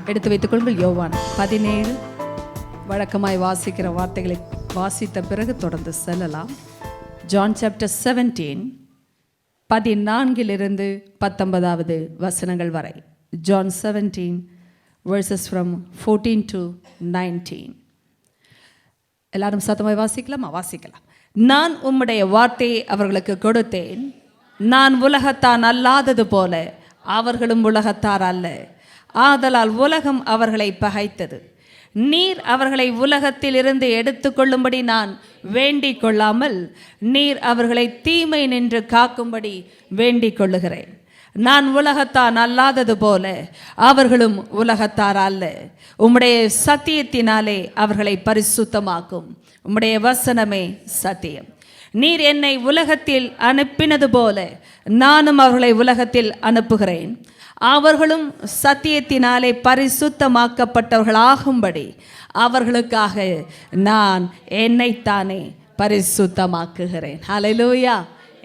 எடுத்து வைத்துக் கொள்ளுங்கள். யோவான் 17 வழக்கமாய் வாசிக்கிற வார்த்தைகளை வாசித்த பிறகு தொடர்ந்து செல்லலாம். ஜான் சாப்டர் 17 14 19 வசனங்கள் வரை. John 17 verses from 14 to 19. எல்லாரும் சத்தமாய் வாசிக்கலாமா? வாசிக்கலாம். நான் உம்முடைய வார்த்தையை அவர்களுக்கு கொடுத்தேன். நான் உலகத்தான் அல்லாதது போல அவர்களும் உலகத்தார் அல்ல. ஆதலால் உலகம் அவர்களை பகைத்தது. நீர் அவர்களை உலகத்தில் இருந்து எடுத்துக்கொள்ளும்படி நான் வேண்டிக் கொள்ளாமல் நீர் அவர்களை தீமை நின்று காக்கும்படி வேண்டிக் கொள்ளுகிறேன். நான் உலகத்தான் அல்லாதது போல அவர்களும் உலகத்தார் அல்ல. உம்முடைய சத்தியத்தினாலே அவர்களை பரிசுத்தமாக்கும். உம்முடைய வசனமே சத்தியம். நீர் என்னை உலகத்தில் அனுப்பினது போல நானும் அவர்களை உலகத்தில் அனுப்புகிறேன். அவர்களும் சத்தியத்தினாலே பரிசுத்தமாக்கப்பட்டவர்களாகும்படி அவர்களுக்காக நான் என்னைத்தானே பரிசுத்தமாக்குகிறேன். ஹல்லேலூயா,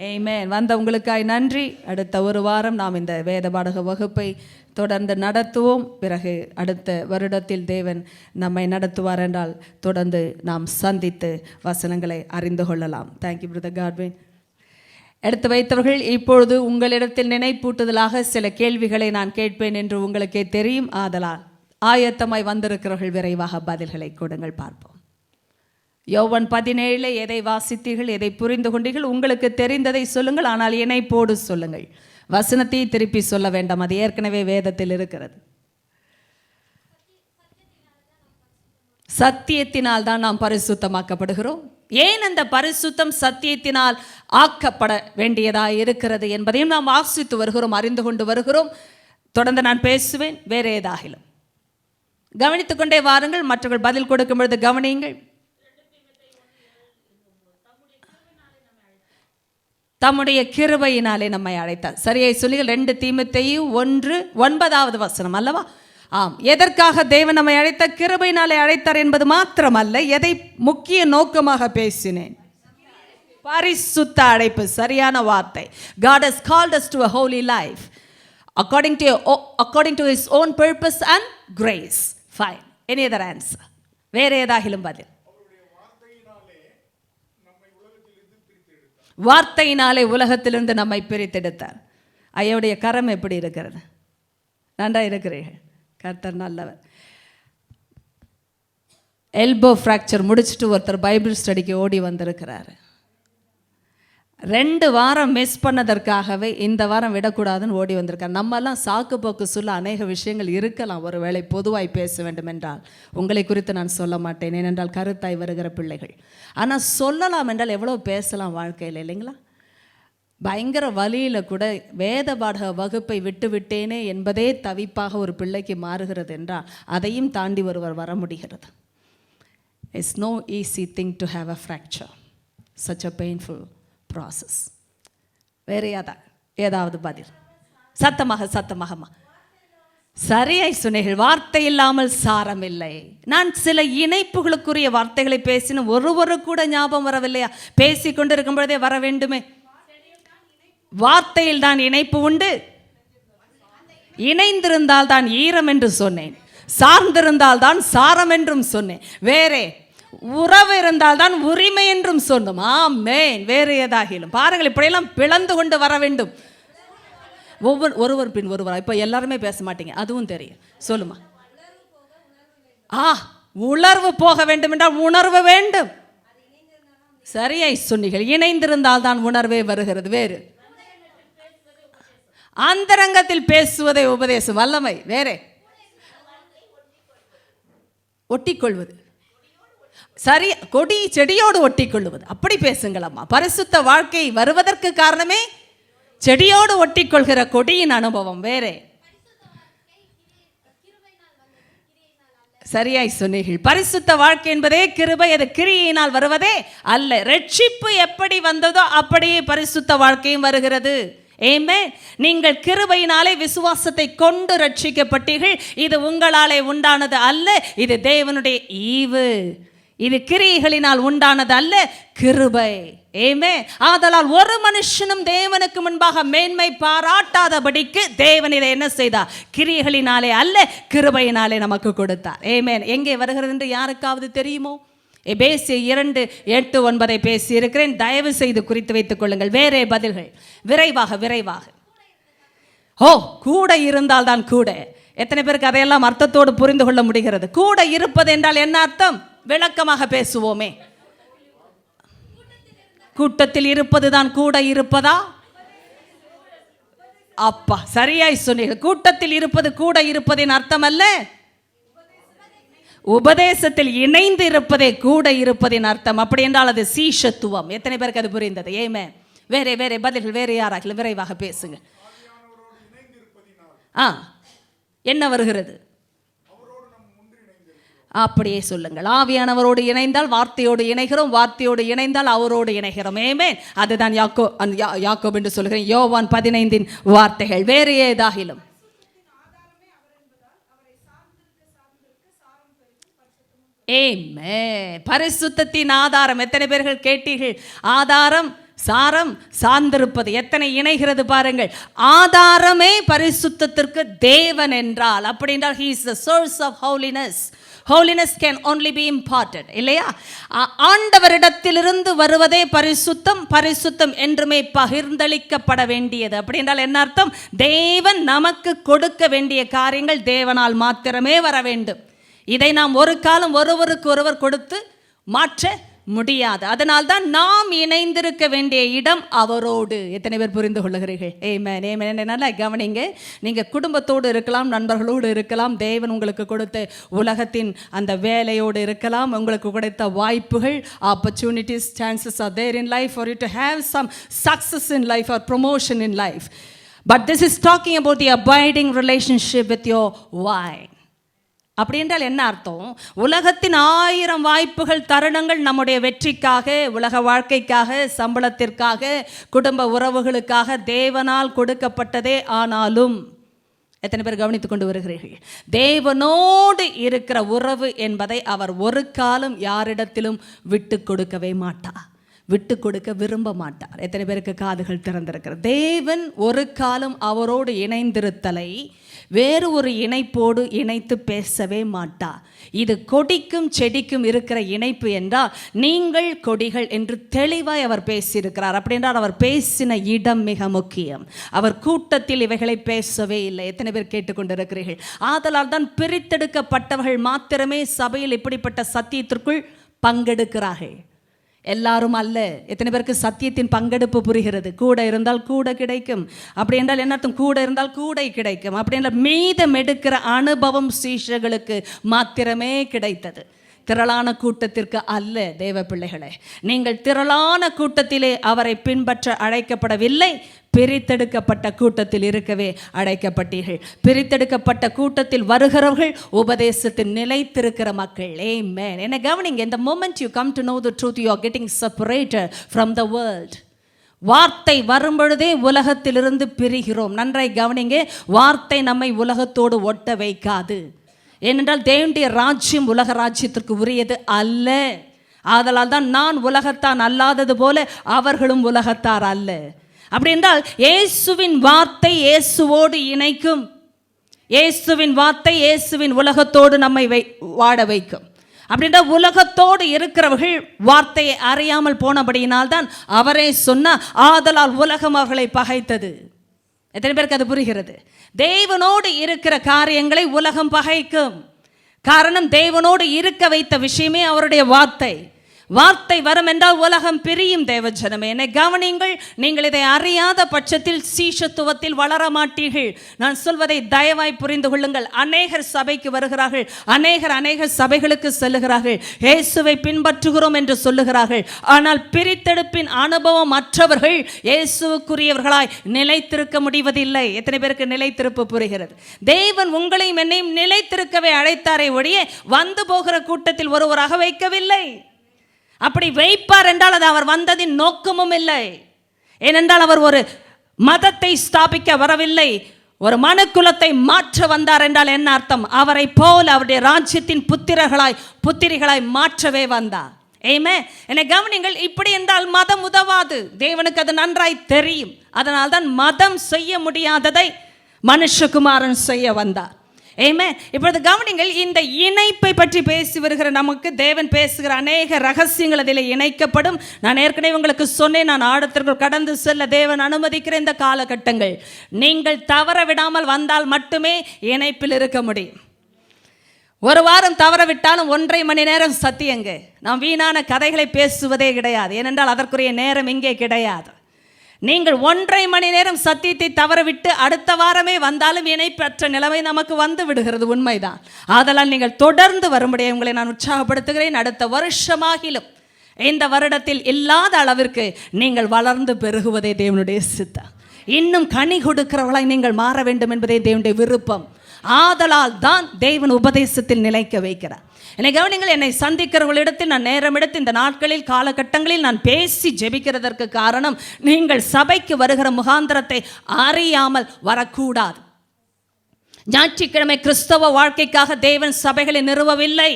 ஆமென். வந்தவங்களுக்காய் நன்றி. அடுத்த ஒரு வாரம் நாம் இந்த வேத பாடக வகுப்பை தொடர்ந்து நடத்துவோம். பிறகு அடுத்த வருடத்தில் தேவன் நம்மை நடத்துவார் என்றால் தொடர்ந்து நாம் சந்தித்து வசனங்களை அறிந்து கொள்ளலாம். Thank you brother Godwin. எடுத்து வைத்தவர்கள், இப்பொழுது உங்களிடத்தில் நினைப்பூட்டுதலாக சில கேள்விகளை நான் கேட்பேன் என்று உங்களுக்கே தெரியும். ஆதலால் ஆயத்தமாய் வந்திருக்கிறவர்கள் விரைவாக பதில்களை கொடுங்கள், பார்ப்போம். யோவான் 17 எதை வாசித்தீர்கள், எதை புரிந்து கொண்டீர்கள்? உங்களுக்கு தெரிந்ததை சொல்லுங்கள், ஆனால் இணைப்போடு சொல்லுங்கள். வசனத்தை திருப்பி சொல்ல வேண்டாம், அது ஏற்கனவே வேதத்தில் இருக்கிறது. சத்தியத்தினால் தான் நாம் பரிசுத்தமாக்கப்படுகிறோம். ஏன் அந்த பரிசுத்தம் சத்தியத்தினால் ஆக்கப்பட வேண்டியதாக இருக்கிறது என்பதையும் நாம் வாசித்து வருகிறோம், அறிந்து கொண்டு வருகிறோம். தொடர்ந்து நான் பேசுவேன். வேற ஏதாகிலும் கவனித்துக்கொண்டே வாருங்கள். மற்றவர்கள் பதில் கொடுக்கும் பொழுது கவனியுங்கள். தம்முடைய கிருபையினாலே நம்மை அழைத்தார். சரியை சொல்லி 2 தீமோத்தேயு 1:9 வசனம் அல்லவா? ஆம். எதற்காக தேவன் நம்மை அழைத்த? கிருபையினாலே அழைத்தார் என்பது மாத்திரமல்ல, எதை முக்கிய நோக்கமாக பேசினேன்? பரிசுத்த அழைப்பு. சரியான வார்த்தை. God has called us to a holy life according to his own purpose and grace. Fine. Any other answer? வேற ஏதாகிலும் பதில்? வார்த்தையினாலே உலகத்திலிருந்து நம்மை பிரித்தெடுத்தார். ஐயாவுடைய கரம் எப்படி இருக்கிறது? நன்றாக இருக்கிறீர்கள். கர்த்தர் நல்லவர். எல்போ ஃப்ராக்சர் முடிச்சுட்டு ஒருத்தர் பைபிள் ஸ்டடிக்கு ஓடி வந்திருக்கிறாரு. 2 வாரம் மிஸ் பண்ணதற்காகவே இந்த வாரம் விடக்கூடாதுன்னு ஓடி வந்திருக்கார். நம்மெல்லாம் சாக்கு போக்கு சொல்ல அநேக விஷயங்கள் இருக்கலாம், ஒருவேளை பொதுவாய் பேச வேண்டும் என்றால். உங்களை குறித்து நான் சொல்ல மாட்டேன், ஏனென்றால் கருத்தாய் வருகிற பிள்ளைகள். ஆனால் சொல்லலாம் என்றால் எவ்வளோ பேசலாம் வாழ்க்கையில், இல்லைங்களா? பயங்கர வலியில் கூட வேத பாடக வகுப்பை விட்டு விட்டேனே என்பதே தவிப்பாக ஒரு பிள்ளைக்கு மாறுகிறது என்றால் அதையும் தாண்டி ஒருவர் வர முடிகிறது. It's no easy thing to have a fracture, such a painful process. வேறு ஏதாவது பதில்? சத்தமாகமா. சரியாய் சொன்னீர்கள். வார்த்தை இல்லாமல் சாரம் இல்லை. நான் சில இணைப்புகளுக்குரிய வார்த்தைகளை பேசின ஒருவரு கூட ஞாபகம் வரவில்லையா? பேசி கொண்டிருக்கும் பொழுதே வர வேண்டுமே. வார்த்தையில் தான் இணைப்பு உண்டு. இணைந்திருந்தால் தான் ஈரம் என்று சொன்னேன், சார்ந்திருந்தால் தான் சாரம் என்றும் சொன்னேன். வேறே உறவு இருந்தால் தான் உரிமை என்றும் சொன்னோம். ஆமென். வேறு ஏதாகிலும் பாருங்கள், இப்படியெல்லாம் பிளந்து கொண்டு வர வேண்டும். ஒருவர் பின் ஒருவர். இப்போ எல்லாருமே பேச மாட்டீங்க, அதுவும் தெரியும். சொல்லுமா. உணர்வு போக வேண்டும் என்றால் உணர்வு வேண்டும். சரியாய் சொன்னீர்கள். இணைந்திருந்தால் தான் உணர்வே வருகிறது. வேறு அந்தரங்கத்தில் பேசுவதை உபதேசம் வல்லமை. வேறே ஒட்டிக்கொள்வது. சரி, கொடி செடியோடு ஒட்டிக்கொள்வது. அப்படி பேசுங்களம்மா. பரிசுத்த வாழ்க்கை வருவதற்கு காரணமே செடியோடு ஒட்டிக்கொள்கிற கொடியின் அனுபவம். வேறே சரியாய் சொன்னீர்கள். பரிசுத்த வாழ்க்கை என்பதே கிருபை, அது கிரியினால் வருவதே அல்ல. ரட்சிப்பு எப்படி வந்ததோ அப்படியே பரிசுத்த வாழ்க்கையும் வருகிறது. ஆமென். நீங்கள் கிருபையினாலே விசுவாசத்தை கொண்டு ரட்சிக்கப்பட்டீர்கள். இது உங்களாலே உண்டானது அல்ல, இது தேவனுடைய ஈவு. இது கிரியைகளினால் உண்டானது அல்ல, கிருபை. ஆமென். ஆதலால் ஒரு மனுஷனும் தேவனுக்கு முன்பாக மேன்மை பாராட்டாதபடிக்கு தேவன் இதை என்ன செய்தார்? கிரியைகளினாலே அல்ல, கிருபையினாலே நமக்கு கொடுத்தார். ஆமென். எங்கே வருகிறது என்று யாருக்காவது தெரியுமோ? எபேசியர் 2:8-9 பேசி இருக்கிறேன், தயவு செய்து குறித்து வைத்துக் கொள்ளுங்கள். வேறே பதில்கள் விரைவாக. கூட இருந்தால் தான் கூட. எத்தனை பேருக்கு அதையெல்லாம் அர்த்தத்தோடு புரிந்து கொள்ள முடிகிறது? கூட இருப்பது என்றால் என்ன அர்த்தம்? விளக்கமாக பேசுவோமே. கூட்டத்தில் இருப்பது தான் கூட இருப்பதா? அப்பா, சரியாய் சொன்னீர்கள். கூட்டத்தில் இருப்பது கூட இருப்பதின் அர்த்தம் அல்ல, உபதேசத்தில் இணைந்து இருப்பதே கூட இருப்பதின் அர்த்தம். அப்படி என்றால் அது சீஷத்துவம். எத்தனை பேருக்கு அது புரிந்தது? ஆமென். வேறே பதில்கள், வேறு யாராக விரைவாக பேசுங்க. என்ன வருகிறது? அப்படியே சொல்லுங்கள். ஆவியானவரோடு இணைந்தால் வார்த்தையோடு இணைகிறோம், வார்த்தையோடு இணைந்தால் அவரோடு இணைகிறோம். ஆமென். அதுதான் யாக்கோபு என்று சொல்கிறேன். யோவான் 15 வார்த்தைகள். வேறு ஏதாகிலும் பரிசுத்தத்தின் ஆதாரம். எத்தனை பேர்கள் கேட்டீர்கள்? ஆதாரம், சாரம், சார்ந்திருப்பது. எத்தனை இணைகிறது பாருங்கள். ஆதாரமே பரிசுத்தத்திற்கு தேவன் என்றால், அப்படி என்றால் he is the source of holiness. Holiness can only be imparted, இல்லையா? ஆண்டவரிடத்திலிருந்து வருவதே பரிசுத்தம். பரிசுத்தம் என்றுமே பகிர்ந்தளிக்கப்பட வேண்டியது. அப்படி என்றால் என்ன அர்த்தம்? தேவன் நமக்கு கொடுக்க வேண்டிய காரியங்கள் தேவனால் மாத்திரமே வர வேண்டும். இதை நாம் ஒரு காலம் ஒருவருக்கு ஒருவர் கொடுத்து மாற்ற முடியாது. அதனால்தான் நாம் இணைந்திருக்க வேண்டிய இடம் அவரோடு. எத்தனை பேர் புரிந்து கொள்ளுகிறீர்கள்? ஆமென். ஆமென். நல்லா கவனிங்க. நீங்கள் குடும்பத்தோடு இருக்கலாம், நண்பர்களோடு இருக்கலாம், தேவன் உங்களுக்கு கொடுத்த உலகத்தின் அந்த வேலையோடு இருக்கலாம், உங்களுக்கு கொடுத்த வாய்ப்புகள், opportunities, chances are there in life for you to have some success in life or promotion in life. But this is talking about the abiding relationship with your wife. அப்படி என்றால் என்ன அர்த்தம்? உலகத்தின் 1000 வாய்ப்புகள், தருணங்கள் நம்முடைய வெற்றிக்காக, உலக வாழ்க்கைக்காக, சம்பளத்திற்காக, குடும்ப உறவுகளுக்காக தேவனால் கொடுக்கப்பட்டதே. ஆனாலும் எத்தனை பேர் கவனித்துக் கொண்டு வருகிறீர்கள்? தேவனோடு இருக்கிற உறவு என்பதை அவர் ஒரு காலம் யாரிடத்திலும் விட்டு கொடுக்கவே மாட்டார், விட்டு கொடுக்க விரும்ப மாட்டார். எத்தனை பேருக்கு காதுகள் திறந்திருக்கிறது? தேவன் ஒரு காலம் அவரோடு இணைந்திருத்தலை வேறு ஒரு இணைப்போடு இணைத்து பேசவே மாட்டார். இது கொடிக்கும் செடிக்கும் இருக்கிற இணைப்பு என்றால் நீங்கள் கொடிகள் என்று தெளிவாய் அவர் பேசியிருக்கிறார். அப்படி என்றால் அவர் பேசின இடம் மிக முக்கியம். அவர் கூட்டத்தில் இவைகளை பேசவே இல்லை. எத்தனை பேர் கேட்டுக்கொண்டிருக்கிறீர்கள்? ஆதலால் தான் பிரித்தெடுக்கப்பட்டவர்கள் மாத்திரமே சபையில் இப்படிப்பட்ட சத்தியத்திற்குள் பங்கெடுக்கிறார்கள், எல்லாரும் அல்ல. எத்தனை பேருக்கு சத்தியத்தின் பங்கெடுப்பு புரிகிறது? கூட இருந்தால் கூட கிடைக்கும். அப்படி என்றால் என்ன அர்த்தம்? கூட இருந்தால் கூடை கிடைக்கும். அப்படி என்றால் மீதம் எடுக்கிற அனுபவம் சீஷர்களுக்கு மாத்திரமே கிடைத்தது, திரளான கூட்டத்திற்கு அல்ல. தேவ பிள்ளைகளே, நீங்கள் திரளான கூட்டத்திலே அவரை பின்பற்ற அழைக்கப்படவில்லை, பிரித்தெடுக்கப்பட்ட கூட்டத்தில் இருக்கவே அழைக்கப்பட்டீர்கள். பிரித்தெடுக்கப்பட்ட கூட்டத்தில் வருகிறவர்கள் உபதேசத்தில் நிலைத்திருக்கிற மக்கள். ஆமென். என்ன கவனிங்க. இந்த moment you come to know the truth, you are getting separated from the world. வார்த்தை வரும்பொழுதே உலகத்திலிருந்து பிரிகிறோம். நன்றாய் கவனிங்க. வார்த்தை நம்மை உலகத்தோடு ஒட்ட வைக்காது. ஏனென்றால் தேவனுடைய ராஜ்யம் உலக ராஜ்யத்திற்கு உரியது அல்ல. ஆதலால் தான் நான் உலகத்தான் அல்லாதது போல அவர்களும் உலகத்தார் அல்ல. அப்படி என்றால் இயேசுவின் வார்த்தை இயேசுவோடு இணைக்கும். இயேசுவின் வார்த்தை இயேசுவின் உலகத்தோடு நம்மை வாட வைக்கும். அப்படின்ற உலகத்தோடு இருக்கிறவர்கள் வார்த்தையை அறியாமல் போனபடியினால் தான் அவரே சொன்னார், ஆதலால் உலகம் அவர்களை பகைத்தது. எத்தனை பேருக்கு அது புரிகிறது? தேவனோடு இருக்கிற காரியங்களை உலகம் பகைக்கும். காரணம், தேவனோடு இருக்க வைத்த விஷயமே அவருடைய வார்த்தை. வார்த்தை வரும் என்றால் உலகம் பிரியும். தேவ ஜனமே, என்னை கவனிங்கள். நீங்கள் இதை அறியாத பட்சத்தில் சீஷத்துவத்தில் வளர மாட்டீர்கள். நான் சொல்வதை தயவாய் புரிந்து கொள்ளுங்கள். அநேகர் சபைக்கு வருகிறார்கள், அநேகர் சபைகளுக்கு செல்லுகிறார்கள், இயேசுவை பின்பற்றுகிறோம் என்று சொல்லுகிறார்கள். ஆனால் பிரித்தெடுப்பின் அனுபவம் மற்றவர்கள் இயேசுவுக்குரியவர்களாய் நிலைத்திருக்க முடிவதில்லை. எத்தனை பேருக்கு நிலைத்திருப்பு புரிகிறது? தேவன் உங்களையும் என்னையும் நிலைத்திருக்கவே அழைத்தாரே ஒழிய வந்து போகிற கூட்டத்தில் ஒருவராக வைக்கவில்லை. அப்படி வைப்பார் என்றால் அது அவர் வந்ததின் நோக்கமும் இல்லை. ஏனென்றால் அவர் ஒரு மதத்தை ஸ்தாபிக்க வரவில்லை, ஒரு மனுக்குலத்தை மாற்ற வந்தார் என்றால் என்ன அர்த்தம்? அவரை போல அவருடைய ராஜ்யத்தின் புத்திரிகளாய் மாற்றவே வந்தார். ஆமென். என்னை கவனிங்கள். இப்படி என்றால் மதம் உதவாது. தேவனுக்கு அது நன்றாய் தெரியும். அதனால்தான் மதம் செய்ய முடியாததை மனுஷகுமாரன் செய்ய வந்தார். ஆமென். இப்பொழுது கவனிங்கள். இந்த இணைப்பை பற்றி பேசி வருகிற நமக்கு தேவன் பேசுகிற அநேக ரகசியங்கள் அதில் இணைக்கப்படும். நான் ஏற்கனவே உங்களுக்கு சொன்னேன், நான் ஆழத்திற்குள் கடந்து செல்ல தேவன் அனுமதிக்கிற இந்த காலகட்டங்கள் நீங்கள் தவற விடாமல் வந்தால் மட்டுமே இணைப்பில் இருக்க முடியும். ஒரு வாரம் தவற விட்டாலும் 1.5 மணி நேரம் சத்தியங்க. நாம் வீணான கதைகளை பேசுவதே கிடையாது. ஏனென்றால் அதற்குரிய நேரம் இங்கே கிடையாது. நீங்கள் 1.5 மணி நேரம் சத்தியத்தை தவறவிட்டு அடுத்த வாரமே வந்தாலும் இணைப்பற்ற நிலைமை நமக்கு வந்து விடுகிறது. உண்மைதான். ஆதலால் நீங்கள் தொடர்ந்து வரும்படியே உங்களை நான் உற்சாகப்படுத்துகிறேன். அடுத்த வருஷமாகிலும் இந்த வருடத்தில் இல்லாத அளவிற்கு நீங்கள் வளர்ந்து பெருகுவதே தேவனுடைய சித்தம். இன்னும் கனி கொடுக்கிறவளாய் நீங்கள் மாற வேண்டும் என்பதே தேவனுடைய விருப்பம். ஆதலால் தான் தேவன் உபதேசத்தில் நிலைக்க வைக்கிறார். என்னை கவனிங்கள். என்னை சந்திக்கிறவர்களிடத்தில் நான் நேரம் எடுத்து இந்த நாட்களில் காலகட்டங்களில் நான் பேசி ஜெபிக்கிறதற்கு காரணம், நீங்கள் சபைக்கு வருகிற முகாந்திரத்தை அறியாமல் வரக்கூடாது. ஞாயிற்றுக்கிழமை கிறிஸ்தவ வாழ்க்கைக்காக தேவன் சபைகளை நிறுவவில்லை.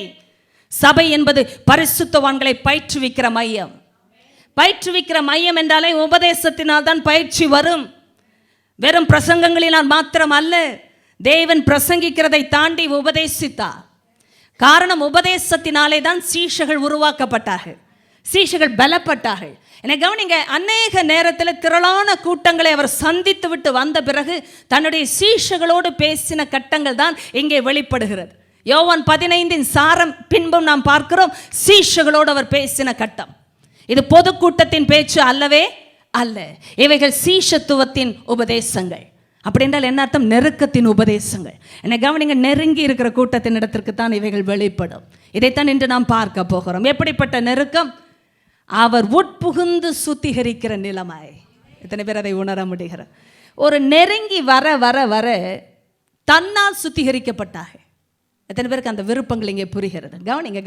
சபை என்பது பரிசுத்தவான்களை பயிற்றுவிக்கிற மையம். பயிற்றுவிக்கிற மையம் என்றாலே உபதேசத்தினால் தான் பயிற்சி வரும். வெறும் பிரசங்கங்களினால் மாத்திரம் அல்ல. தேவன் பிரசங்கிக்கிறதை தாண்டி உபதேசித்தார். காரணம், உபதேசத்தினாலே தான் சீஷர்கள் உருவாக்கப்பட்டார்கள், சீஷர்கள் பலப்பட்டார்கள். என்னை கவனிங்க. அநேக நேரத்தில் திரளான கூட்டங்களை அவர் சந்தித்து விட்டு வந்த பிறகு தன்னுடைய சீஷர்களோடு பேசின கட்டங்கள் தான் இங்கே வெளிப்படுகிறது. யோவான் 15 சாரம் பின்பும் நாம் பார்க்கிறோம். சீஷர்களோடு அவர் பேசின கட்டம். இது பொதுக்கூட்டத்தின் பேச்சு அல்லவே அல்ல. இவைகள் சீஷத்துவத்தின் உபதேசங்கள். அப்படி என்றால் என்ன அர்த்தம்? நெருக்கத்தின் உபதேசங்கள். என்னை கவனிங்க. நெருங்கி இருக்கிற கூட்டத்தின் இடத்திற்கு தான் இவைகள் வெளிப்படும். இதைத்தான் இன்று நாம் பார்க்க போகிறோம். எப்படிப்பட்ட நெருக்கம்? அவர் உட்புகுந்து சுத்திகரிக்கிற நிலைமை. எத்தனை பேர் அதை உணர முடிகிற? ஒரு நெருங்கி வர வர வர தன்னால் சுத்திகரிக்கப்பட்டாக. எத்தனை பேருக்கு அந்த விருப்பங்கள் இங்கே புரிகிறது?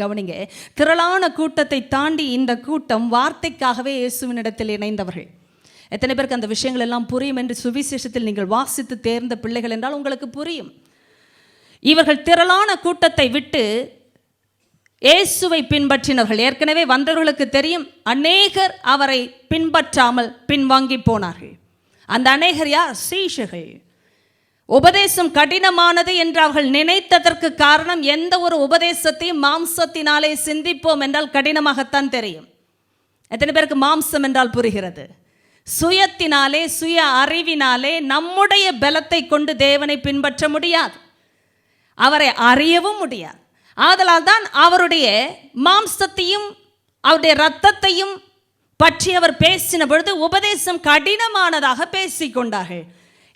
கவனிங்க. திரளான கூட்டத்தை தாண்டி இந்த கூட்டம் வார்த்தைக்காகவே இயேசுவின் இடத்தில் இணைந்தவர்கள். எத்தனை பேருக்கு அந்த விஷயங்கள் எல்லாம் புரியும் என்று சுவிசேஷத்தில் நீங்கள் வாசித்து தேர்ந்த பிள்ளைகள் என்றால் உங்களுக்கு புரியும். இவர்கள் திரளான கூட்டத்தை விட்டு இயேசுவை பின்பற்றினவர்கள். ஏற்கனவே வந்தவர்களுக்கு தெரியும், அநேகர் அவரை பின்பற்றாமல் பின்வாங்கி போனார்கள். அந்த அநேகர் யார்? சீஷர்கள். உபதேசம் கடினமானது என்று அவர்கள் நினைத்ததற்கு காரணம், எந்த ஒரு உபதேசத்தையும் மாம்சத்தினாலே சிந்திப்போம் என்றால் கடினமாகத்தான் தெரியும். எத்தனை பேருக்கு மாம்சம் என்றால் புரிகிறது? சுயத்தினாலே, சுய அறிவினாலே, நம்முடைய பலத்தை கொண்டு தேவனை பின்பற்ற முடியாது, அவரை அறியவும் முடியாது. ஆதலால் தான் அவருடைய மாம்சத்தையும் அவருடைய இரத்தத்தையும் பற்றி அவர் பேசின பொழுது உபதேசம் கடினமானதாக பேசிக்கொண்டார்கள்.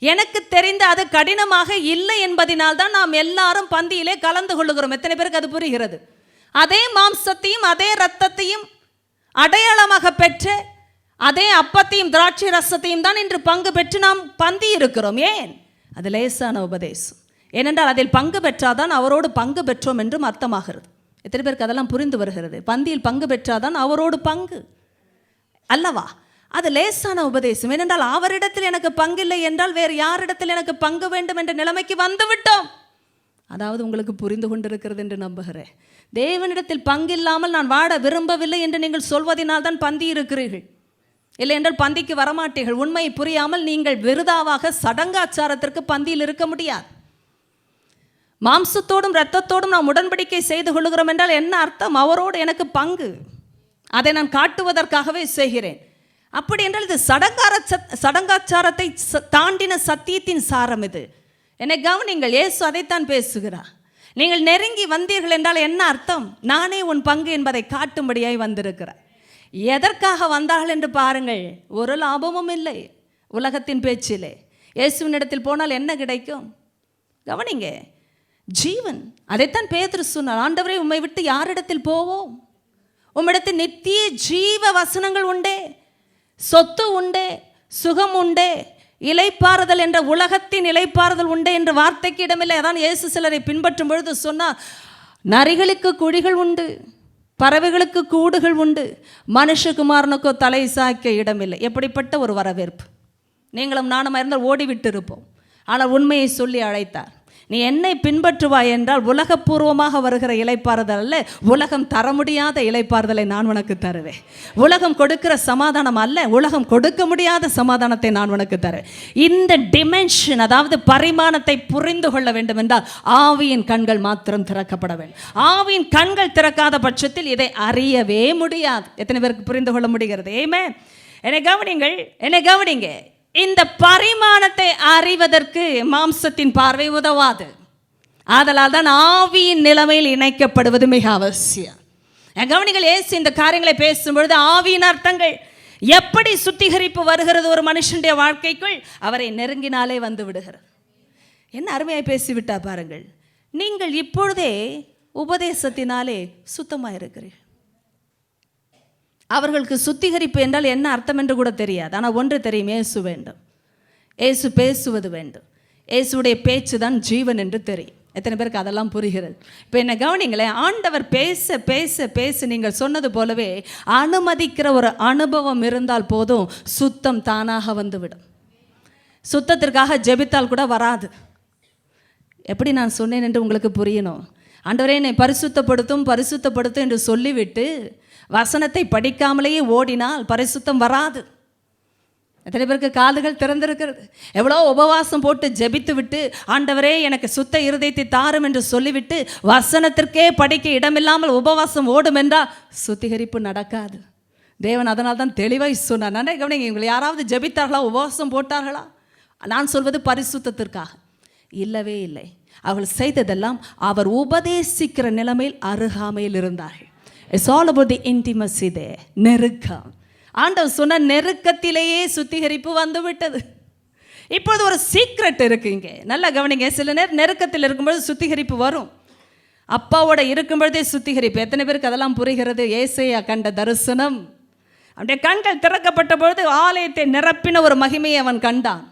எனக்கு தெரிந்த அது கடினமாக இல்லை என்பதனால் தான் நாம் எல்லாரும் பந்தியிலே கலந்து கொள்ளுகிறோம். எத்தனை பேருக்கு அது புரிகிறது? அதே மாம்சத்தையும் அதே இரத்தத்தையும் அடையாளமாக பெற்று அதே அப்பத்தையும் திராட்சை ரசத்தையும் தான் இன்று பங்கு பெற்று நாம் பந்தி இருக்கிறோம். ஏன்? அது லேசான உபதேசம். ஏனென்றால் அதில் பங்கு பெற்றாதான் அவரோடு பங்கு பெற்றோம் என்றும் அர்த்தமாகிறது. எத்தனை பேருக்கு அதெல்லாம் புரிந்து வருகிறது? பந்தியில் பங்கு பெற்றாதான் அவரோடு பங்கு அல்லவா? அது லேசான உபதேசம். ஏனென்றால் அவரிடத்தில் எனக்கு பங்கு இல்லை என்றால் வேறு யாரிடத்தில் எனக்கு பங்கு வேண்டும் என்ற நிலைமைக்கு வந்து விட்டோம். அதாவது உங்களுக்கு புரிந்து கொண்டிருக்கிறது என்று நம்புகிறேன். தேவனிடத்தில் பங்கு இல்லாமல் நான் வாட விரும்பவில்லை என்று நீங்கள் சொல்வதனால் தான் பந்தி இருக்கிறீர்கள். இல்லை என்றால் பந்திக்கு வரமாட்டீர்கள். உண்மையை புரியாமல் நீங்கள் விருதாவாக சடங்காச்சாரத்திற்கு பந்தியில் இருக்க முடியாது. மாம்சத்தோடும் இரத்தத்தோடும் நாம் உடன்படிக்கை செய்து கொள்கிறோம் என்றால் என்ன அர்த்தம்? அவரோடு எனக்கு பங்கு, அதை நான் காட்டுவதற்காகவே செய்கிறேன். அப்படி என்றால் இது சடங்காச்சாரத்தை தாண்டின சத்தியத்தின் சாரம். இது என்னை கவனிங்கள். இயேசு அதைத்தான் பேசுகிறார். நீங்கள் நெருங்கி வந்தீர்கள் என்றால் என்ன அர்த்தம்? நானே உன் பங்கு என்பதை காட்டும்படியாய் வந்திருக்கிறார். எதற்காக வந்தார்கள் என்று பாருங்கள். ஒரு லாபமும் இல்லை உலகத்தின் பேச்சிலே. இயேசுவின் இடத்தில் போனால் என்ன கிடைக்கும்? கவனிங்க, ஜீவன். அதைத்தான் பேதுரு சொன்னார். ஆண்டவரே, உம்மை விட்டு யாரிடத்தில் போவோம்? உம்மிடத்தில் நித்திய ஜீவ வசனங்கள் உண்டே, சொத்து உண்டே, சுகம் உண்டே, இலைப்பாறுதல் என்ற உலகத்தின் இலைப்பாறுதல் உண்டே என்ற வார்த்தைக்கு இடமில்லை. அதான் இயேசு சிலரை பின்பற்றும் பொழுது சொன்னார், நரிகளுக்கு குழிகள் உண்டு, பறவைகளுக்கு கூடுகள் உண்டு, மனுஷகுமாரனுக்கோ தலை சாய்க்க இடமில்லை. எப்படிப்பட்ட ஒரு வரவேற்பு! நீங்களும் நானும் இருந்தால் ஓடிவிட்டு இருப்போம். ஆனால் உண்மையை சொல்லி அழைத்தார். நீ என்னை பின்பற்றுவாய் என்றால் உலகப்பூர்வமாக வருகிற இளைப்பாறுதல் அல்ல, உலகம் தர முடியாத இளைப்பாறுதலை நான் உனக்கு தருவேன். உலகம் கொடுக்கிற சமாதானம் அல்ல, உலகம் கொடுக்க முடியாத சமாதானத்தை நான் உனக்கு தருவேன். இந்த டிமென்ஷன், அதாவது பரிமாணத்தை புரிந்து கொள்ள வேண்டும் என்றால் ஆவியின் கண்கள் மாத்திரம் திறக்கப்பட வேண்டும். ஆவியின் கண்கள் திறக்காத பட்சத்தில் இதை அறியவே முடியாது. எத்தனை பேருக்கு புரிந்து கொள்ள முடிகிறது? ஆமென். என்னை கவனிங்க. இந்த பரிமாணத்தை அறிவதற்கு மாம்சத்தின் பார்வை உதவாது. ஆதலால் தான் ஆவியின் நிலைமையில் இணைக்கப்படுவது மிக அவசியம். கவனிங்கள், இயேசு இந்த காரியங்களை பேசும்பொழுது ஆவியின் அர்த்தங்கள் எப்படி சுத்திகரிப்பு வருகிறது ஒரு மனுஷனுடைய வாழ்க்கைக்குள், அவரை நெருங்கினாலே வந்து விடுகிறது. என்ன அருமையாய் பேசிவிட்டா பாருங்கள். நீங்கள் இப்பொழுதே உபதேசத்தினாலே சுத்தமாக இருக்கிறீர்கள். அவர்களுக்கு சுத்திகரிப்பு என்றால் என்ன அர்த்தம் என்று கூட தெரியாது. ஆனால் ஒன்று தெரியும், இயேசு வேண்டும், இயேசு பேசுவது வேண்டும், இயேசுடைய பேச்சு தான் ஜீவன் என்று தெரியும். எத்தனை பேருக்கு அதெல்லாம் புரிகிறது? இப்போ என்ன கவனிங்களேன், ஆண்டவர் பேச பேச பேச நீங்கள் சொன்னது போலவே அனுமதிக்கிற ஒரு அனுபவம் இருந்தால் போதும், சுத்தம் தானாக வந்துவிடும். சுத்தத்திற்காக ஜெபித்தால் கூட வராது. எப்படி நான் சொன்னேன் என்று உங்களுக்கு புரியணும். ஆண்டவரே என்னை பரிசுத்தப்படுத்தும் என்று சொல்லிவிட்டு வசனத்தை படிக்காமலேயே ஓடினால் பரிசுத்தம் வராது. எத்தனை பேருக்கு காதுகள் திறந்திருக்கிறது? எவ்வளோ உபவாசம் போட்டு ஜெபித்து விட்டு ஆண்டவரே எனக்கு சுத்த இருதயத்தை தாரும் என்று சொல்லிவிட்டு வசனத்திற்கே படிக்க இடமில்லாமல் உபவாசம் ஓடும் என்றால் சுத்திகரிப்பு நடக்காது. தேவன் அதனால் தான் தெளிவாய் சொன்னார். நன்றி கவனிங்க, இவங்களை யாராவது ஜெபித்தார்களா, உபவாசம் போட்டார்களா? நான் சொல்வது பரிசுத்தத்திற்காக இல்லவே இல்லை. அவர்கள் செய்ததெல்லாம் அவர் உபதேசிக்கிற நிலைமையில் அருகாமையில் இருந்தார்கள். It's all about the intimacy. நெருக்கம். ஆண்டவர் சொன்ன நெருக்கத்திலேயே சுத்திகரிப்பு வந்து விட்டது. இப்பொழுது ஒரு சீக்ரெட் இருக்கு இங்கே, நல்லா கவனிங்க. சில நேரம் நெருக்கத்தில் இருக்கும்பொழுது சுத்திகரிப்பு வரும். அப்பாவோட இருக்கும்பொழுதே சுத்திகரிப்பு. எத்தனை பேருக்கு அதெல்லாம் புரிகிறது? ஏசையா கண்ட தரிசனம், அவனுடைய கண்கள் திறக்கப்பட்ட பொழுது ஆலயத்தை நிரப்பின ஒரு மகிமையை அவன் கண்டான்.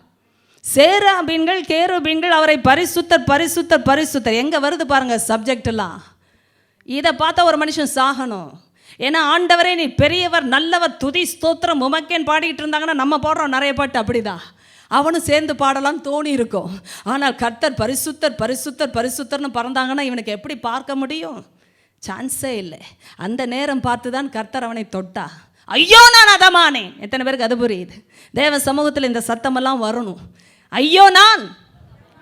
சேராபீன்கள் கேருபீன்கள் அவரை பரிசுத்தர் பரிசுத்தர் பரிசுத்தர். எங்கே வருது பாருங்க சப்ஜெக்ட் எல்லாம். இதை பார்த்தா ஒரு மனுஷன் சாகணும். ஏன்னா ஆண்டவரே நீ பெரியவர் நல்லவர் துதி ஸ்தோத்திரம் உமக்கேன்னு பாடிக்கிட்டு இருந்தாங்கன்னா நம்ம போடுறோம் நிறைய பாட்டு அப்படிதான். அவனும் சேர்ந்து பாடலாம் தோணி இருக்கும். ஆனால் கர்த்தர் பரிசுத்தர் பரிசுத்தர் பரிசுத்தர்னு பறந்தாங்கன்னா இவனுக்கு எப்படி பார்க்க முடியும்? சான்ஸே இல்லை. அந்த நேரம் பார்த்து தான் கர்த்தர் அவனை தொட்டா. ஐயோ நான் அதமானேன். எத்தனை பேருக்கு அது புரியுது? தேவ சமூகத்தில் இந்த சத்தமெல்லாம் வரணும். ஐயோ நான்.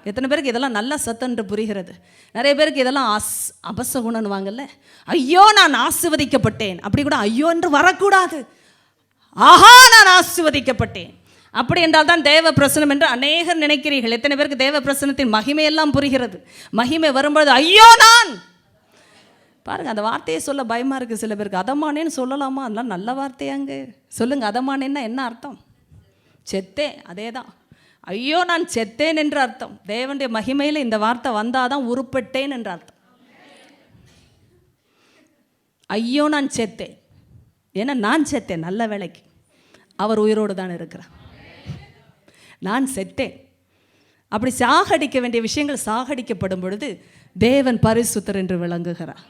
எத்தனை பேருக்கு இதெல்லாம் நல்ல சத்தம் என்று புரிகிறது? நிறைய பேருக்கு இதெல்லாம் அபசகுணன்னுவாங்கல்ல. ஐயோ நான் ஆசீர்வதிக்கப்பட்டேன், அப்படி கூட ஐயோ என்று வரக்கூடாது. ஆஹா நான் ஆசீர்வதிக்கப்பட்டேன் அப்படி என்றால் தான் தேவ பிரசனம் என்று அநேகர் நினைக்கிறீர்கள். எத்தனை பேருக்கு தேவ பிரசனத்தின் மகிமையெல்லாம் புரிகிறது? மகிமை வரும்பொழுது ஐயோ நான் பாருங்க, அந்த வார்த்தையை சொல்ல பயமா இருக்கு சில பேருக்கு. அதமானேன்னு சொல்லலாமா? அதெல்லாம் நல்ல வார்த்தையாங்க. சொல்லுங்க, அதமானேன்னா என்ன அர்த்தம்? செத்தேன், அதே தான். ஐயோ நான் செத்தேன் என்று அர்த்தம். தேவனுடைய மகிமையில் இந்த வார்த்தை வந்தாதான் உருப்பட்டேன் என்று அர்த்தம். ஐயோ நான் செத்தேன், ஏன்னா நான் செத்தேன், நல்ல வேலைக்கு அவர் உயிரோடு தான் இருக்கிறார். நான் செத்தேன். அப்படி சாகடிக்க வேண்டிய விஷயங்கள் சாகடிக்கப்படும் பொழுது தேவன் பரிசுத்தர் என்று விளங்குகிறார்.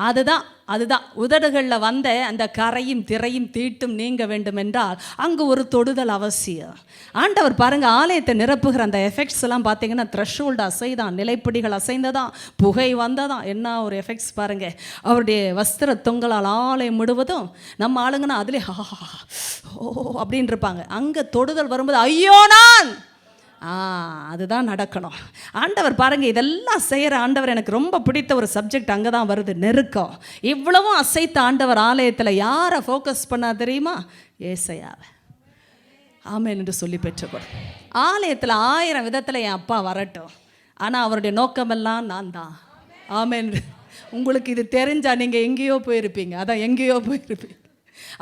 அதுதான் உதடுகளில் வந்த அந்த கரையும் திரையும் தீட்டும் நீங்க வேண்டும் என்றால் அங்கு ஒரு தொடுதல் அவசியம். ஆண்டவர் பாருங்க, ஆலயத்தை நிரப்புகிற அந்த எஃபெக்ட்ஸ் எல்லாம் பார்த்தீங்கன்னா த்ரெஷ்ஹோல்டு அசைதான், நிலைப்படிகள் அசைந்ததான், புகை வந்ததான். என்ன ஒரு எஃபெக்ட்ஸ் பாருங்க. அவருடைய வஸ்திர தொங்கலால் ஆலயம் முழுவதும் நம்ம ஆளுங்கன்னா அதிலே ஓ அப்படின்னு இருப்பாங்க. அங்கே தொடுதல் வரும்போது ஐயோ நான் அதுதான் நடக்கணும். ஆண்டவர் பாருங்க, இதெல்லாம் செய்கிற ஆண்டவர் எனக்கு ரொம்ப பிடித்த ஒரு சப்ஜெக்ட் அங்கே தான் வருது, நெருக்கம். இவ்வளவும் அசைத்த ஆண்டவர் ஆலயத்தில் யாரை ஃபோக்கஸ் பண்ணா தெரியுமா? ஏசையாவை. ஆமென் என்று சொல்லி பெற்றுக்கொள். ஆலயத்தில் 1000 விதத்தில் என் அப்பா வரட்டும், ஆனால் அவருடைய நோக்கமெல்லாம் நான் தான். ஆமென். உங்களுக்கு இது தெரிஞ்சா நீங்கள் எங்கேயோ போயிருப்பீங்க. அதான் எங்கேயோ போயிருப்பீங்க.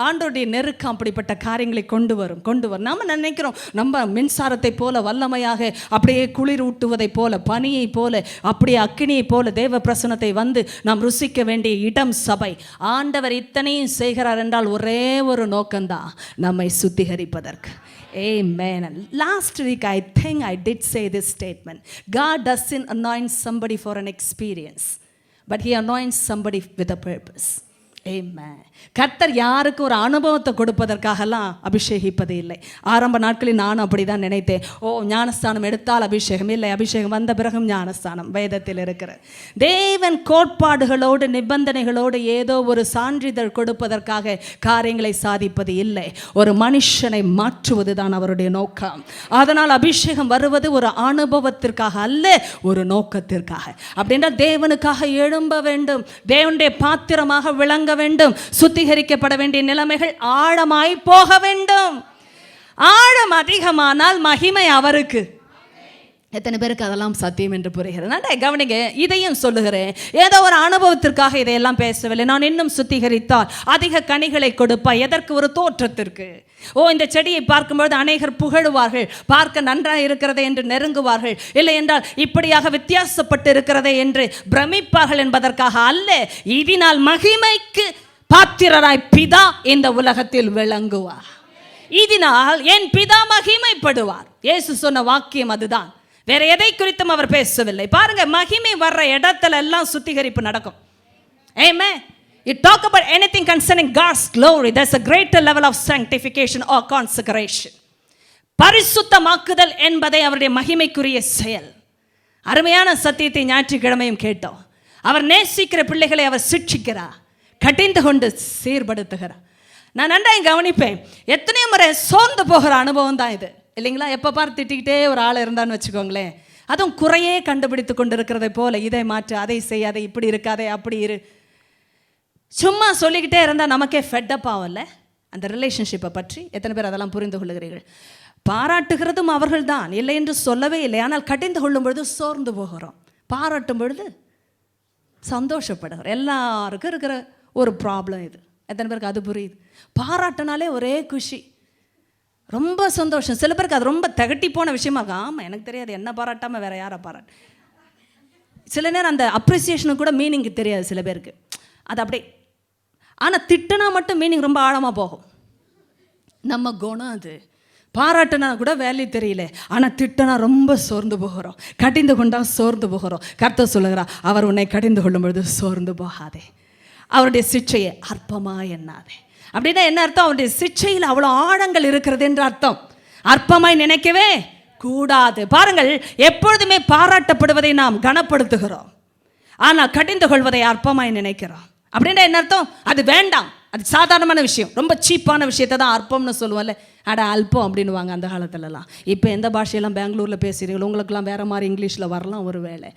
ஆண்டோடைய நெருக்கம் அப்படிப்பட்ட காரியங்களை கொண்டு வரும். நம்ம நினைக்கிறோம் நம்ம மின்சாரத்தை போல வல்லமையாக அப்படியே குளிர் ஊட்டுவதை போல, பனியை போல, அப்படியே அக்கினியை போல தேவ பிரசனத்தை வந்து நாம் ருசிக்க வேண்டிய இடம் சபை. ஆண்டவர் இத்தனையும் செய்கிறார் என்றால் ஒரே ஒரு நோக்கம்தான், நம்மை சுத்திகரிப்பதற்கு. Amen. Last week I think I did say this statement. God doesn't anoint somebody for an experience, but he anoints somebody with a purpose. ஆமென். கர்த்தர் யாருக்கு ஒரு அனுபவத்தை கொடுப்பதற்காகலாம் அபிஷேகிப்பது இல்லை. ஆரம்ப நாட்களில் நானும் அப்படிதான் நினைத்தேன். ஞானஸ்தானம் எடுத்தால் அபிஷேகம் இல்லை, அபிஷேகம் வந்த பிறகும் ஞானஸ்தானம். வேதத்தில் இருக்கிற தேவன் கோட்பாடுகளோடு நிபந்தனைகளோடு ஏதோ ஒரு சான்றிதழ் கொடுப்பதற்காக காரியங்களை சாதிப்பது இல்லை. ஒரு மனுஷனை மாற்றுவது தான் அவருடைய நோக்கம். அதனால் அபிஷேகம் வருவது ஒரு அனுபவத்திற்காக அல்ல, ஒரு நோக்கத்திற்காக. அப்படின்னா தேவனுக்காக எழும்ப வேண்டும், தேவனுடைய பாத்திரமாக விளங்க வேண்டும், சுத்திகரிக்கப்பட வேண்டிய நிலைமைகள் ஆழமாய் போக வேண்டும். ஆழம் அதிகமானால் மகிமை அவருக்கு. எத்தனை பேருக்கு அதெல்லாம் சத்தியம் என்று புரிகிறது? கவனிங்க, இதையும் சொல்லுகிறேன். ஏதோ ஒரு அனுபவத்திற்காக இதையெல்லாம் பேசவில்லை. நான் இன்னும் சுத்திகரித்தால் அதிக கனிகளை கொடுப்பாய். எதற்கு? ஒரு தோற்றத்திற்கு. இந்த செடியை பார்க்கும்போது அநேகர் புகழுவார்கள், பார்க்க நன்றாக இருக்கிறதே என்று நெருங்குவார்கள். இல்லை என்றால் இப்படியாக வித்தியாசப்பட்டு இருக்கிறதே என்று பிரமிப்பார்கள் என்பதற்காக அல்ல. இதனால் மகிமைக்கு பாத்திரராய் பிதா இந்த உலகத்தில் விளங்குவார். இதனால் என் பிதா மகிமைப்படுவார். இயேசு சொன்ன வாக்கியம் அதுதான். வேற எதை குறித்தும் அவர் பேசவில்லை. பாருங்க, மகிமை வர்ற இடத்துல எல்லாம் சுத்திகரிப்பு நடக்கும். ஆமென். You talk about anything concerning God's glory, there's a greater level of sanctification or consecration. பரிசுத்தமாக்குதல் என்பதை அவருடைய மகிமைக்குரிய செயல். அருமையான சத்தியத்தை ஞாயிற்றுக்கிழமையும் கேட்டோம். அவர் நேசிக்கிற பிள்ளைகளை அவர் சிட்சிக்கிறார், கடிந்து கொண்டு சீர்படுத்துகிறார். நான் நன்றாக கவனிப்பேன். எத்தனையோ முறை சோர்ந்து போகிற அனுபவம் தான் இது, இல்லைங்களா? எப்போ பார்த்து திட்டிக்கிட்டே ஒரு ஆள் இருந்தான்னு வச்சுக்கோங்களேன், அதுவும் குறையே கண்டுபிடித்து கொண்டு இருக்கிறதை போல, இதை மாற்று, அதை செய், அதை இப்படி இருக்காதே, அப்படி இரு, சும்மா சொல்லிக்கிட்டே இருந்தால் நமக்கே ஃபெட்டப் ஆகல. அந்த ரிலேஷன்ஷிப்பை பற்றி எத்தனை பேர் அதெல்லாம் புரிந்து கொள்ளுகிறீர்கள்? பாராட்டுகிறதும் அவர்கள் தான், இல்லை என்று சொல்லவே இல்லை. ஆனால் கடிந்து கொள்ளும் பொழுது சோர்ந்து போகிறோம், பாராட்டும் பொழுது சந்தோஷப்படுகிறோம். எல்லாருக்கும் இருக்கிற ஒரு ப்ராப்ளம் இது. எத்தனை பேருக்கு அது புரியுது? பாராட்டினாலே ஒரே குஷி, ரொம்ப சந்தோஷம். சில பேருக்கு அது ரொம்ப திகட்டி போன விஷயமா இருக்கும். ஆமாம், எனக்கு தெரியாது, என்ன பாராட்டாமல் வேற யாரை பாராட்டு. சில நேரம் அந்த அப்ரிசியேஷனுக்கு கூட மீனிங் தெரியாது சில பேருக்கு, அது அப்படி. ஆனால் திட்டுனா மட்டும் மீனிங் ரொம்ப ஆழமாக போகும். நம்ம குணம் அது. பாராட்டுனா கூட வேல்யூ தெரியல, ஆனால் திட்டனா ரொம்ப சோர்ந்து போகிறோம், கடிந்து கொண்டா சோர்ந்து போகிறோம். கர்த்தர் சொல்லுகிறார், அவர் உன்னை கடிந்து கொள்ளும் பொழுது சோர்ந்து போகாதே, அவருடைய சிட்சையை அற்பமாக எண்ணாதே. அப்படின்னா என்ன அர்த்தம்? அவருடைய சிட்சையில் அவ்வளோ ஆழங்கள் இருக்கிறது என்று அர்த்தம். அற்பமாய் நினைக்கவே கூடாது. பாருங்கள், எப்பொழுதுமே பாராட்டப்படுவதை நாம் கனப்படுத்துகிறோம், ஆனால் கடிந்து கொள்வதை அற்பமாய் நினைக்கிறோம். அப்படின்னா என்ன அர்த்தம்? அது வேண்டாம், அது சாதாரணமான விஷயம், ரொம்ப சீப்பான விஷயத்தை தான் அற்பம்னு சொல்லுவோம்ல. அல்பம் அப்படின்வாங்க அந்த காலத்துலலாம். இப்போ எந்த பாஷையெல்லாம் பெங்களூரில் பேசுகிறீங்களோ, உங்களுக்கெல்லாம் வேறு மாதிரி இங்கிலீஷில் வரலாம் ஒரு வேளை.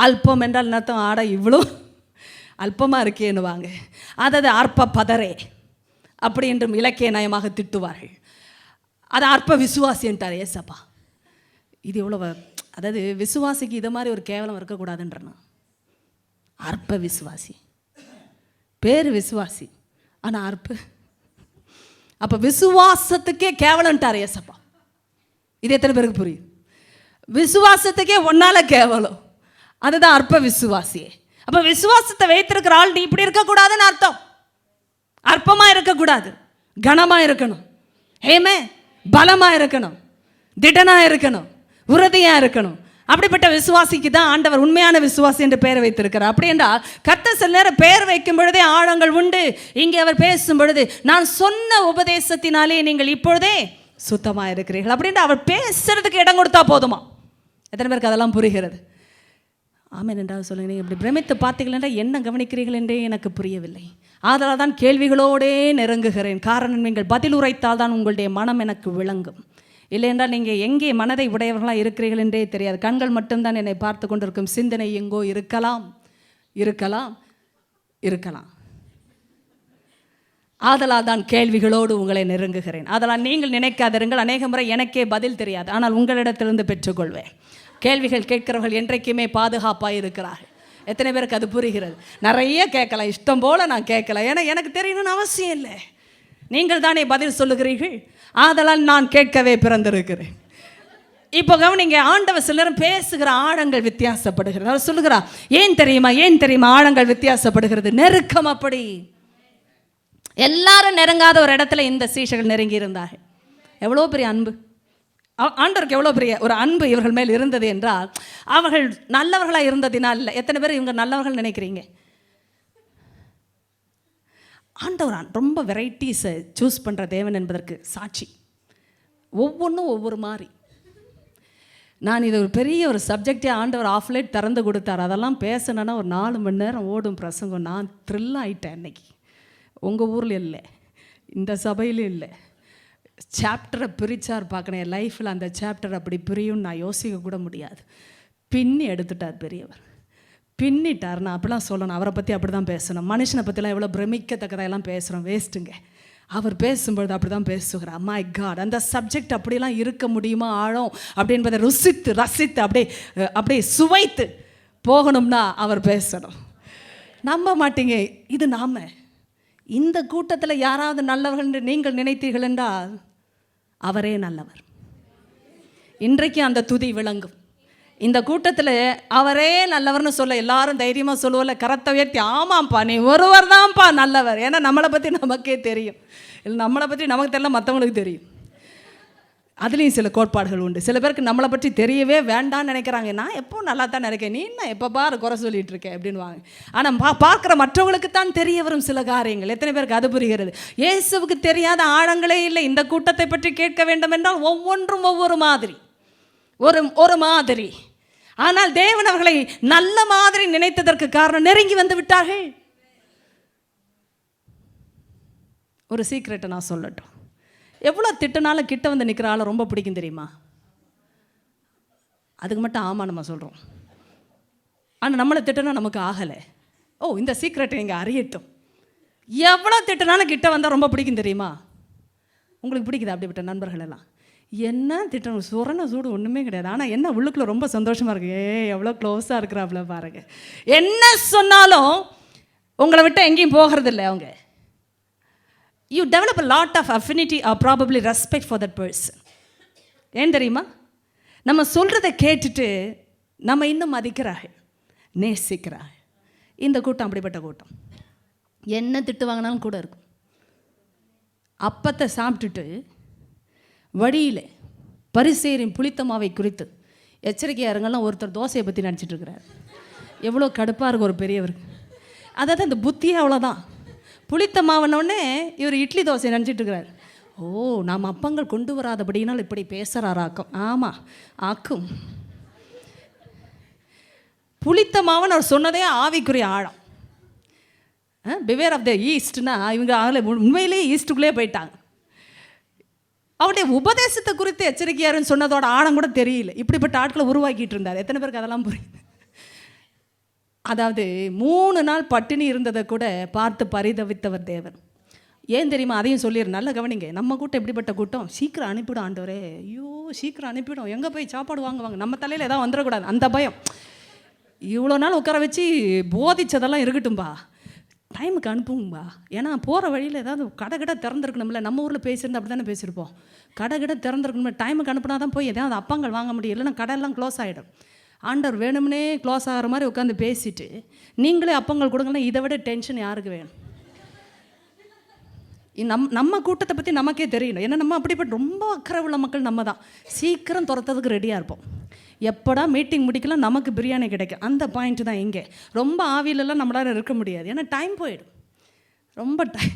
அல்பம் என்றால் என்ன அர்த்தம்? இவ்வளோ அல்பமாக இருக்கேன்னுவாங்க. அதாவது அற்ப பதரே அப்படி என்றும் இலக்கிய நயமாக திட்டுவார்கள். அது அற்ப விசுவாசி என்றார் ஏசப்பா. இது எவ்வளோ, அதாவது விசுவாசிக்கு இது மாதிரி ஒரு கேவலம் இருக்கக்கூடாதுன்றனா. அற்ப விசுவாசி, பேர் விசுவாசி, ஆனால் அற்ப. அப்போ விசுவாசத்துக்கே கேவலன்ட்டார் ஏசப்பா. இது எத்தனை பேருக்கு புரியும்? விசுவாசத்துக்கே ஒன்னால கேவலம், அதுதான் அற்ப விசுவாசியே. அப்போ விசுவாசத்தை வைத்திருக்கிற ஆள் நீ இப்படி இருக்கக்கூடாதுன்னு அர்த்தம். அற்பமாக இருக்கக்கூடாது, கனமாக இருக்கணும், ஏமே பலமாக இருக்கணும், திடனாக இருக்கணும், உறுதியாக இருக்கணும். அப்படிப்பட்ட விசுவாசிக்கு தான் ஆண்டவர் உண்மையான விசுவாசி என்று பெயர் வைத்திருக்கிறார். அப்படி என்றால் கர்த்தர் சில நேரம் பெயர் வைக்கும் பொழுதே ஆழங்கள் உண்டு. இங்கே அவர் பேசும் பொழுது, நான் சொன்ன உபதேசத்தினாலே நீங்கள் இப்பொழுதே சுத்தமாக இருக்கிறீர்கள் அப்படின்ட்டு அவர் பேசுறதுக்கு இடம் கொடுத்தா போதுமா? எத்தனை பேருக்கு அதெல்லாம் புரிகிறது? ஆமென் என்றால் சொல்லுங்க. நீங்கள் இப்படி பிரமித்து பார்த்தீர்கள் என்றால் என்ன கவனிக்கிறீர்கள் என்றே எனக்கு புரியவில்லை. அதனால் தான் கேள்விகளோடே நெருங்குகிறேன். காரணம், நீங்கள் பதில் உரைத்தால் தான் உங்களுடைய மனம் எனக்கு விளங்கும். இல்லை என்றால் நீங்கள் எங்கே மனதை உடையவர்களாக இருக்கிறீர்கள் என்றே தெரியாது. கண்கள் மட்டும்தான் என்னை பார்த்து கொண்டிருக்கும். சிந்தனை எங்கோ இருக்கலாம் இருக்கலாம் இருக்கலாம். ஆதலால் தான் கேள்விகளோடு உங்களை நெருங்குகிறேன். அதனால் நீங்கள் நினைக்காதிருங்கள், அநேக முறை எனக்கே பதில் தெரியாது, ஆனால் உங்களிடத்திலிருந்து பெற்றுக்கொள்வேன். கேள்விகள் கேட்கிறவர்கள் என்றைக்குமே பாதுகாப்பாக இருக்கிறார்கள். எத்தனை பேருக்கு அது புரிகிறது? நிறைய கேட்கலாம், இஷ்டம் போல் நான் கேட்கலாம், ஏன்னா எனக்கு தெரியணும்னு அவசியம் இல்லை. நீங்கள் தானே பதில் சொல்லுகிறீர்கள், ஆதலால் நான் கேட்கவே பிறந்திருக்கிறேன். இப்போ கவனிங்க, ஆண்டவர் சிலரும் பேசுகிற ஆழங்கள் வித்தியாசப்படுகிறது. அவர் சொல்லுகிறார், ஏன் தெரியுமா ஆழங்கள் வித்தியாசப்படுகிறது? நெருக்கம். அப்படி எல்லாரும் நெருங்காத ஒரு இடத்துல இந்த சீஷர்கள் நெருங்கி இருந்தார்கள். எவ்வளோ பெரிய அன்பு! ஆண்டவருக்கு எவ்வளோ பெரிய ஒரு அன்பு இவர்கள் மேல் இருந்தது என்றால், அவர்கள் நல்லவர்களாக இருந்ததினால் இல்லை. எத்தனை பேர் இவங்க நல்லவர்கள் நினைக்கிறீங்க? ஆண்டவர் ரொம்ப வெரைட்டிஸை சூஸ் பண்ணுற தேவன் என்பதற்கு சாட்சி. ஒவ்வொன்றும் ஒவ்வொரு மாதிரி. நான் இது ஒரு பெரிய ஒரு சப்ஜெக்டே ஆண்டவர் ஆஃப்லைட் திறந்து கொடுத்தார். அதெல்லாம் பேசினேன்னா ஒரு 4 மணி நேரம் ஓடும் பிரசங்கம். நான் த்ரில் ஆகிட்டேன் அன்னைக்கு. உங்கள் ஊரில் இல்லை, இந்த சபையிலும் இல்லை. சாப்டரை பிரித்தார் பார்க்கணும். என் லைஃப்பில் அந்த சாப்டர் அப்படி பிரியும்னு நான் யோசிக்க கூட முடியாது. பின்னி எடுத்துட்டார் பெரியவர், பின்னிட்டார். நான் அப்படிலாம் சொல்லணும், அவரை பற்றி அப்படி தான் பேசணும். மனுஷனை பற்றிலாம் எவ்வளோ பிரமிக்கத்தக்கதையெல்லாம் பேசுகிறோம், வேஸ்ட்டுங்க. அவர் பேசும்பொழுது அப்படி தான் பேசுகிறார். மை காட், அந்த சப்ஜெக்ட் அப்படிலாம் இருக்க முடியுமா ஆழம் அப்படின்றதை ரசித்து அப்படியே சுவைத்து போகணும்னா அவர் பேசணும். நம்ப மாட்டீங்க, இது நாம் இந்த கூட்டத்தில் யாராவது நல்லவர்கள் என்று நீங்கள் நினைத்தீர்கள் என்றால் அவரே நல்லவர். இன்றைக்கு அந்த துதி விளங்கும். இந்த கூட்டத்தில் அவரே நல்லவர்னு சொல்ல எல்லாரும் தைரியமாக சொல்லுவோம்ல, கரத்தை உயர்த்தி, ஆமாம்ப்பா நீ ஒருவர் தான்ப்பா நல்லவர். ஏன்னா நம்மளை பற்றி நமக்கே தெரியும். இல்லை நம்மளை பற்றி நமக்கு தெரியல, மற்றவங்களுக்கு தெரியும். அதுலேயும் சில கோட்பாடுகள் உண்டு. சில பேருக்கு நம்மளை பற்றி தெரியவே வேண்டான்னு நினைக்கிறாங்க. நான் எப்போ நல்லா தான் நினைக்கிறேன், நீ என்ன எப்போ பாரு குறை சொல்லிட்டு இருக்கேன் அப்படின்வாங்க. ஆனால் பார்க்குற மற்றவங்களுக்கு தான் தெரிய வரும் சில காரியங்கள். எத்தனை பேருக்கு அது புரிகிறது? இயேசுவுக்கு தெரியாத ஆழங்களே இல்லை. இந்த கூட்டத்தை பற்றி கேட்க வேண்டும் என்றால் ஒவ்வொன்றும் ஒவ்வொரு மாதிரி, ஒரு மாதிரி. ஆனால் தேவன் அவர்களை நல்ல மாதிரி நினைத்ததற்கு காரணம் நெருங்கி வந்து விட்டார்கள். ஒரு சீக்ரெட்டை நான் சொல்லட்டும். எவ்வளோ திட்டனாலும் கிட்ட வந்து நிற்கிற ஆளை ரொம்ப பிடிக்கும் தெரியுமா? அதுக்கு மட்டும் ஆமாம் நம்ம சொல்கிறோம். ஆனால் நம்மளை திட்டனா நமக்கு ஆகலை. இந்த சீக்ரெட்டை நீங்கள் அறியட்டும். எவ்வளோ திட்டனாலும் கிட்ட வந்தால் ரொம்ப பிடிக்கும் தெரியுமா? உங்களுக்கு பிடிக்குது அப்படிப்பட்ட நண்பர்கள் எல்லாம்? என்ன திட்டம், சுரண சூடு ஒன்றுமே கிடையாது. ஆனால் என்ன உள்ளுக்குள்ளே ரொம்ப சந்தோஷமாக இருக்குது. எவ்வளோ க்ளோஸாக இருக்கிறாப்புல பாருங்க. என்ன சொன்னாலும் உங்களை விட்டு எங்கேயும் போகிறதில்லை அவங்க. You develop a lot of affinity or probably respect for that person. ஏன் தெரியுமா? நம்ம சொல்கிறத கேட்டுட்டு நம்ம இன்னும் மதிக்கிறார்கள், நேசிக்கிறார்கள். இந்த கூட்டம் அப்படிப்பட்ட கூட்டம். என்ன திட்டு வாங்கினாலும் கூட இருக்கும். அப்பத்தை சாப்பிட்டுட்டு வழியில் பரிசேரின் புளித்த மாவை குறித்து எச்சரிக்கையாக இருங்கலாம் ஒருத்தர் தோசையை பற்றி நினச்சிட்டு இருக்கிறார். எவ்வளோ கடுப்பாக இருக்கும் ஒரு பெரியவருக்கு. அதாவது இந்த புத்தியே அவ்வளோதான். புளித்த மாவனோடனே இவர் இட்லி தோசை நினச்சிட்டு இருக்கிறார். நாம் அப்பங்கள் கொண்டு வராதபடினால் இப்படி பேசுகிறாராக்கும். ஆமாம், ஆக்கும். புளித்த மாவன் அவர் சொன்னதே ஆவிக்குரிய ஆழம். பிவேர் ஆஃப் த ஈஸ்ட்னா இவங்க உண்மையிலேயே ஈஸ்ட்டுக்குள்ளே போயிட்டாங்க. அவருடைய உபதேசத்தை குறித்து எச்சரிக்கையாருன்னு சொன்னதோட ஆழம் கூட தெரியல. இப்படிப்பட்ட ஆட்களை உருவாக்கிட்டு இருந்தார். எத்தனை பேருக்கு அதெல்லாம் புரியுது? அதாவது 3 நாள் பட்டினி இருந்ததை கூட பார்த்து பரிதவித்தவர் தேவன். ஏன் தெரியுமா? அதையும் சொல்லிடுறேன், நல்ல கவனிங்க. நம்ம கூட்டம் எப்படிப்பட்ட கூட்டம்? சீக்கிரம் அனுப்பிவிடும் ஆண்டவரே. ஐயோ சீக்கிரம் அனுப்பிவிடும், எங்கே போய் சாப்பாடு வாங்குவாங்க, நம்ம தலையில் எதாவது வந்துடக்கூடாது, அந்த பயம். இவ்வளோ நாள் உட்கார வச்சு போதிச்சதெல்லாம் இருக்கட்டும்பா, டைமுக்கு அனுப்புங்கப்பா. ஏன்னா போகிற வழியில் ஏதாவது கடை திறந்துருக்கணும்ல. நம்ம ஊரில் பேசியிருந்தா அப்படி தானே பேசியிருப்போம். கடை திறந்துருக்கணும்ல, டைமுக்கு அனுப்புனா தான் போய் எதாவது அப்பங்கள் வாங்க முடியும், இல்லைன்னா கடையெல்லாம் க்ளோஸ் ஆகிடும். ஆண்டவர் வேணும்னே க்ளோஸ் ஆகிற மாதிரி உட்காந்து பேசிட்டு நீங்களே அப்பங்கள் கொடுங்கன்னா இதை விட டென்ஷன் யாருக்கு வேணும்? நம்ம கூட்டத்தை பற்றி நமக்கே தெரியணும். ஏன்னா நம்ம அப்படிப்பட்ட ரொம்ப அக்கறை உள்ள மக்கள் நம்ம தான். சீக்கிரம் துரத்துறதுக்கு ரெடியாக இருப்போம். எப்படா மீட்டிங் முடிக்கலாம் நமக்கு பிரியாணி கிடைக்கும், அந்த பாயிண்ட் தான் இங்கே. ரொம்ப ஆவிலெல்லாம் நம்மளால் இருக்க முடியாது, ஏன்னா டைம் போயிடும், ரொம்ப டைம்.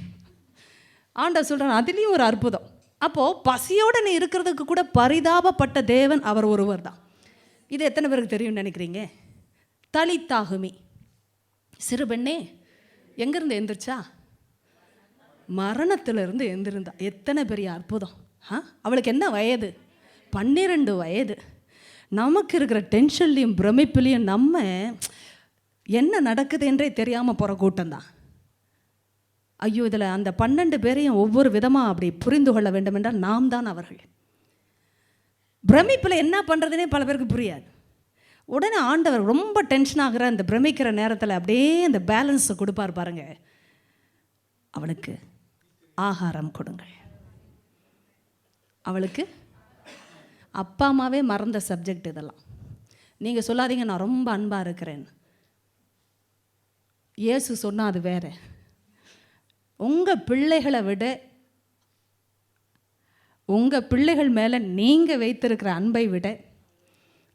ஆண்டவர் சொல்கிறான், அதுலேயும் ஒரு அற்புதம். அப்போது பசியோடு நீ இருக்கிறதுக்கு கூட பரிதாபப்பட்ட தேவன் அவர் ஒருவர் தான். இது எத்தனை பேருக்கு தெரியும்னு நினைக்கிறீங்க? தலித்தாகுமி சிறு பெண்ணே எங்கேருந்து எந்திரிச்சா? மரணத்திலிருந்து எந்திருந்தா. எத்தனை பெரிய அற்புதம்! அவளுக்கு என்ன வயது? 12 வயது. நமக்கு இருக்கிற டென்ஷன்லேயும் பிரமிப்புலேயும் நம்ம என்ன நடக்குது என்றே தெரியாமல் போகிற கூட்டம்தான். ஐயோ, இதில் அந்த 12 பேரையும் ஒவ்வொரு விதமாக அப்படி புரிந்து கொள்ள வேண்டும் என்றால் நாம் தான் அவர்கள். பிரமிப்பில் என்ன பண்ணுறதுனே பல பேருக்கு புரியாது. உடனே ஆண்டவர் ரொம்ப டென்ஷன் ஆகிற அந்த பிரமிக்கிற நேரத்தில் அப்படியே அந்த பேலன்ஸை கொடுப்பார் பாருங்க. அவளுக்கு ஆகாரம் கொடுங்கள். அவளுக்கு அப்பா அம்மாவே மறந்த சப்ஜெக்ட் இதெல்லாம். நீங்கள் சொல்லாதீங்க நான் ரொம்ப அன்பாக இருக்கிறேன். இயேசு சொன்னால் அது வேற. உங்கள் பிள்ளைகளை விட உங்கள் பிள்ளைகள் மேலே நீங்கள் வைத்திருக்கிற அன்பை விட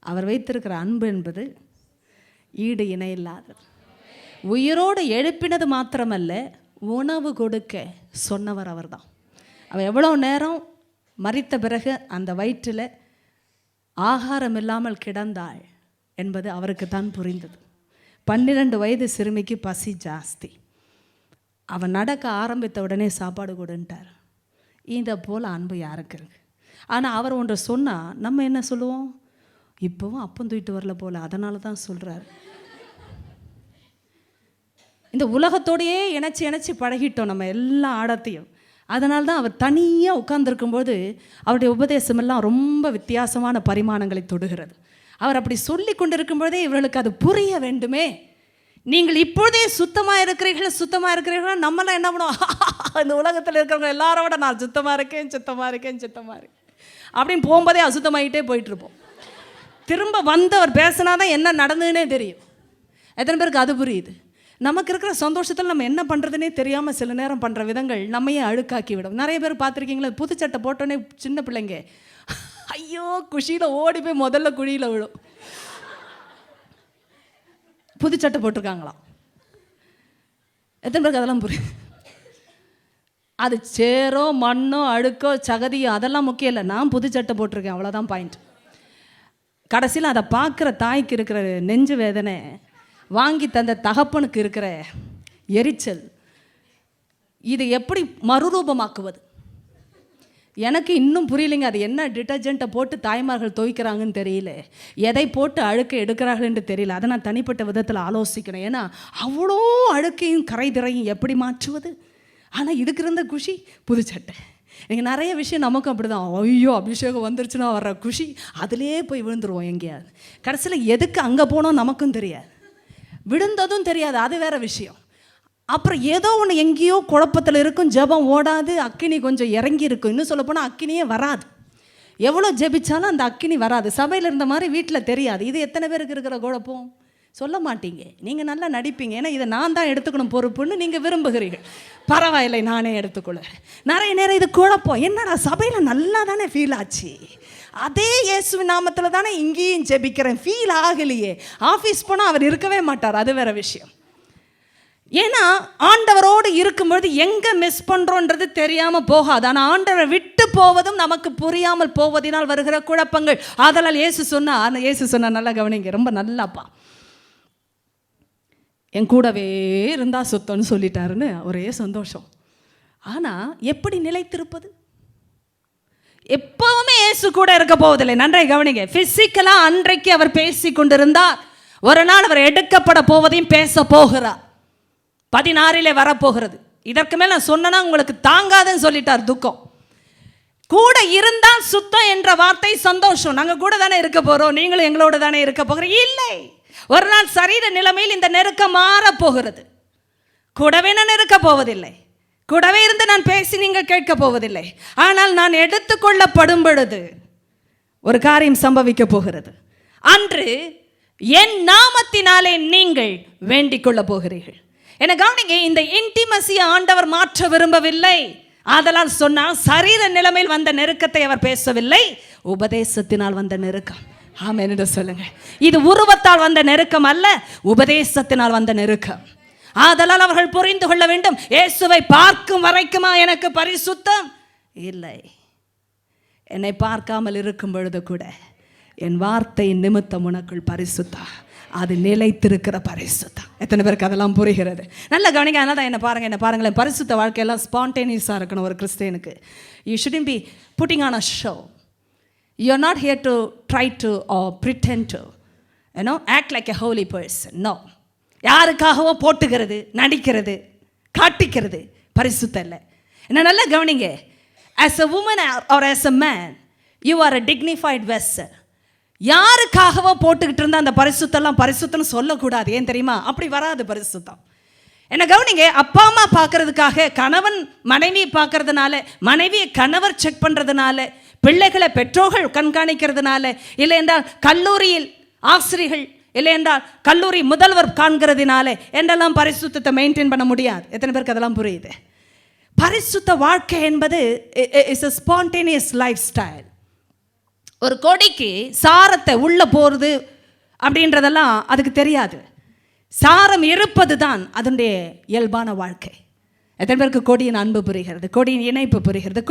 அவர் வைத்திருக்கிற அன்பு என்பது ஈடு இணையில்லாதது. உயிரோடு எழுப்பினது மாத்திரமல்ல, உணவு கொடுக்க சொன்னவர் அவர்தான். அவள் எவ்வளோ நேரம் மரித்த பிறகு அந்த வயிற்றில் ஆகாரம் இல்லாமல் கிடந்தாள் என்பது அவருக்கு தான் புரிந்தது. 12 வயது சிறுமிக்கு பசி ஜாஸ்தி. அவன் நடக்க ஆரம்பித்த உடனே சாப்பாடு கொடுன்ட்டார். இதை போல் அன்பு யாருக்கு இருக்கு? ஆனால் அவர் ஒன்றை சொன்னால் நம்ம என்ன சொல்லுவோம்? இப்போவும் அப்பம் தூக்கிட்டு வரல போல், அதனால தான் சொல்கிறார். இந்த உலகத்தோடையே இணைச்சி பழகிட்டோம் நம்ம எல்லா ஆடத்தையும். அதனால தான் அவர் தனியாக உட்கார்ந்துருக்கும்போது அவருடைய உபதேசமெல்லாம் ரொம்ப வித்தியாசமான பரிமாணங்களை தொடுகிறது. அவர் அப்படி சொல்லி கொண்டிருக்கும்போதே இவர்களுக்கு அது புரிய வேண்டுமே. நீங்கள் இப்பொழுதே சுத்தமாக இருக்கிறீர்கள். நம்மளாம் என்ன பண்ணுவோம்? இந்த உலகத்தில் இருக்கிறவங்க எல்லாரோட விட நான் சுத்தமாக இருக்கேன் அப்படின்னு போகும்போதே அசுத்தமாகிட்டே போயிட்டுருப்போம். திரும்ப வந்து அவர் பேசினாதான் என்ன நடந்ததுன்னே தெரியும். எத்தனை பேருக்கு அது புரியுது? நமக்கு இருக்கிற சந்தோஷத்தில் நம்ம என்ன பண்ணுறதுனே தெரியாமல் சில நேரம் பண்ணுற விதங்கள் நம்மையே அழுக்காக்கி விடும். நிறைய பேர் பார்த்துருக்கீங்களா? புது சட்டை போட்டோன்னே சின்ன பிள்ளைங்க ஐயோ குஷியில் ஓடி போய் முதல்ல குழியில் விழும். புது சட்டை போட்டிருக்காங்களாம். எத்தனை பேருக்கு அதெல்லாம் புரியுது? அது சேரோ மண்ணோ அழுக்கோ சகதியோ அதெல்லாம் முக்கியம் இல்லை. நான் புது சட்டை போட்டிருக்கேன், அவ்வளோதான் பாயிண்ட். கடைசியில் அதை பார்க்குற தாய்க்கு இருக்கிற நெஞ்சு வேதனை, வாங்கி தந்த தகப்பனுக்கு இருக்கிற எரிச்சல், இது எப்படி மறுரூபமாக்குவது எனக்கு இன்னும் புரியலைங்க. அது என்ன டிட்டர்ஜெண்ட்டை போட்டு தாய்மார்கள் துவைக்கிறாங்கன்னு தெரியல, எதை போட்டு அழுக்கை எடுக்கிறார்கள்னு தெரியல. அதை நான் தனிப்பட்ட விதத்தில் ஆலோசிக்கணும். ஏன்னா அவ்வளோ அழுக்கையும் கரை திரையும் எப்படி மாற்றுவது? ஆனால் இதுக்கு இருந்த குஷி புது சட்டை. நீங்கள் நிறைய விஷயம் நமக்கும் அப்படி தான். ஐயோ அபிஷேகம் வந்துருச்சுன்னா வர்ற குஷி அதிலே போய் விழுந்துருவோம் எங்கேயாவது. கடைசியில் எதுக்கு அங்கே போனோம் நமக்கும் தெரியாது, விழுந்ததும் தெரியாது, அது வேறு விஷயம். அப்புறம் ஏதோ ஒன்று எங்கேயோ குழப்பத்தில் இருக்கும், ஜெபம் ஓடாது, அக்கினி கொஞ்சம் இறங்கி இருக்கும். இன்னும் சொல்லப்போனால் அக்கினியே வராது. எவ்வளோ ஜெபிச்சாலும் அந்த அக்கினி வராது. சபையில் இருந்த மாதிரி வீட்டில் தெரியாது. இது எத்தனை பேருக்கு இருக்கிற குழப்பம்? சொல்ல மாட்டீங்க. நீங்கள் நல்லா நடிப்பீங்க, ஏன்னா இதை நான் தான் எடுத்துக்கணும் பொறுப்புன்னு நீங்கள் விரும்புகிறீர்கள். பரவாயில்லை, நானே எடுத்துக்கொள்ளுறேன். நிறைய நேரம் இது குழப்பம். என்னடா சபையில் நல்லா தானே ஃபீல் ஆச்சு, அதே இயேசுவின் நாமத்தில் தானே இங்கேயும் ஜெபிக்கிறேன், ஃபீல் ஆகலையே. ஆஃபீஸ் போனால் அவர் இருக்கவே மாட்டார், அது வேறு விஷயம். ஏன்னா ஆண்டவரோடு இருக்கும்பொழுது எங்கே மிஸ் பண்ணுறோன்றது தெரியாமல் போகாது. ஆனால் ஆண்டவரை விட்டு போவதும் நமக்கு புரியாமல் போவதனால் வருகிற குழப்பங்கள். அதனால் இயேசு சொன்னா நல்லா கவனிங்க, ரொம்ப நல்லாப்பா, என் கூடவே இருந்தால் சுத்தம்னு சொல்லிட்டாருன்னு ஒரே சந்தோஷம். ஆனால் எப்படி நிலைத்திருப்பது? எப்பவுமே இயேசு கூட இருக்க போவதில்லை. நன்றாய் கவனிங்க. பிசிக்கலாக அன்றைக்கு அவர் பேசி கொண்டிருந்தார். ஒரு நாள் அவர் எடுக்கப்பட போவதையும் பேச போகிறார். 16 வரப்போகிறது. இதற்கு மேல் நான் சொன்னா உங்களுக்கு தாங்காதுன்னு சொல்லிட்டார். துக்கம் கூட இருந்தால் சுத்தம் என்ற வார்த்தை சந்தோஷம். நாங்கள் கூட தானே இருக்க போகிறோம், நீங்களும் எங்களோட தானே இருக்க போகிறோம். இல்லை, ஒரு நாள் சரீர நிலைமையில் இந்த நெருக்கம் மாறப்போகிறது. கூடவே நான் இருக்க போவதில்லை, கூடவே இருந்து நான் பேசி நீங்கள் கேட்க போவதில்லை. ஆனால் நான் எடுத்துக்கொள்ளப்படும் பொழுது ஒரு காரியம் சம்பவிக்க போகிறது. அன்று என் நாமத்தினாலே நீங்கள் வேண்டிக் கொள்ள போகிறீர்கள். என கவனிங்க, இந்த இன்டிமசியை ஆண்டவர் மாற்ற விரும்பவில்லை. ஆதலால் சொன்னால் சரீர நிலைமையில் வந்த நெருக்கத்தை அவர் பேசவில்லை, உபதேசத்தினால் வந்த நெருக்கம். ஆமென் என்று சொல்லுங்க. இது உருவத்தால் வந்த நெருக்கம் அல்ல, உபதேசத்தினால் வந்த நெருக்கம். ஆதலால் அவர்கள் புரிந்து கொள்ள வேண்டும், இயேசுவை பார்க்கும் வரைக்குமா எனக்கு பரிசுத்தம்? இல்லை, என்னை பார்க்காமல் இருக்கும் பொழுது கூட என் வார்த்தை நிமித்தம் உனக்குள் பரிசுத்தம், அது நிலைத்திருக்கிற பரிசுத்தம். எத்தனை பேருக்கு அதெல்லாம் புரிகிறது? நல்ல கவனிங்க. அதனால தான் என்ன பாருங்களேன், பரிசுத்த வாழ்க்கையெல்லாம் ஸ்பான்டேனியஸாக இருக்கணும் ஒரு கிறிஸ்டியனுக்கு. You shouldn't be putting on a show. You are not here to try to or pretend to act like a holy person. No, யாருக்காகவோ போட்டுக்கிறது, நடிக்கிறது, காட்டிக்கிறது பரிசுத்தம் இல்லை. என்ன நல்லா கவனிங்க. As a woman or as a man you are a dignified vessel. யாருக்காகவோ போட்டுக்கிட்டு இருந்தால் அந்த பரிசுத்தெல்லாம் பரிசுத்தம்னு சொல்லக்கூடாது. ஏன் தெரியுமா? அப்படி வராது பரிசுத்தம். என்ன கவனிங்க, அப்பா அம்மா பார்க்கறதுக்காக, கணவன் மனைவியை பார்க்கறதுனால, மனைவியை கணவர் செக் பண்ணுறதுனால, பிள்ளைகளை பெற்றோர்கள் கண்காணிக்கிறதுனால, இல்லை என்றால் கல்லூரியில் ஆசிரியர்கள், இல்லை என்றால் கல்லூரி முதல்வர் காண்கிறதுனால என்றெல்லாம் பரிசுத்தத்தை மெயின்டைன் பண்ண முடியாது. எத்தனை பேருக்கு அதெல்லாம் புரியுது? பரிசுத்த வாழ்க்கை என்பது is a spontaneous life style. ஒரு கொடிக்கு சாரத்தை உள்ள போகிறது அப்படின்றதெல்லாம் அதுக்கு தெரியாது. சாரம் இருப்பது தான் அதனுடைய இயல்பான வாழ்க்கை. எத்தனை பேருக்கு கொடியின் அன்பு புரிகிறது, கொடியின் இணைப்பு புரிகிறது?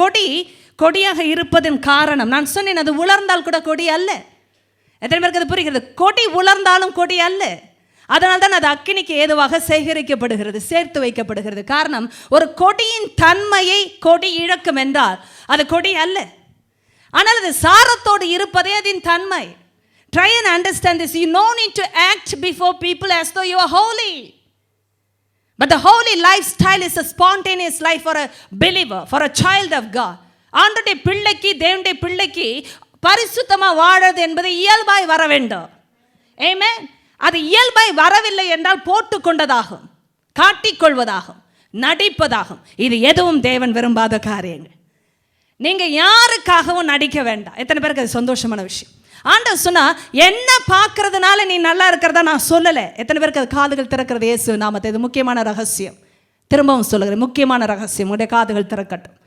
கொடியாக இருப்பதன் காரணம் நான் சொன்னேன், அது உலர்ந்தால் கூட கொடி அல்ல. எத்தனை பேருக்கு அது புரிகிறது? கொடி உலர்ந்தாலும் கொடி அல்ல. அதனால் தான் அது அக்கினிக்கு ஏதுவாக சேகரிக்கப்படுகிறது, சேர்த்து வைக்கப்படுகிறது. காரணம், ஒரு கொடியின் தன்மையை கொடி இழக்கும் என்றால் அது கொடி அல்ல. ஆனால் அது சாரத்தோடு இருப்பதே அதன் தன்மை. Try and understand this. You no need to act before people as though you are holy. But the holy lifestyle is a spontaneous life for a believer, for a child of God. ஆண்டவருடைய பிள்ளைக்கு, தேவனுடைய பிள்ளைக்கு பரிசுத்தமாக வாழறது என்பது இயல்பாய் வர வேண்டும். ஆமென். அது இயல்பாய் வரவில்லை என்றால் போட்டுக்கொண்டதாகும், காட்டிக்கொள்வதாகும், நடிப்பதாகும். இது எதுவும் தேவன் விரும்பாத காரியங்கள். நீங்க யாருக்காகவும் நடிக்க வேண்டாம். எத்தனை பேருக்கு அது சந்தோஷமான விஷயம்? ஆண்டவர் சொன்னா, என்ன பார்க்கறதுனால நீ நல்லா இருக்கிறதா நான் சொல்லலை. எத்தனை பேருக்கு அது காதுகள் திறக்கிறது? இயேசு நாமத்தை. இது முக்கியமான ரகசியம். திரும்பவும் சொல்லுகிறேன், முக்கியமான ரகசியம். உடைய காதுகள் திறக்கட்டும்.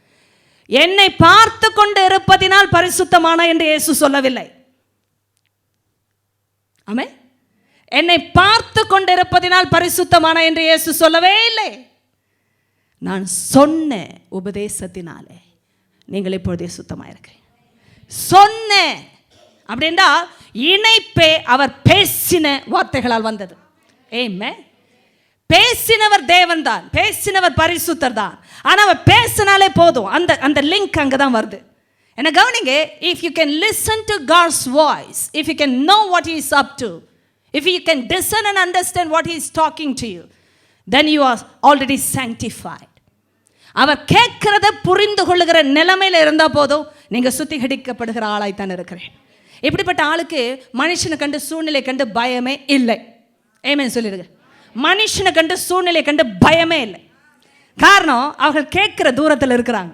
என்னை பார்த்து கொண்டு இருப்பதினால் பரிசுத்தமான என்று இயேசு சொல்லவில்லை. ஆமே. என்னை பார்த்து கொண்டு இருப்பதினால் பரிசுத்தமான என்று இயேசு சொல்லவே இல்லை. நான் சொன்ன உபதேசத்தினாலே நீங்கள் இப்பொழுதே சுத்தமாயிருக்கிறீர்கள். சொன்ன அப்படின்னா இணைப்பே அவர் பேசின வார்த்தைகளால் வந்தது. ஆமென். பேசினவர் தேவன் தான், பேசினவர் பரிசுத்தர் தான். ஆனால் அவர் பேசினாலே போதும், அந்த லிங்க் அங்கே தான் வருது. என்ன கவனிங்க, if you can listen to God's voice, if you can know what he is up to, இஃப் யூ கேன் discern and understand what he is talking to you, then you are already sanctified. அவர் கேட்கிறத புரிந்து கொள்ளுகிற நிலைமையில் இருந்தால் போதும், நீங்கள் சுத்திகரிக்கப்படுகிற ஆளாய்த்தான் இருக்கிறேன். இப்படிப்பட்ட ஆளுக்கு மனுஷனை கண்டு சூழ்நிலை கண்டு பயமே இல்லை. ஆமென் சொல்லிடுங்க. மனுஷனை கண்டு சூழ்நிலை கண்டு பயமே இல்லை. காரணம், அவர்கள் கேட்கிற தூரத்தில் இருக்கிறாங்க.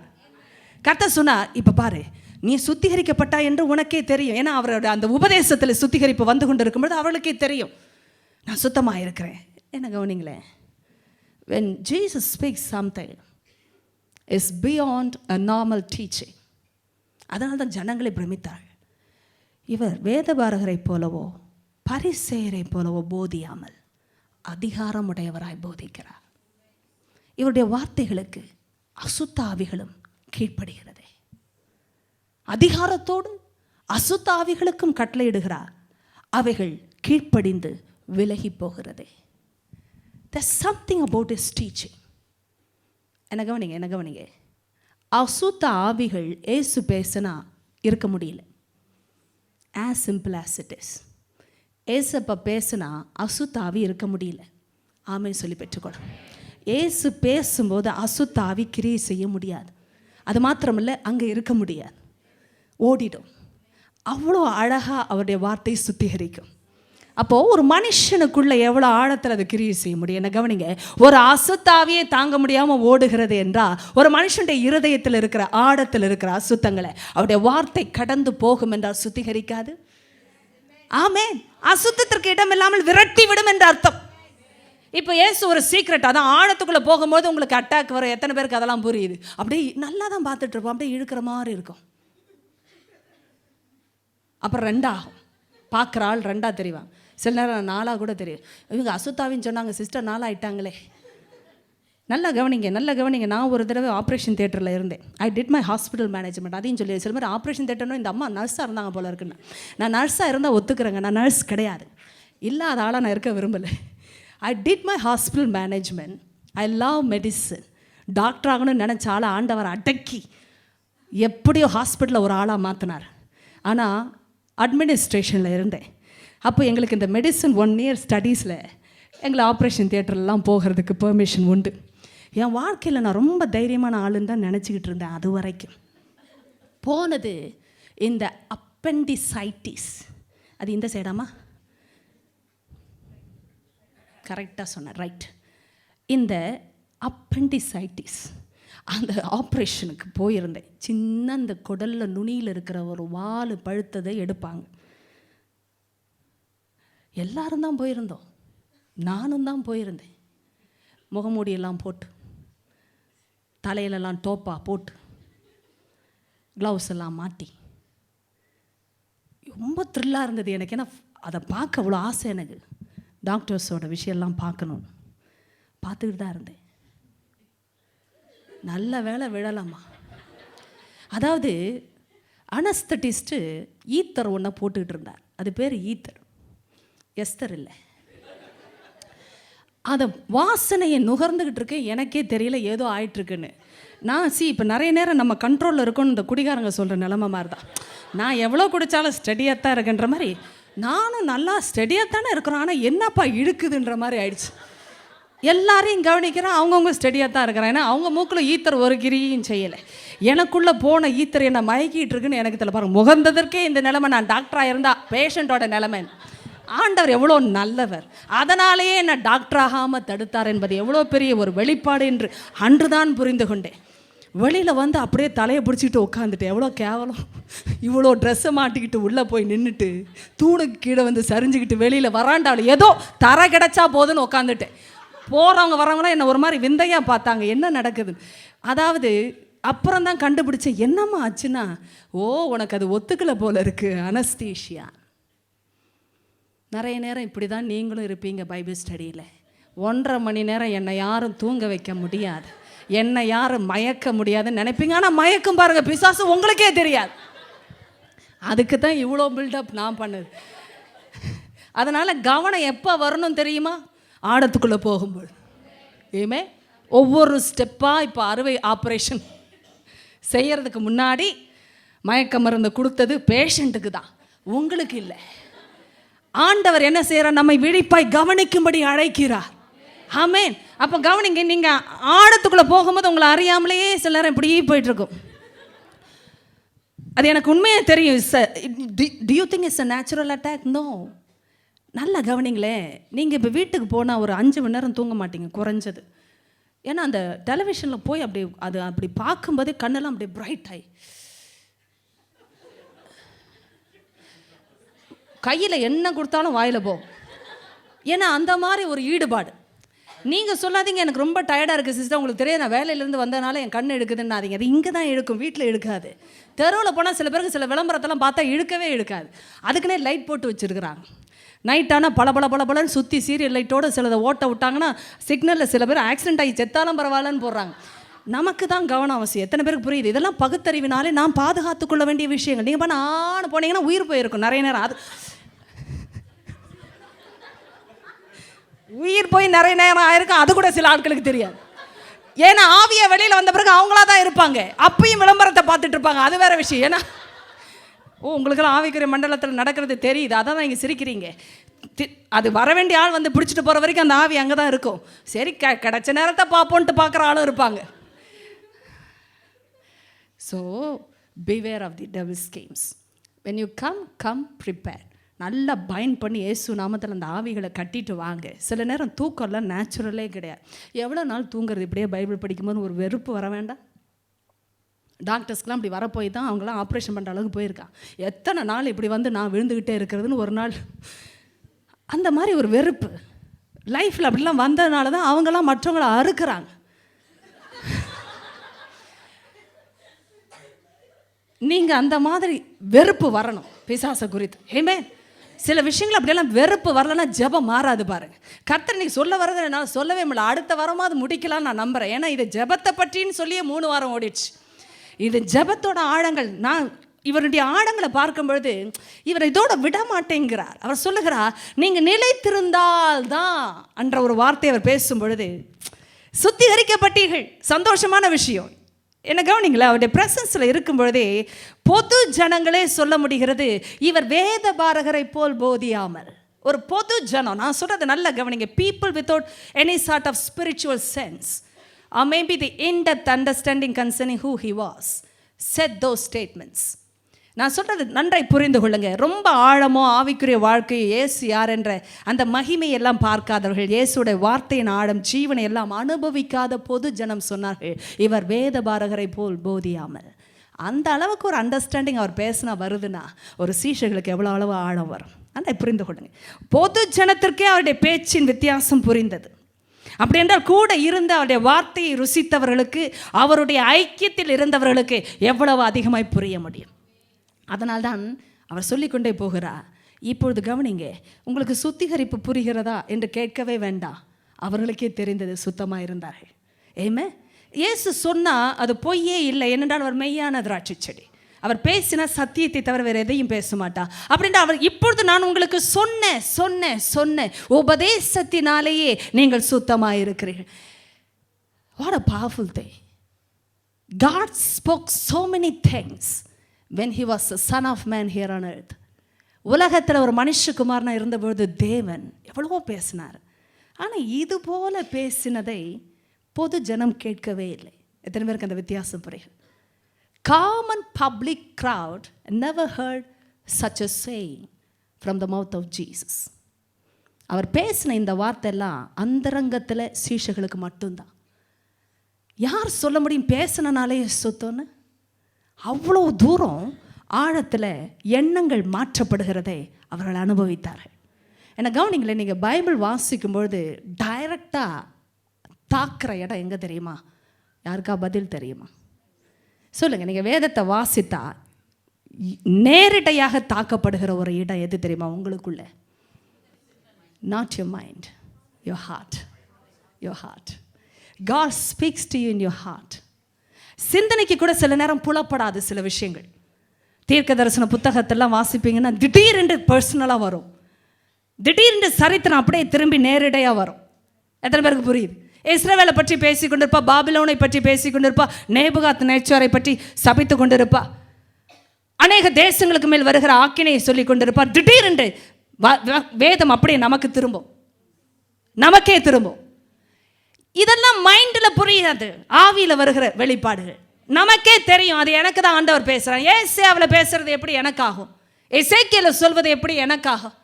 கர்த்தர் சொன்னார், இப்போ பாரு, நீ சுத்திகரிக்கப்பட்டா என்று உனக்கே தெரியும். ஏன்னா அவரோட அந்த உபதேசத்தில் சுத்திகரிப்பு வந்து கொண்டு இருக்கும்போது அவர்களுக்கே தெரியும், நான் சுத்தமாக இருக்கிறேன். என்ன கவனிங்களேன், when Jesus speaks something is beyond a normal teaching. அதனால தான் ஜனங்களை பிரமித்தார்கள். இவர் வேதபாரகரை போலவோ பரிசேயரை போலவோ போதியாமல் அதிகாரமுடையவராய் போதிக்கிறார். இவருடைய வார்த்தைகளுக்கு அசுத்தாவிகளும் கீழ்ப்படுகிறது. அதிகாரத்தோடு அசுத்தாவிகளுக்கும் கட்டளையிடுகிறார், அவைகள் கீழ்ப்படிந்து விலகி போகிறது. There's something about his teaching. என்ன கவனிங்க, அசுத்த ஆவிகள் ஏசு பேசினா இருக்க முடியல. as simple as it is. ஏசப்பா பேசினா அசுத்தாவி இருக்க முடியல. ஆமென் சொல்லி பெற்றுக்கொள்ளும். ஏசு பேசும்போது அசுத்தாவி கிரியை செய்ய முடியாது. அது மாத்திரமல்ல, அங்கே இருக்க முடியாது, ஓடிடும். அவ்வளோ அழகாக அவருடைய வார்த்தை சுத்திகரிக்கும். அப்போது ஒரு மனுஷனுக்குள்ளே எவ்வளோ ஆழத்தில் அது கிரியை செய்ய முடியும். என்ன கவனிங்க, ஒரு அசுத்தாவியே தாங்க முடியாமல் ஓடுகிறது என்றால், ஒரு மனுஷனுடைய இருதயத்தில் இருக்கிற ஆழத்தில் இருக்கிற அசுத்தங்களை அவருடைய வார்த்தை கடந்து போகும் என்றால் சுத்திகரிக்காது. ஆமென். அசுத்தத்திற்கு இடம் இல்லாமல் விரட்டி விடும் என்ற அர்த்தம். இப்போ ஏசு ஒரு சீக்ரெட், அதான் ஆழத்துக்குள்ளே போகும்போது உங்களுக்கு அட்டாக் வரும். எத்தனை பேருக்கு அதெல்லாம் புரியுது? அப்படியே நல்லா தான் பார்த்துட்டு இருப்போம், அப்படியே இழுக்கிற மாதிரி இருக்கும். அப்புறம் ரெண்டாகும், பார்க்குற ஆள் ரெண்டாக தெரிவாங்க. சில நேரம் நாளாக கூட தெரியும். இவங்க அசுத்தாவின்னு சொன்னாங்க, சிஸ்டர் நாளாகிட்டாங்களே. நல்லா கவனிங்க. நான் ஒரு தடவை ஆப்ரேஷன் தியேட்டரில் இருந்தேன். I did my hospital management. அதையும் சொல்லி சில மாதிரி ஆப்ரேஷன் தியேட்டர்னு இந்த அம்மா நர்ஸாக இருந்தாங்க போல இருக்குன்னு. நான் நர்ஸாக இருந்தால் ஒத்துக்கிறேங்க, நான் நர்ஸ் கிடையாது, இல்லாத ஆளாக நான் இருக்க விரும்பலை. I did my hospital management. I love medicine. Doctor ஆகணும்னு நினச்ச ஆளை ஆண்டவர் அடக்கி எப்படியோ ஹாஸ்பிட்டலில் ஒரு ஆளாக மாற்றினார். ஆனால் அட்மினிஸ்ட்ரேஷனில் இருந்தேன். அப்போ எங்களுக்கு இந்த மெடிசன் 1 year ஸ்டடீஸில் எங்களை ஆப்ரேஷன் தியேட்டர்லாம் போகிறதுக்கு பெர்மிஷன் உண்டு. என் வாழ்க்கையில் நான் ரொம்ப தைரியமான ஆளுன்னு தான் நினச்சிக்கிட்டு இருந்தேன். அது வரைக்கும் போனது இந்த அப்பெண்டிசைட்டிஸ். அது இந்த சைடாமா? கரெக்டாக சொன்னேன், ரைட். இந்த அப்பெண்டிசைட்டிஸ் அந்த ஆப்ரேஷனுக்கு போயிருந்தேன். சின்ன அந்த குடலில் நுனியில் இருக்கிற ஒரு வால் பழுத்ததை எடுப்பாங்க. எல்லாரும் தான் போயிருந்தோம், நானும் தான் போயிருந்தேன். முகமூடியெல்லாம் போட்டு, தலையிலெல்லாம் டோப்பா போட்டு, க்ளவுஸ் எல்லாம் மாட்டி, ரொம்ப த்ரில்லாக இருந்தது எனக்கு. ஏன்னா அதை பார்க்க அவ்வளோ ஆசை எனக்கு. டாக்டர்ஸோட விஷயம்லாம் பார்க்கணும், பார்த்துக்கிட்டு தான் இருந்தேன். நல்ல வேலை விழலாமா. அதாவது அனஸ்தட்டிஸ்ட்டு ஈத்தர் ஒன்றை போட்டுக்கிட்டு இருந்தார். அது பேர் ஈத்தர், எஸ்தர் இல்லை. அதை வாசனையை நுகர்ந்துக்கிட்டு இருக்கேன், எனக்கே தெரியல ஏதோ ஆயிட்டுருக்குன்னு. நான் இப்போ நிறைய நேரம் நம்ம கண்ட்ரோலில் இருக்கோன்னு இந்த குடிகாரங்க சொல்கிற நிலமை மாதிரி தான். நான் எவ்வளோ குடித்தாலும் ஸ்டெடியாக தான் இருக்குன்ற மாதிரி நானும் நல்லா ஸ்டெடியாக தானே இருக்கிறோம், ஆனால் என்னப்பா இழுக்குதுன்ற மாதிரி ஆயிடுச்சு. எல்லாரையும் கவனிக்கிறேன், அவங்கவுங்க ஸ்டெடியாக தான் இருக்கிறேன். ஏன்னா அவங்க மூக்கில் ஈத்தர் ஒரு கிரியும் செய்யலை. எனக்குள்ளே போன ஈத்தர் என்னை மயக்கிட்டு இருக்குன்னு எனக்கு தெரியல. பாருங்க, முகந்ததற்கே இந்த நிலைமை. நான் டாக்டராக இருந்தால் பேஷண்ட்டோட நிலைமை. ஆண்டவர் எவ்வளோ நல்லவர், அதனாலேயே என்னை டாக்டராகாமல் தடுத்தார் என்பது எவ்வளோ பெரிய ஒரு வெளிப்பாடு என்று அன்றுதான் புரிந்து கொண்டேன். வெளியில் வந்து அப்படியே தலையை பிடிச்சிக்கிட்டு உட்காந்துட்டு, எவ்வளோ கேவலம், இவ்வளோ ட்ரெஸ்ஸை மாட்டிக்கிட்டு உள்ளே போய் நின்றுட்டு தூணுக்கு கீழே வந்து சரிஞ்சுக்கிட்டு வெளியில் வராண்டாவில் ஏதோ தர கிடச்சா போதுன்னு உட்காந்துட்டேன். போகிறவங்க வரவங்களாம் என்னை ஒரு மாதிரி விந்தையாக பார்த்தாங்க, என்ன நடக்குது. அதாவது அப்புறம் தான் கண்டுபிடிச்சேன், என்னம்மா ஆச்சுன்னா, உனக்கு அது ஒத்துக்கலை போல இருக்குது, அனஸ்தீஷியா. நிறைய நேரம் இப்படி தான் நீங்களும் இருப்பீங்க பைபிள் ஸ்டடியில். 1.5 மணி நேரம் என்னை யாரும் தூங்க வைக்க முடியாது, என்னை யாரும் மயக்க முடியாதுன்னு நினைப்பீங்க. ஆனால் மயக்கம் பாருங்கள், பிசாசு உங்களுக்கே தெரியாது. அதுக்கு தான் இவ்வளோ பில்டப் நான் பண்ணுது. அதனால் கவனம் எப்போ வரணும் தெரியுமா? ஆடத்துக்குள்ளே போகும்போது. ஏமே ஒவ்வொரு ஸ்டெப்பாக இப்போ அறுவை ஆப்ரேஷன் செய்கிறதுக்கு முன்னாடி மயக்க மருந்து கொடுத்தது பேஷண்ட்டுக்கு தான், உங்களுக்கு இல்லை. ஆண்டவர் என்ன செய்கிறார்? நம்மை விழிப்பாய் கவனிக்கும்படி அழைக்கிறார். ஆமென். அப்போ கவனிங்க, நீங்கள் ஆழத்துக்குள்ளே போகும்போது உங்களை அறியாமலேயே சில நேரம் இப்படி போயிட்டுருக்கும். அது எனக்கு உண்மையாக தெரியும். Do you think it's a natural attack? No. நல்லா கவனிங்களே. நீங்கள் இப்போ வீட்டுக்கு போனால் ஒரு 5 மணி நேரம் தூங்க மாட்டீங்க குறைஞ்சது. ஏன்னா அந்த டெலிவிஷனில் போய் அப்படி அது அப்படி பார்க்கும்போதே கண்ணெல்லாம் அப்படியே பிரைட் ஆகி, கையில் என்ன கொடுத்தாலும் வாயில் போகும். ஏன்னா அந்த மாதிரி ஒரு ஈடுபாடு. நீங்கள் சொல்லாதீங்க எனக்கு ரொம்ப டயர்டாக இருக்குது சிஸ்டர், உங்களுக்கு தெரியாது நான் வேலையிலேருந்து வந்ததுனால என் கண் எடுக்குதுன்னாதீங்க. அது இங்கே தான் இழுக்கும், வீட்டில் இழுக்காது. தெருவில் போனால் சில பேருக்கு சில விளம்பரத்தெல்லாம் பார்த்தா இழுக்கவே இழுக்காது. அதுக்குன்னே லைட் போட்டு வச்சுருக்குறாங்க. நைட்டானால் பளபளன்னு சுற்றி சீரியல் லைட்டோடு சிலதை ஓட்ட விட்டாங்கன்னா சிக்னலில் சில பேர் ஆக்சிடென்ட் ஆகி செத்தாலும் பரவாயில்லன்னு போடுறாங்க. நமக்கு தான் கவனம் அவசியம். எத்தனை பேருக்கு புரியுது? இதெல்லாம் பகுத்தறிவினாலே நாம் பாதுகாத்துக்கொள்ள வேண்டிய விஷயங்கள். நீங்கள் பண்ண ஆணு போனீங்கன்னா உயிர் போயிருக்கும் நிறைய நேரம். அது உயிர் போய் நிறைய நேரம் ஆயிருக்கும், அது கூட சில ஆட்களுக்கு தெரியாது. ஏன்னா ஆவியை வெளியில் வந்த பிறகு அவங்களா தான் இருப்பாங்க, அப்பயும் விளம்பரத்தை பார்த்துட்டு இருப்பாங்க, அது வேற விஷயம். ஏன்னா உங்களுக்கெல்லாம் ஆவிக்குரிய மண்டலத்தில் நடக்கிறது தெரியுது, அதான் தான் இங்கே சிரிக்கிறீங்க. அது வர வேண்டிய ஆள் வந்து பிடிச்சிட்டு போகிற வரைக்கும் அந்த ஆவி அங்கே தான் இருக்கும். சரி கிடைச்ச நேரத்தை பார்ப்போன்ட்டு பார்க்குற ஆளும் இருப்பாங்க. So beware of the devil's schemes. When you come prepare. நல்லா பைண்ட் பண்ணி இயேசு நாமத்தில் அந்த ஆவிகளை கட்டிட்டு வாங்க. சில நேரம் தூக்கம்லாம் நேச்சுரலே கிடையாது. எவ்வளோ நாள் தூங்குறது? இப்படியே பைபிள் படிக்கும்போது ஒரு வெறுப்பு வர வேண்டாம்? டாக்டர்ஸ்க்கெலாம் இப்படி வரப்போய் தான் அவங்களாம் ஆப்ரேஷன் பண்ணுற அளவுக்கு போயிருக்கான். எத்தனை நாள் இப்படி வந்து நான் விழுந்துக்கிட்டே இருக்கிறதுன்னு ஒரு நாள் அந்த மாதிரி ஒரு வெறுப்பு லைஃப்பில் அப்படிலாம் வந்ததுனால தான் அவங்களாம் மற்றவங்களை அறுக்கிறாங்க. நீங்கள் அந்த மாதிரி வெறுப்பு வரணும் பிசாசை குறித்து. ஏமே சில விஷயங்கள் அப்படியெல்லாம் வெறுப்பு வரலன்னா ஜெபம் மாறாது பாருங்க. கர்த்தர் இன்னைக்கு சொல்ல வரது என்னால் சொல்லவே முடியல. அடுத்த வாரமாவது முடிக்கலாம் நான் நம்புகிறேன். ஏன்னா இது ஜெபத்தை பற்றின்னு சொல்லியே 3 வாரம் ஓடிடுச்சு. இது ஜெபத்தோட ஆழங்கள். நான் இவருடைய ஆழங்களை பார்க்கும் பொழுது இவர் இதோட விட மாட்டேங்கிறார். அவர் சொல்லுகிறார், நீங்கள் நிலைத்திருந்தால் தான் என்ற ஒரு வார்த்தை அவர் பேசும் பொழுது, சுத்திகரிக்கப்பட்டீர்கள், சந்தோஷமான விஷயம். என்ன கவனிங்களா? அவருடைய பிரசன்ஸில் இருக்கும் பொழுதே பொது ஜனங்களே சொல்ல முடிகிறது, இவர் வேத பாரகரை போல் போதியாமல். ஒரு பொது ஜனம், நான் சொல்கிறது நல்ல கவனிங்க, people without any sort of spiritual sense or maybe the in-depth understanding concerning who he was said those statements. நான் சொல்கிறது நன்றாய் புரிந்து கொள்ளுங்க. ரொம்ப ஆழமோ ஆவிக்குரிய வாழ்க்கையை இயேசு யார் என்ற அந்த மகிமையெல்லாம் பார்க்காதவர்கள், இயேசுடைய வார்த்தையின் ஆழம் ஜீவனை எல்லாம் அனுபவிக்காத பொது ஜனம் சொன்னார்கள், இவர் வேத பாரகரை போல் போதியாமல். அந்த அளவுக்கு ஒரு அண்டர்ஸ்டாண்டிங் அவர் பேசினா வருதுன்னா ஒரு சீஷர்களுக்கு எவ்வளோ அளவு ஆழம் வரும். ஆனால் புரிந்து கொள்ளுங்க, பொது ஜனத்திற்கே அவருடைய பேச்சின் வித்தியாசம் புரிந்தது. அப்படி என்றால் கூட இருந்து அவருடைய வார்த்தையை ருசித்தவர்களுக்கு, அவருடைய ஐக்கியத்தில் இருந்தவர்களுக்கு எவ்வளவு அதிகமாய் புரிய முடியும். அதனால்தான் அவர் சொல்லிக்கொண்டே போகிறார். இப்பொழுது கவனிங்க, உங்களுக்கு சுத்திகரிப்பு புரிகிறதா என்று கேட்கவே வேண்டாம். அவர்களுக்கே தெரிந்தது சுத்தமாக இருந்தார்கள். ஏமே இயேசு சொன்னால் அது பொய்யே இல்லை, ஏனென்றால் அவர் மெய்யான திராட்சை செடி. அவர் பேசினா சத்தியத்தை தவிர வேறு எதையும் பேச மாட்டார். அப்படின்ட்டு அவர் இப்பொழுது நான் உங்களுக்கு சொன்ன உபதேசத்தினாலேயே நீங்கள் சுத்தமாக இருக்கிறீர்கள். What a powerful thing. God spoke so many things when he was the son of man here on earth. உலகத்தில் ஒரு மனுஷகுமாரனா இருந்தபொழுது தேவன் எவ்வளவோ பேசினார். ஆனால் இது போல பேசினதை பொது ஜனம் கேட்கவே இல்லை. எத்தனை பேருக்கு அந்த வித்தியாசம் புரியும்? Common public crowd never heard such a saying from the mouth of Jesus. அவர் பேசின இந்த வார்த்தையெல்லாம் அந்தரங்கத்தில் சீஷர்களுக்கு மட்டும்தான். யார் சொல்ல முடியும் பேசினாலே சுத்தம்னு? அவ்வளோ தூரம் ஆழத்தில் எண்ணங்கள் மாற்றப்படுகிறதை அவர்கள் அனுபவித்தார்கள். என்னை கவனிங்களேன், நீங்கள் பைபிள் வாசிக்கும்பொழுது டைரக்டாக தாக்குற இடம் எங்கே தெரியுமா? யாருக்கா பதில் தெரியுமா? சொல்லுங்கள். நீங்கள் வேதத்தை வாசித்தா நேரடியாக தாக்கப்படுகிற ஒரு இடம் எது தெரியுமா உங்களுக்குள்ள? Not your mind, your heart. Your heart. God speaks to you in your heart. சிந்தனைக்கு கூட சில நேரம் புலப்படாது சில விஷயங்கள். தீர்க்க தரிசன புத்தகத்தெல்லாம் வாசிப்பீங்கன்னா திடீரென்று பர்சனலாக வரும், திடீரென்று சரித்திரம் அப்படியே திரும்பி நேரடியாக வரும். எத்தனை பேருக்கு புரியுது? இஸ்ரவேலை பற்றி பேசி கொண்டிருப்பா, பாபிலோனை பற்றி பேசி கொண்டிருப்பா, நேபுகாத் நேச்சாரை பற்றி சபித்து கொண்டிருப்பா, அநேக தேசங்களுக்கு மேல் வருகிற ஆக்கினையை சொல்லி கொண்டிருப்பா. திடீரென்று வேதம் அப்படியே நமக்கே திரும்பும். இதெல்லாம் மைண்டில் புரியாது, ஆவியில் வருகிற வெளிப்பாடுகள் நமக்கே தெரியும். அது எனக்கு தான் ஆண்டவர் பேசுகிறான். ஏசாயாவில் பேசுறது எப்படி எனக்காகும்? எசேக்கியேல சொல்வது எப்படி எனக்காகும்?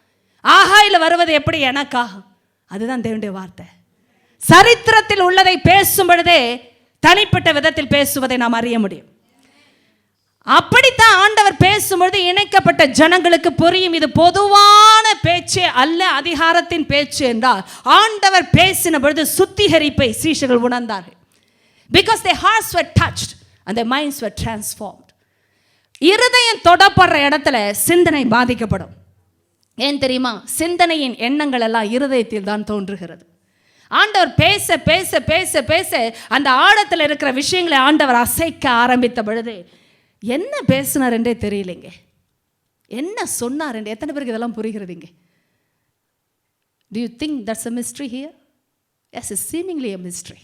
ஆகாயில் வருவது எப்படி எனக்காகும்? அதுதான் தேவனுடைய வார்த்தை. சரித்திரத்தில் உள்ளதை பேசும் பொழுதே தனிப்பட்ட விதத்தில் பேசுவதை நாம் அறிய முடியும். அப்படித்தான் ஆண்டவர் பேசும்பொழுது இணைக்கப்பட்ட ஜனங்களுக்கு புரியும். இது பொதுவான பேச்சு அல்ல, அதிகாரத்தின் பேச்சு என்றால் ஆண்டவர் பேசின பொழுது சுத்திகரிப்பை சீஷர்கள் உணர்ந்தார்கள். Because their hearts were touched and their minds were transformed. இருதயம் தொடப்படுற இடத்துல சிந்தனை பாதிக்கப்படும். ஏன் தெரியுமா? சிந்தனையின் எண்ணங்கள் எல்லாம் இருதயத்தில் தான் தோன்றுகிறது. ஆண்டவர் பேச பேச பேச பேச அந்த ஆழத்தில் இருக்கிற விஷயங்களை ஆண்டவர் அசைக்க ஆரம்பித்த பொழுது என்ன பேசினார் என்றே தெரியலைங்க, என்ன சொன்னார் என்று. எத்தனை பேருக்கு இதெல்லாம் புரிகிறதுங்க? Do you think that's a mystery here? Yes, it's seemingly a mystery.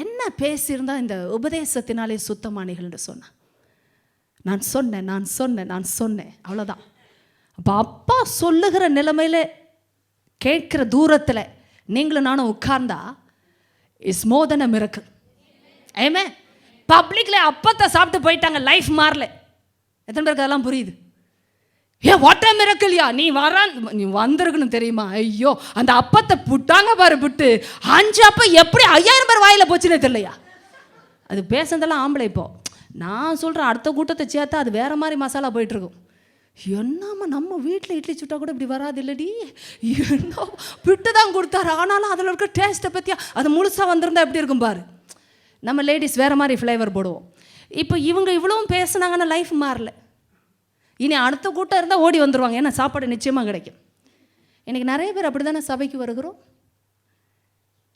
என்ன பேசியிருந்தா இந்த உபதேசத்தினாலே சுத்தமானீர்கள் என்று சொன்னான். நான் சொன்னேன் அவ்வளோதான். அப்போ அப்பா சொல்லுகிற நிலைமையில் கேட்குற தூரத்தில் நீங்களும் நானும் உட்கார்ந்தா is more then a miracle. ஆமென். பப்ளிக்ல அப்பத்தை சாப்பிட்டு போயிட்டாங்க, லைஃப் மாறல. எத்தனை பேருக்கு அதெல்லாம் புரியுது? வாட் அ மிரக்கிள்யா, நீ வந்திருக்கணும் தெரியுமா? ஐயோ, அந்த அப்பத்தை புட்டாங்க பாரு, புட்டு 5 அப்பம் எப்படி 5000 பேர் வாயில போச்சுன்னே தெரியலையா? அது பேசுறதெல்லாம் ஆம்பளை. இப்போ நான் சொல்கிறேன், அடுத்த கூட்டத்தை சேர்த்தா அது வேற மாதிரி மசாலா போயிட்டு இருக்கும். என்னம்மா நம்ம வீட்டில் இட்லி சுட்டா கூட இப்படி வராது இல்லடி, என்ன விட்டு தான் கொடுத்தாரு, ஆனாலும் அதில் இருக்க டேஸ்ட்டை பற்றியா அது முழுசாக வந்திருந்தா எப்படி இருக்கும் பாரு. நம்ம லேடிஸ் வேறு மாதிரி ஃப்ளேவர் போடுவோம். இப்போ இவங்க இவ்வளவும் பேசுனாங்கன்னா லைஃப் மாறல. இனி அடுத்த கூட்டம் இருந்தால் ஓடி வந்துடுவாங்க, ஏன்னா சாப்பாடு நிச்சயமாக கிடைக்கும். இன்றைக்கி நிறைய பேர் அப்படி தானே சபைக்கு வருகிறோம்.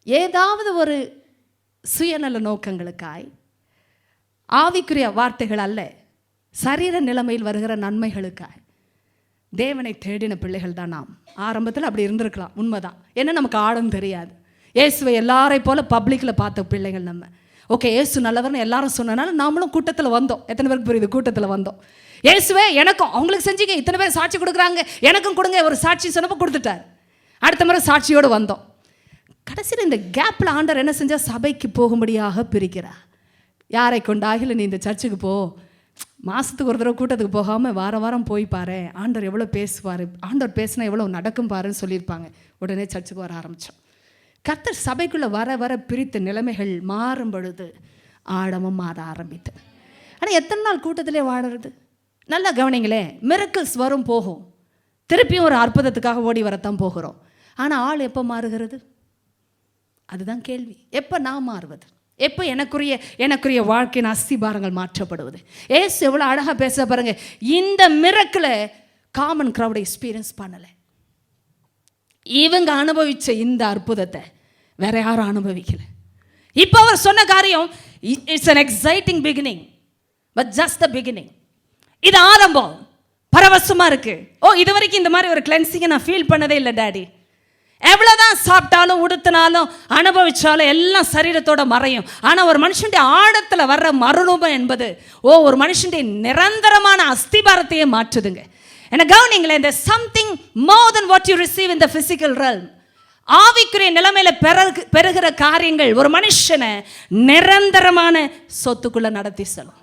ஏதாவது ஒரு சுயநல நோக்கங்களுக்காய், ஆவிக்குரிய வார்த்தைகள் அல்ல, சரீர நிலைமையில் வருகிற நன்மைகளுக்காய் தேவனை தேடின பிள்ளைகள் தான் நாம். ஆரம்பத்தில் அப்படி இருந்திருக்கலாம், உண்மைதான். ஏன்னா நமக்கு ஆழம் தெரியாது. இயேசுவை எல்லாரை போல பப்ளிக்கில் பார்த்த பிள்ளைகள் நம்ம. ஓகே, இயேசு நல்லவர்னு எல்லாரும் சொன்னனால நாமளும் கூட்டத்தில் வந்தோம். எத்தனை பேருக்கு புரியுது? கூட்டத்தில் வந்தோம். இயேசுவே எனக்கும் அவங்களுக்கு செஞ்சீங்க, இத்தனை பேர் சாட்சி கொடுக்குறாங்க, எனக்கும் கொடுங்க. ஒரு சாட்சி சொன்னப்போ கொடுத்துட்டார். அடுத்த முறை சாட்சியோடு வந்தோம். கடைசியில் இந்த கேப்பில் ஆண்டவர் என்ன செஞ்சால் சபைக்கு போகும்படியாக பிரிக்கிறார். யாரை கொண்டாகில நீ இந்த சர்ச்சுக்கு போ, மாதத்துக்கு ஒரு தடவை கூட்டத்துக்கு போகாமல் வாரம் போய் பாரு, ஆண்டவர் எவ்வளோ பேசுவார், ஆண்டவர் பேசினா எவ்வளோ நடக்கும் பாருன்னு சொல்லியிருப்பாங்க. உடனே சர்ச்சுக்கு வர ஆரம்பித்தோம். கர்த்தர் சபைக்குள்ளே வர பிரித்த நிலைமைகள் மாறும் பொழுது ஆழமும் மாற ஆரம்பித்து. ஆனால் எத்தனை நாள் கூட்டத்திலே வாடுறது? நல்லா கவனிங்களே, மிரக்கிள்ஸ் வரும் போகும், திருப்பியும் ஒரு அற்புதத்துக்காக ஓடி வரத்தான் போகிறோம். ஆனால் ஆள் எப்போ மாறுகிறது? அதுதான் கேள்வி. எப்போ நான் மாறுவது? எப்போ எனக்குரிய வாழ்க்கையின் அஸ்திபாரங்கள் மாற்றப்படுவது? ஏசு எவ்வளோ அழகாக பேச பாருங்க. இந்த மிரக்கிளை காமன் க்ரௌட் எக்ஸ்பீரியன்ஸ் பண்ணலை. இவங்க அனுபவித்த இந்த அற்புதத்தை வேற யாரும் அனுபவிக்கலை. இப்போ அவர் சொன்ன காரியம், it's an exciting beginning, but just the beginning. இது ஆரம்பம், பரவசமா இருக்கு. இது வரைக்கும் இந்த மாதிரி ஒரு கிளென்சிங்கை நான் ஃபீல் பண்ணதே இல்லை டாடி. எவ்வளோதான் சாப்பிட்டாலும் உடுத்தினாலும் அனுபவிச்சாலும் எல்லாம் சரீரத்தோட மறையும். ஆனால் ஒரு மனுஷனுடைய ஆழத்தில் வர்ற மறுரூபம் என்பது ஒரு மனுஷனுடைய நிரந்தரமான அஸ்திபாரத்தையே மாற்றுதுங்க. என்ன கவனிங்களேன், இந்த something more then what you receive in the physical realm. ஆவிக்குரிய நிலைமையில பெறுகிற காரியங்கள் ஒரு மனுஷனை நிரந்தரமான சொத்துக்குள்ள நடத்தி செல்லும்.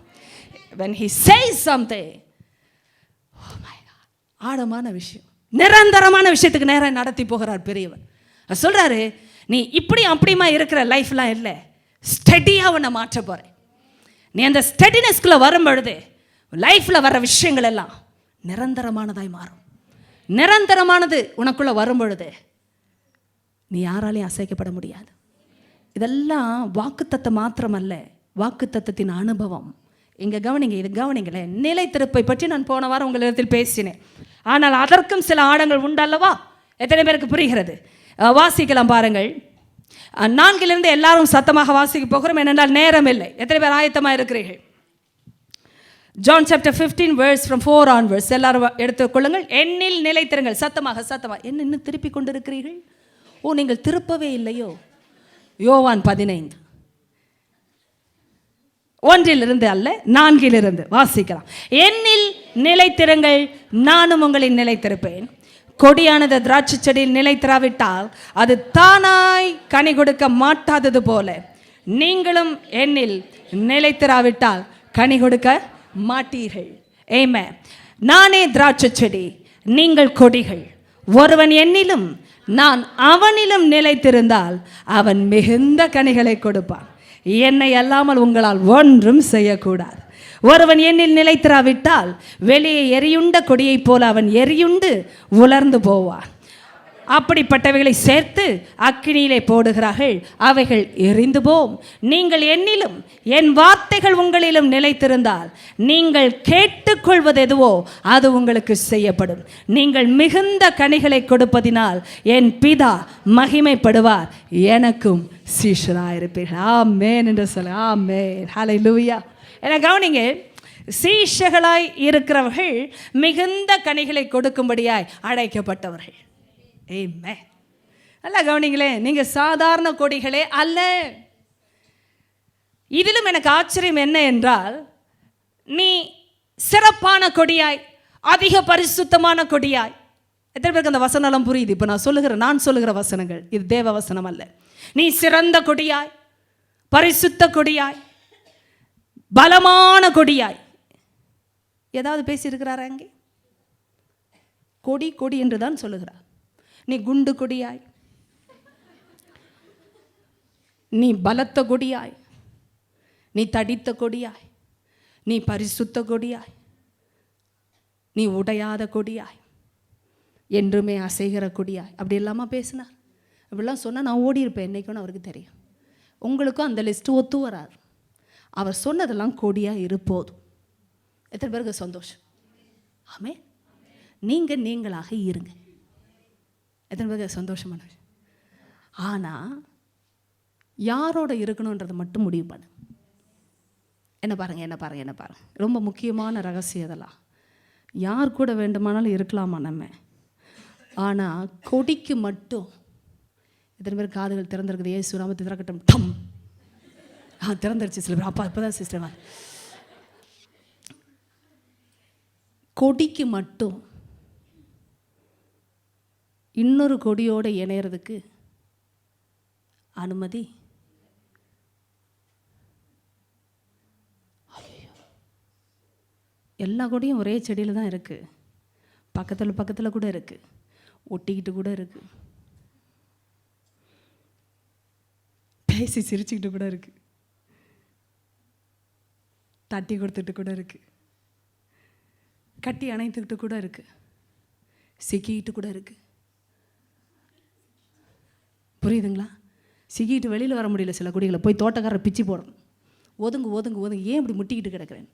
when he says something, oh my God, ஆழமான விஷயம், நிரந்தரமான விஷயத்துக்கு நேரம் நடத்தி போகிறார் பெரியவர். சொல்றாரு, நீ இப்படி அப்படியுமா இருக்கிற லைஃப்லாம் இல்லை, ஸ்டெடியாக உன்னை மாற்ற போறேன். நீ அந்த ஸ்டெடினஸ்குள்ள வரும் பொழுது லைஃப்ல வர விஷயங்கள் எல்லாம் நிரந்தரமானதாய் மாறும். நிரந்தரமானது உனக்குள்ள வரும் பொழுது நீ யாராலையும் அசைக்கப்பட முடியாது. இதெல்லாம் வாக்குத்தத்தம் மாத்திரமல்ல, வாக்குத்தத்தத்தின் அனுபவம். இங்கே கவனிங்க, இது கவனிங்களேன். நிலைத்திருப்பை பற்றி நான் போன வாரம் உங்களிடத்தில் பேசினேன். ஆனால் அதற்கும் சில ஆழங்கள் உண்டல்லவா? எத்தனை பேருக்கு புரிகிறது? வாசிக்கலாம் பாருங்கள். 4 எல்லாரும் சத்தமாக வாசிக்க போகிறோம், ஏனென்றால் நேரம் இல்லை. எத்தனை பேர் ஆயத்தமாக இருக்கிறீர்கள்? John chapter 15 verse from 4 onwards. எல்லாரும் எடுத்துக்கொள்ளுங்கள். என்னில் நிலைத்திருங்கள். சத்தமாக சத்தமாக. என்ன இன்னும் திருப்பி கொண்டு இருக்கிறீர்கள்? நீங்கள் திருப்பவே இல்லையோ? யோவான் 15 1 அல்ல 4 வாசிக்கலாம். என்னில் நிலைத்திருங்கள், நானும் உங்களில் நிலைத்திருப்பேன். கொடியானது திராட்சை செடியில் நிலைத்திராவிட்டால் அது தானாய் கனி கொடுக்க மாட்டாதது போல நீங்களும் என்னில் நிலைத்திராவிட்டால் கனி கொடுக்க மாட்டீர்கள். ஆமென். நானே திராட்சை செடி, நீங்கள் கொடிகள். ஒருவன் என்னிலும் நான் அவனிலும் நிலைத்திருந்தால் அவன் மிகுந்த கனிகளை கொடுப்பான். என்னை அல்லாமல் உங்களால் ஒன்றும் செய்யக்கூடாது. ஒருவன் என்னில் நிலைத்திராவிட்டால் வெளியே எரியுண்ட கொடியைப் போல அவன் எரியுண்டு உலர்ந்து போவான். அப்படிப்பட்டவைகளை சேர்த்து அக்கினியிலே போடுகிறார்கள், அவைகள் எரிந்து போம். நீங்கள் என்னிலும் என் வார்த்தைகள் உங்களிலும் நிலைத்திருந்தால் நீங்கள் கேட்டுக்கொள்வது எதுவோ அது உங்களுக்கு செய்யப்படும். நீங்கள் மிகுந்த கனிகளை கொடுப்பதினால் என் பிதா மகிமைப்படுவார், எனக்கும் சீஷராயிருப்பீர்கள். ஆமென் என்று சொல்ல. ஆமென். ஹல்லேலூயா. என கவனிங்க, சீஷர்களாய் இருக்கிறவர்கள் மிகுந்த கனிகளை கொடுக்கும்படியாய் அழைக்கப்பட்டவர்கள். ஆமென். நல்லா கவனிங்களே, நீங்க சாதாரண கொடிகளே அல்ல. இதிலும் எனக்கு ஆச்சரியம் என்ன என்றால், நீ சிறப்பான கொடியாய், அதிக பரிசுத்தமான கொடியாய். எத்தனை பேருக்கு அந்த வசனம் புரியுது? இப்போ நான் சொல்லுகிற வசனங்கள் இது தேவ வசனம் அல்ல. நீ சிறந்த கொடியாய், பரிசுத்த கொடியாய், பலமான கொடியாய். ஏதாவது பேசியிருக்கிறாரா? அங்கே கொடி கொடி என்று தான் சொல்லுகிறார். நீ குண்டு கொடியாய், நீ பலத்த கொடியாய், நீ தடித்த கொடியாய், நீ பரிசுத்த கொடியாய், நீ உடையாத கொடியாய், என்றுமே அசைகிற கொடியாய். அப்படி இல்லாமல் பேசினார். அப்படிலாம் சொன்னால் நான் ஓடி இருப்பேன் என்னைக்குன்னு அவருக்கு தெரியும். உங்களுக்கும் அந்த லிஸ்ட்டு ஒத்து வராது. அவர் சொன்னதெல்லாம் கொடியாக இருப்போதும். எத்தனை பேருக்கு சந்தோஷம்? ஆமென். நீங்கள் நீங்களாக இருங்க. எத்தனை பேருக்கு சந்தோஷமான விஷயம்? ஆனால் யாரோட இருக்கணுன்றதை மட்டும் முடிவு பண்ணு. என்ன பாருங்க. ரொம்ப முக்கியமான ரகசியம் இதெல்லாம். யார் கூட வேண்டுமானாலும் இருக்கலாமா நம்ம, ஆனால் கொடிக்கு மட்டும். எத்தனை பேர் காதுகள் திறந்திருக்குது? இயேசு நாமத்தை திறக்கட்டும். டம். திறந்துருச்சு. சில பேர் அப்பா இப்போதான் சிஸ்டர். கொடிக்கு மட்டும் இன்னொரு கொடியோடு இணையறதுக்கு அனுமதி. எல்லா கொடியும் ஒரே செடியில் தான் இருக்குது. பக்கத்தில் கூட இருக்குது, ஒட்டிக்கிட்டு கூட இருக்குது, பேசி சிரிச்சுக்கிட்டு கூட இருக்குது, தட்டி கொடுத்துட்டு கூட இருக்குது, கட்டி அணைத்துக்கிட்டு கூட இருக்குது, சிக்கிக்கிட்டு கூட இருக்குது. புரியுதுங்களா? சிக்கிட்டு வெளியில் வர முடியல. சில கொடிகளை போய் தோட்டக்காரரை பிச்சு போடணும். ஒதுங்கு. ஏன் இப்படி முட்டிக்கிட்டு கிடக்கிறேன்?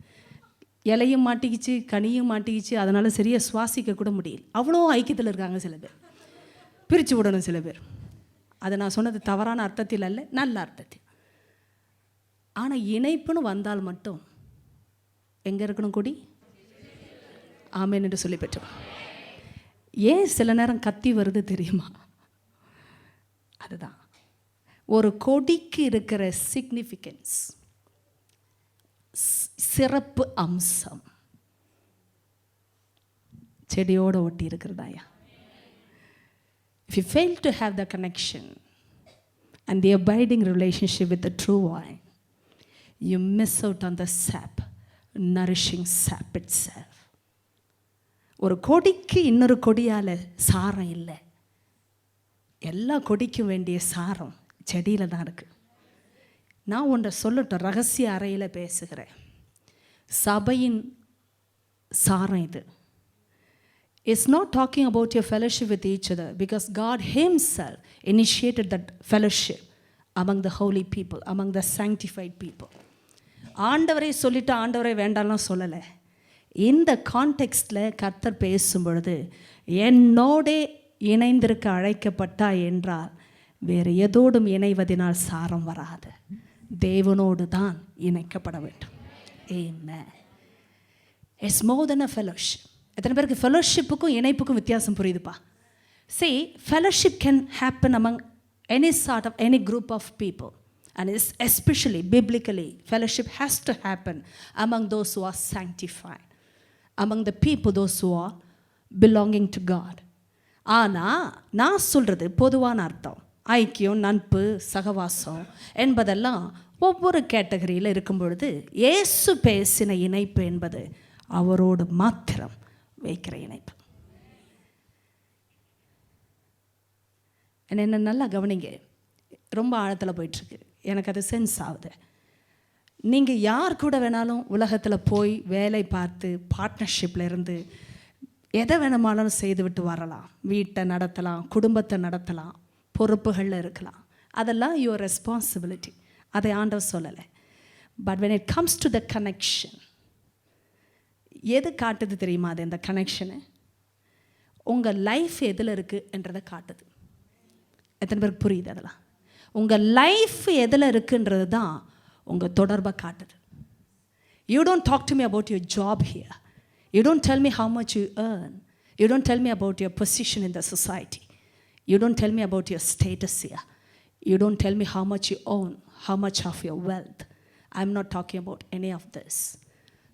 இலையும் மாட்டிக்கிச்சு, கனியும் மாட்டிக்கிச்சு, அதனால் சரியாக சுவாசிக்க கூட முடியல. அவ்வளோ ஐக்கியத்தில் இருக்காங்க சில பேர். பிரித்து விடணும் சில பேர். அதை நான் சொன்னது தவறான அர்த்தத்தில் அல்ல, நல்ல அர்த்தத்தில். ஆனால் இணைப்புன்னு வந்தால் மட்டும் எங்கே இருக்கணும் கொடி? ஆமேன் என்று சொல்லி பெற்றோம். ஏன் சில நேரம் கத்தி வருது தெரியுமா? அதுதான் ஒரு கொடிக்கு இருக்கிற சிக்னிஃபிகன்ஸ், சிறப்பு அம்சம் செடியோடு ஒட்டி இருக்கிறதாயா. If you fail to have the connection and the abiding relationship with the true vine, you miss out on the sap, nourishing sap itself. ஒரு கொடிக்கு இன்னொரு கொடியால் சாரம் இல்லை. எல்லா கொடிக்கும் வேண்டிய சாரம் செடியில் தான் இருக்குது. நான் ஒன்றை சொல்லட்டும், ரகசிய அறையில் பேசுகிறேன். சபையின் சாரம் இது. It's not talking about your fellowship with each other, because God himself initiated that fellowship among the holy people, among the sanctified people. ஆண்டவரை சொல்லிட்டு ஆண்டவரை வேண்டாம்லாம் சொல்லலை. இந்த கான்டெக்ஸ்டில் கர்த்தர் பேசும் பொழுது என்னோடே இணைந்திருக்க அழைக்கப்பட்டா என்றால் வேறு எதோடும் இணைவதனால் சாரம் வராது, தேவனோடு தான் இணைக்கப்பட வேண்டும். Amen. It's more than a fellowship. எத்தனை பேருக்கு ஃபெலோஷிப்புக்கும் இணைப்புக்கும் வித்தியாசம் புரியுதுப்பா? See, fellowship can happen among any sort of any group of people, and especially biblically fellowship has to happen among those who are sanctified, among the people those who are belonging to God. ஆனால் நான் சொல்கிறது பொதுவான அர்த்தம், ஐக்கியம், நட்பு, சகவாசம் என்பதெல்லாம் ஒவ்வொரு கேட்டகரியில் இருக்கும் பொழுது இயேசு பேசின இணைப்பு என்பது அவரோடு மாத்திரம் வைக்கிற இணைப்பு. என்ன நல்லா கவனிங்க, ரொம்ப ஆழத்தில் போயிட்டுருக்கு, எனக்கு அது சென்ஸ் ஆகுது. நீங்கள் யார் கூட வேணாலும் உலகத்தில் போய் வேலை பார்த்து பார்ட்னர்ஷிப்பில் இருந்து எதை வேணுமானாலும் செய்துவிட்டு வரலாம், வீட்டை நடத்தலாம், குடும்பத்தை நடத்தலாம், பொறுப்புகளில் இருக்கலாம், அதெல்லாம் யுவர் ரெஸ்பான்சிபிலிட்டி, அதை ஆண்டவர் சொல்லலை. But when it comes to the connection, எது காட்டுது தெரியுமா? அது இந்த கனெக்ஷனு உங்கள் லைஃப் எதில் இருக்குது என்றதை காட்டுது. எத்தனை பேருக்கு புரியுது? அதெல்லாம் உங்கள் லைஃப் எதில் இருக்குன்றது தான் உங்கள் தொடர்பை காட்டுது. You don't talk to me about your job here. You don't tell me how much you earn. You don't tell me about your position in the society. You don't tell me about your status here. You don't tell me how much you own, how much of your wealth. I'm not talking about any of this.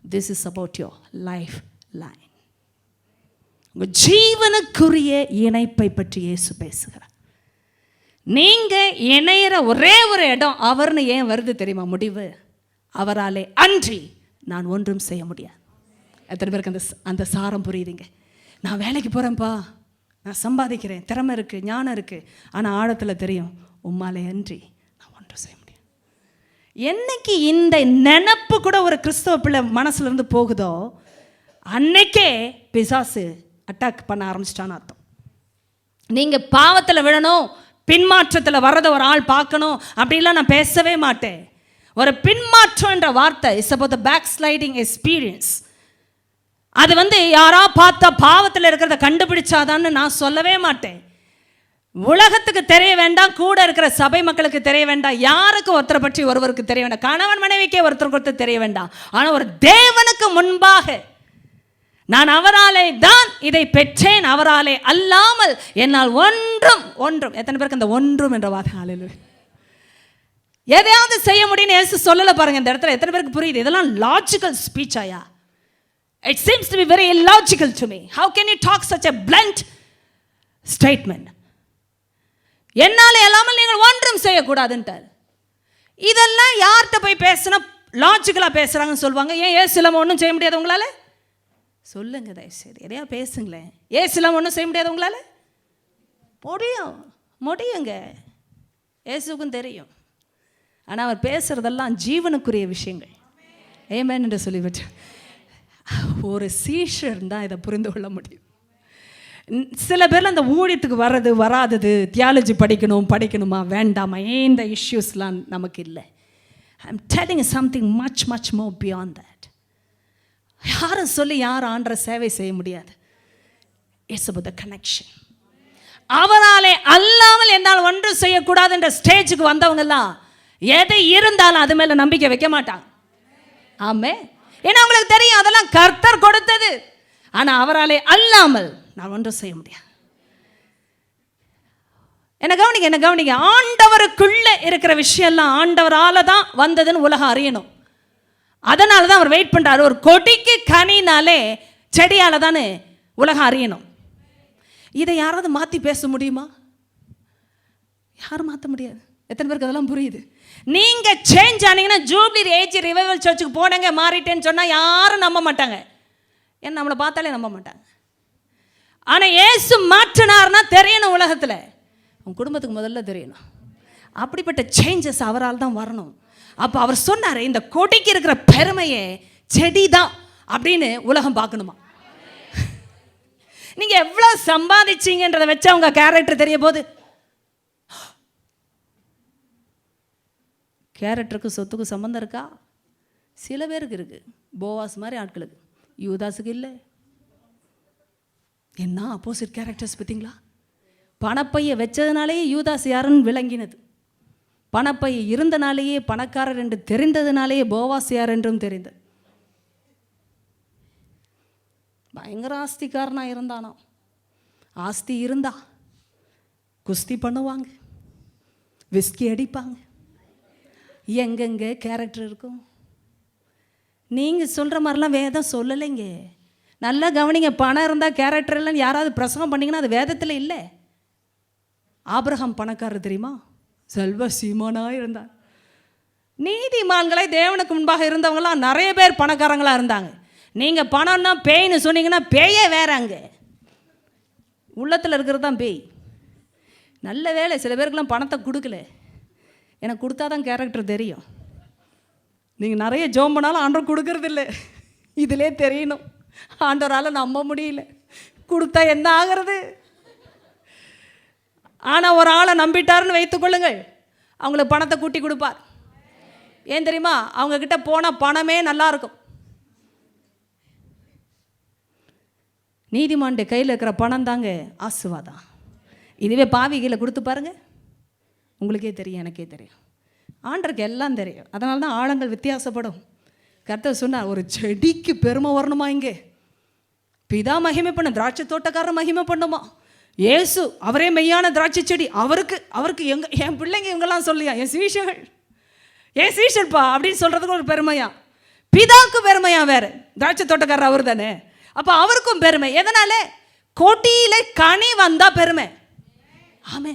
This is about your lifeline. உங்கள் ஜீவனுக்குரிய இணைப்பை பற்றி இயேசு பேசுகிறார். நீங்கள் இணையிற ஒரே ஒரு இடம் அவர்னு ஏன் வருது தெரியுமா? முடிவு அவராலே அன்றி நான் ஒன்றும் செய்ய முடியாது. எத்தனை பேருக்கு அந்த சாரம் புரியுதுங்க? நான் வேலைக்கு போகிறேன்ப்பா, நான் சம்பாதிக்கிறேன், திறமை இருக்குது, ஞானம் இருக்குது, ஆனால் ஆழத்தில் தெரியும் உம்மாலே அன்றி நான் ஒன்றும் செய்ய முடியாது. என்னைக்கு இந்த நினப்பு கூட ஒரு கிறிஸ்தவ பிள்ளை மனசுலேருந்து போகுதோ அன்னைக்கே பிசாசு அட்டாக் பண்ண ஆரம்பிச்சிட்டான்னு அர்த்தம். நீங்கள் பாவத்தில் விழணும், பின்மாற்றத்தில் வர்றதை ஒரு ஆள் பார்க்கணும் அப்படின்லாம் நான் பேசவே மாட்டேன். ஒரு பின்மாற்றம் என்ற வார்த்தை is about the back sliding experience. அது யாரா பார்த்தா பாவத்தில் இருக்கிறத கண்டுபிடிச்சாதான்னு நான் சொல்லவே மாட்டேன். உலகத்துக்கு தெரிய வேண்டாம், கூட இருக்கிற சபை மக்களுக்கு தெரிய வேண்டாம், யாருக்கு ஒருத்தரை பற்றி ஒருவருக்கு தெரிய வேண்டாம், கணவன் மனைவிக்கே ஒருத்தருக்கு ஒருத்தர் தெரிய வேண்டாம். ஆனால் ஒரு தேவனுக்கு முன்பாக நான் அவராலே தான் இதை பெற்றேன், அவராலே அல்லாமல் என்னால் ஒன்றும் எத்தனை பேருக்கு அந்த ஒன்றும் என்ற வார்த்தை எதையாவது செய்ய முடியும்னு இயேசு சொல்லலை பாருங்க இந்த இடத்துல. எத்தனை பேருக்கு புரியுது? இதெல்லாம் logical ஸ்பீச்சாயா? It seems to be very illogical to me. How can you talk such a blunt statement? என்னாலே அல்லாமல் நீங்கள் ஒன்றும் செய்யக்கூடாதுன்ட்டார். இதெல்லாம் யார்கிட்ட போய் பேசினா லாஜிக்கலாக பேசுகிறாங்கன்னு சொல்லுவாங்க. ஏன் ஏசுலாம் ஒன்றும் செய்ய முடியாது உங்களால்? சொல்லுங்க தயவுசெய்து, எதையா பேசுங்களேன். ஏசுலாம் ஒன்றும் செய்ய முடியாது உங்களால்? முடியுங்க, ஏசுக்கும் தெரியும். ஆனால் அவர் பேசுகிறதெல்லாம் ஜீவனுக்குரிய விஷயங்கள். ஆமென் என்று சொல்லிவிட்டு ஒரு சீஷர் தான் இதை புரிந்து கொள்ள முடியும். சில பேர் அந்த ஊழியத்துக்கு வர்றது வராதது, தியாலஜி படிக்கணுமா வேண்டாமா, இந்த இஷ்யூஸ்லாம் நமக்கு இல்லை. I am telling something much more beyond that. யாரும் சொல்லி யாரும் ஆண்டரை சேவை செய்ய முடியாது. It's about the connection. அவராலே அல்லாமல் என்னால் ஒன்றும் செய்யக்கூடாது என்ற ஸ்டேஜுக்கு வந்தவங்கெல்லாம் எது இருந்தாலும் அது மேல நம்பிக்கை வைக்க மாட்டாங்க. ஆமே. ஏன்னா உங்களுக்கு தெரியும் அதெல்லாம் கர்த்தர் கொடுத்தது. ஆனா அவராலே அல்லாமல் நான் ஒன்றும் செய்ய முடியாது. என்ன கவனிங்க. ஆண்டவருக்குள்ள இருக்கிற விஷயம் எல்லாம் ஆண்டவரால தான் வந்ததுன்னு உலகம் அறியணும். அதனால தான் அவர் வெயிட் பண்றாரு. ஒரு கொடிக்கு கனினாலே செடியால தானே உலகம் அறியணும். இதை யாராவது மாற்றி பேச முடியுமா? யாரும் மாற்ற முடியாது. எத்தனை பேருக்கு அதெல்லாம் புரியுது? நீங்கள் சேஞ்ச் ஆனீங்கன்னா ஜூப்ளி ஏஜ் ரிவைவல் சர்ச்சுக்கு போனங்க மாறிட்டேன்னு சொன்னால் யாரும் நம்ப மாட்டாங்க. ஏன்னா நம்மளை பார்த்தாலே நம்ப மாட்டாங்க. ஆனால் ஏசு மாற்றினார்னா தெரியணும். உலகத்தில் உன் குடும்பத்துக்கு முதல்ல தெரியணும். அப்படிப்பட்ட சேஞ்சஸ் அவரால் தான் வரணும். அப்போ அவர் சொன்னார், இந்த கொடிக்கு இருக்கிற பெருமையே செடி தான் அப்படின்னு உலகம் பார்க்கணுமா? நீங்கள் எவ்வளோ சம்பாதிச்சிங்கன்றதை வச்சு அவங்க கேரக்டர் தெரிய போது. கேரக்டருக்கு சொத்துக்கு சம்மந்தம் இருக்கா? சில பேருக்கு இருக்குது. போவாஸ் மாதிரி ஆட்களுக்கு. யூதாஸுக்கு இல்லை. என்ன ஆப்போசிட் கேரக்டர்ஸ் பார்த்தீங்களா? பணப்பையை வச்சதுனாலேயே யூதாஸ் யாருன்னு விளங்கினது. பணப்பையை இருந்தனாலேயே பணக்காரர் என்று தெரிந்ததுனாலேயே போவாஸ் யார் என்றும் தெரிந்தது. பயங்கர ஆஸ்திக்காரனாக இருந்தானோ. ஆஸ்தி இருந்தா குஸ்தி பண்ணுவாங்க, விஸ்கி அடிப்பாங்க. எங்கெங்கே கேரக்டர் இருக்கும்? நீங்கள் சொல்கிற மாதிரிலாம் வேதம் சொல்லலைங்க. நல்லா கவனிங்க. பணம் இருந்தால் கேரக்டர் இல்லைன்னு யாராவது பிரசங்கம் பண்ணிங்கன்னா அது வேதத்தில் இல்லை. ஆபிரகாம் பணக்காரர் தெரியுமா? செல்வ சீமானாக இருந்தார். நீதிமான்களை தேவனுக்கு முன்பாக இருந்தவங்களாம் நிறைய பேர் பணக்காரங்களாக இருந்தாங்க. நீங்கள் பணம்னா பேய்னு சொன்னீங்கன்னா பேயே வேற. அங்கே உள்ளத்தில் இருக்கிறது தான் பேய். நல்ல வேலை சில பேருக்கெல்லாம் பணத்தை கொடுக்கல. எனக்கு கொடுத்தா தான் கேரக்டர் தெரியும். நீங்கள் நிறைய ஜோம் பண்ணாலும் ஆண்டவர் கொடுக்கறதில்ல. இதிலே தெரியணும். ஆண்டவரால் நம்ப முடியல. கொடுத்தா என்ன ஆகிறது? ஆனால் ஒரு ஆளை நம்பிட்டாருன்னு வைத்துக்கொள்ளுங்கள், அவங்களுக்கு பணத்தை கூட்டி கொடுப்பார். ஏன் தெரியுமா? அவங்கக்கிட்ட போனால் பணமே நல்லாயிருக்கும். நீதிமான்டைய கையில் இருக்கிற பணம் தாங்க ஆசீர்வாதம். இதுவே பாவிகளை கொடுத்து பாருங்க, உங்களுக்கே தெரியும், எனக்கே தெரியும், ஆண்டருக்கு எல்லாம் தெரியும். அதனால தான் ஆழங்கள் வித்தியாசப்படும். கர்த்தர் சொன்னார், ஒரு செடிக்கு பெருமை வரணுமா? இங்கே பிதா மகிமை பண்ண, திராட்சை தோட்டக்காரர் மகிமை பண்ணுமா? ஏசு அவரே மெய்யான திராட்சை செடி. அவருக்கு என் பிள்ளைங்க இவங்கெல்லாம் சொல்லியா, என் சீஷர்ப்பா அப்படின்னு சொல்கிறதுக்கு ஒரு பெருமையா? பிதாவுக்கு பெருமையா வேறு? திராட்சை தோட்டக்காரர் அவர் தானே. அப்போ அவருக்கும் பெருமை. எதனால? கொடியில கனி வந்தா பெருமை. ஆமே.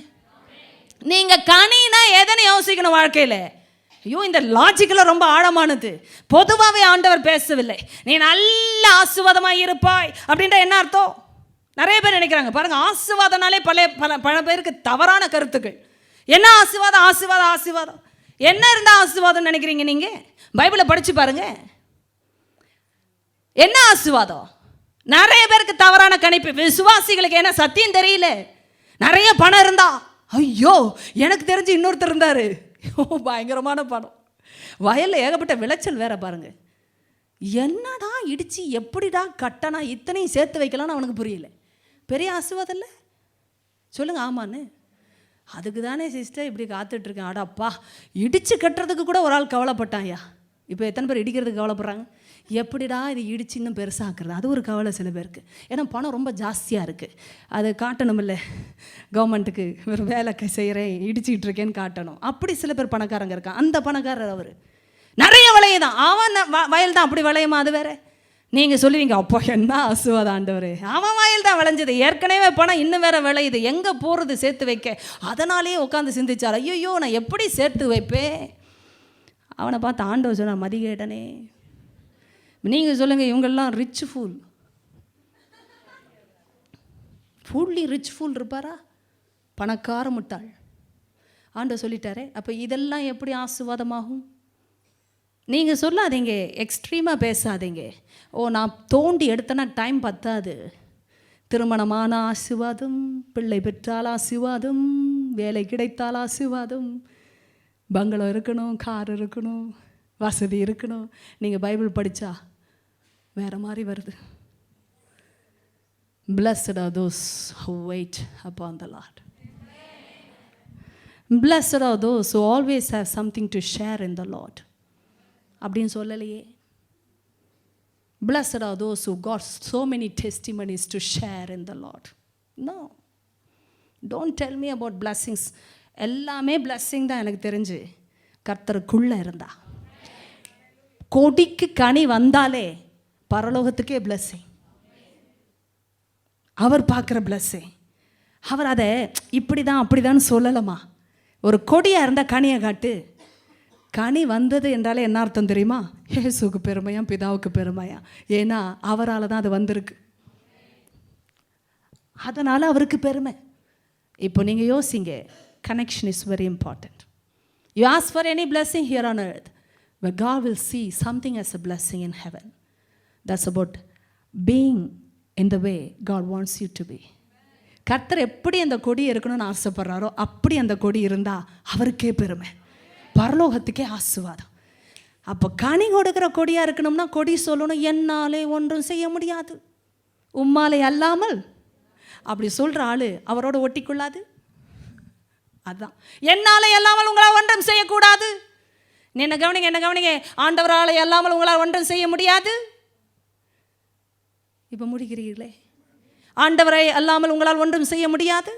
நீங்க கனினா எதனை யோசிக்கணும் வாழ்க்கையில்? ஐயோ, இந்த லாஜிக்கெல்லாம் ரொம்ப ஆழமானது. பொதுவாகவே ஆண்டவர் பேசவில்லை. நீ நல்ல ஆசீர்வாதமாக இருப்பாய் அப்படின்ற என்ன அர்த்தம்? நிறைய பேர் நினைக்கிறாங்க பாருங்க, ஆசீர்வாதனாலே பல பேருக்கு தவறான கருத்துக்கள். என்ன ஆசீர்வாதம்? ஆசீர்வாதம் என்ன இருந்தால் ஆசீர்வாதம் நினைக்கிறீங்க நீங்க? பைபிளை படிச்சு பாருங்க. என்ன ஆசீர்வாதம்? நிறைய பேருக்கு தவறான கணிப்பு. விசுவாசிகளுக்கு என்ன சத்தியம் தெரியல. நிறைய பணம் இருந்தா, ஐயோ எனக்கு தெரிஞ்சு இன்னொருத்தர் இருந்தாரு, பயங்கரமான பணம், வயலில் ஏகப்பட்ட விளைச்சல் வேற பாருங்க. என்னடா இடிச்சு எப்படிடா கட்டணா இத்தனையும் சேர்த்து வைக்கலான்னு அவனுக்கு புரியல. பெரிய ஆசீர்வாதம் இல்லை? சொல்லுங்க ஆமான்னு. அதுக்கு தானே சிஸ்டர் இப்படி காத்துட்ருக்கேன். அடாப்பா, இடித்து கட்டுறதுக்கு கூட ஒரு ஆள் கவலைப்பட்டாயா. இப்போ எத்தனை பேர் இடிக்கிறதுக்கு கவலைப்படுறாங்க? எப்படிடா இது இடிச்சு இன்னும் பெருசாக்குறது, அது ஒரு கவலை சில பேருக்கு. ஏன்னா பணம் ரொம்ப ஜாஸ்தியாக இருக்குது, அது காட்டணும் இல்லை கவர்மெண்ட்டுக்கு, ஒரு வேலை செய்கிறேன் இடிச்சிக்கிட்டு இருக்கேன்னு காட்டணும். அப்படி சில பேர் பணக்காரங்க இருக்கான். அந்த பணக்காரர் அவர் நிறைய விளையுதான். அவன் வயல் தான் அப்படி விளையுமா? அது வேற. நீங்கள் சொல்லுவீங்க, அப்போ என்ன ஆசீர்வாதம் ஆண்டவர், அவன் வயல் தான் விளைஞ்சது, ஏற்கனவே பணம் இன்னும் வேற விளையுது, எங்கே போகிறது சேர்த்து வைக்க? அதனாலேயே உட்காந்து சிந்திச்சார், ஐயோ நான் எப்படி சேர்த்து வைப்பேன்? அவனை பார்த்து ஆண்டவர் சொன்னார், மதிகேடனே. நீங்கள் சொல்லுங்கள், இவங்கெல்லாம் ரிச் ஃபுல்லி ரிச் ஃபூல் இருப்பாரா? பணக்கார முட்டாள். ஆண்டவர் சொல்லிட்டாரே, அப்போ இதெல்லாம் எப்படி ஆசீர்வாதமாகும்? நீங்கள் சொல்லாதீங்க, எக்ஸ்ட்ரீமாக பேசாதீங்க. நான் தோண்டி எடுத்தேன்னா டைம் பத்தாது. திருமணமான ஆசீர்வாதம், பிள்ளை பெற்றால் ஆசீர்வாதம், வேலை கிடைத்தால் ஆசீர்வாதம், பங்களோ இருக்கணும், கார் இருக்கணும், வசதி இருக்கணும். நீங்கள் பைபிள் படித்தா வேறு மாதிரி வருது. Blessed are those who wait upon the Lord. Blessed are those who always have something to share in the Lord. அப்படின்னு சொல்லலையே. Blessed are those who got so many testimonies to share in the Lord. No. Don't tell me about blessings. எல்லாமே blessing தான் எனக்கு தெரிஞ்சு கர்த்தருக்குள்ளே இருந்தா. கொடிக்கு கனி வந்தாலே பரலோகத்துக்கே blessing. அவர் பார்க்குற blessing. அவர் அதை இப்படி தான் அப்படி தான் சொல்லலாமா? ஒரு கொடியாக இருந்தால் கனியை காட்டு. கனி வந்தது என்றாலே என்ன அர்த்தம் தெரியுமா? இயேசுவுக்கு பெருமையா, பிதாவுக்கு பெருமையா? ஏன்னா அவரால் தான் அது வந்திருக்கு. அதனால் அவருக்கு பெருமை. இப்போ நீங்கள் யோசிங்க, connection is very important. You ask for any blessing here on earth, but God will see something as a blessing in heaven. That's about being in the way God wants you to be. கர்த்தர் எப்படி அந்த கொடி இருக்கணும்னு ஆசைப்படுறாரோ அப்படி அந்த கொடி இருந்தால் அவருக்கே பெருமை, பரலோகத்துக்கே ஆசீர்வாதம். அப்போ கனி கொடுக்குற கொடியாக இருக்கணும்னா கொடி சொல்லணும், என்னாலே ஒன்றும் செய்ய முடியாது, உம்மாலே அல்லாமல். அப்படி சொல்கிற ஆள் அவரோட ஒட்டிக்கொள்ளாது. அதுதான், என்னாலே அல்லாமல் உங்களால் ஒன்றும் செய்யக்கூடாது. என்ன கவனிங்க, என்ன கவனிங்க, ஆண்டவரால் அல்லாமல் உங்களால் ஒன்றும் செய்ய முடியாது. இப்போ முடிக்கிறீர்களே, ஆண்டவரை அல்லாமல் உங்களால் ஒன்றும் செய்ய முடியாது.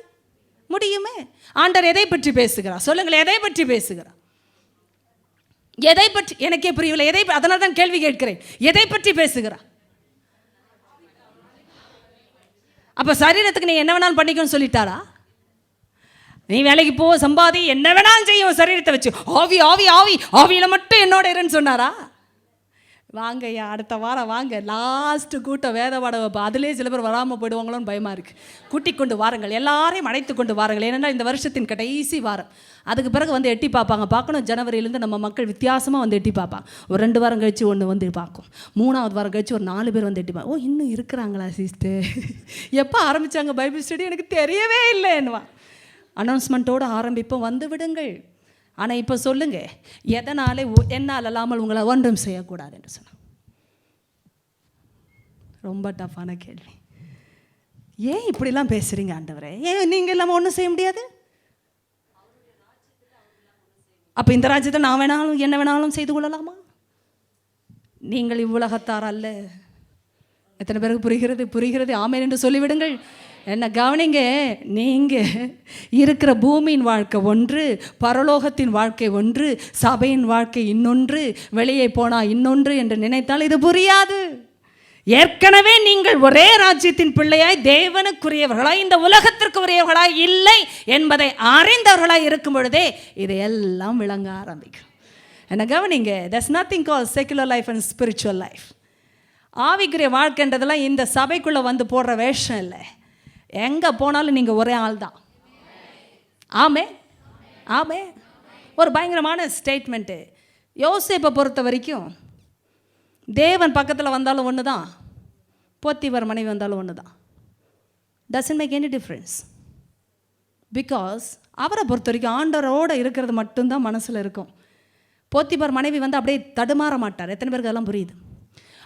முடியுமே. ஆண்டவர் எதை பற்றி பேசுகிறார் சொல்லுங்கள்? எதை பற்றி பேசுகிறார்? எதை பற்றி? எனக்கே புரியவில்லை. எதை? அதனால தான் கேள்வி கேட்கிறேன். எதை பற்றி பேசுகிறார்? அப்போ சரீரத்துக்கு நீ என்ன வேணாலும் பண்ணிக்கணும்னு சொல்லிட்டாரா? நீ வேலைக்கு போ, சம்பாதி, என்ன வேணாலும் செய்யும் சரீரத்தை வச்சு. ஆவி ஆவி ஆவி ஆவியில் மட்டும் என்னோட இருன்னு சொன்னாரா? வாங்க ஐயா, அடுத்த வாரம் வாங்க, லாஸ்ட்டு கூட்டம் வேத பாட வைப்பா. அதிலே சில பேர் வராமல் போயிடுவாங்களோன்னு பயமாக இருக்குது. கூட்டிக் கொண்டு வாருங்கள், எல்லாரையும் அழைத்து கொண்டு வாருங்கள். ஏன்னா இந்த வருஷத்தின் கடைசி வாரம். அதுக்கு பிறகு வந்து எட்டி பார்ப்பாங்க. பார்க்கணும், ஜனவரியிலேருந்து நம்ம மக்கள் வித்தியாசமாக வந்து எட்டி பார்ப்பாங்க. ஒரு 2 வாரம் கழித்து ஒன்று வந்து பார்க்கும். 3ஆவது வாரம் கழித்து ஒரு 4 பேர் வந்து எட்டி பார்ப்போம். ஓ, இன்னும் இருக்கிறாங்களா சிஸ்டர்? எப்போ ஆரம்பித்தாங்க பைபிள் ஸ்டடி? எனக்கு தெரியவே இல்லை என்னவா. அனௌன்ஸ்மெண்ட்டோடு ஆரம்பிப்போம், வந்து விடுங்கள். ஆனால் இப்போ சொல்லுங்கள், எதனாலே என்னால் அல்லாமல் உங்களை ஒன்றும் செய்யக்கூடாது என்று சொன்னான். ரொம்ப டஃப்பான கேள்வி. ஏன் இப்படிலாம் பேசுகிறீங்க ஆண்டவரே? ஏன் நீங்கள் இல்லாமல் ஒன்றும் செய்ய முடியாது? அப்போ இந்த ராஜ்யத்தை நான் வேணாலும் என்ன வேணாலும் செய்து கொள்ளலாமா? நீங்கள் இவ்வுலகத்தார் அல்ல. எத்தனை பேருக்கு புரிகிறது? புரிகிறது, ஆமென் என்று சொல்லிவிடுங்கள். என்ன கவனிங்க, நீங்கள் இருக்கிற பூமியின் வாழ்க்கை ஒன்று, பரலோகத்தின் வாழ்க்கை ஒன்று, சபையின் வாழ்க்கை இன்னொன்று, வெளியே போனால் இன்னொன்று என்று நினைத்தால் இது புரியாது. ஏற்கனவே நீங்கள் ஒரே ராஜ்யத்தின் பிள்ளையாய், தேவனுக்குரியவர்களாய், இந்த உலகத்திற்கு உரியவர்களாய் இல்லை என்பதை அறிந்தவர்களாய் இருக்கும் பொழுதே இதையெல்லாம் விளங்க ஆரம்பிக்கும். என்ன கவனிங்க, there's nothing called secular life and spiritual life. ஆவிக்குரிய வாழ்க்கைன்றதெல்லாம் இந்த சபைக்குள்ளே வந்து போடுற வேஷம் இல்லை. எங்கே போனாலும் நீங்கள் ஒரே ஆள் தான். ஆமே ஆமே. ஒரு பயங்கரமான ஸ்டேட்மெண்ட்டு. யோசேப்பை பொறுத்த வரைக்கும் தேவன் பக்கத்தில் வந்தாலும் ஒன்று தான், போத்திபார் மனைவி வந்தாலும் ஒன்று தான். Doesn't make any difference. Because அவரை பொறுத்த வரைக்கும் ஆண்டவரோடு இருக்கிறது மட்டும்தான் மனசில் இருக்கும். போத்திபார் மனைவி வந்து அப்படியே தடுமாற மாட்டார். எத்தனை பேருக்கு அதெல்லாம் புரியுது?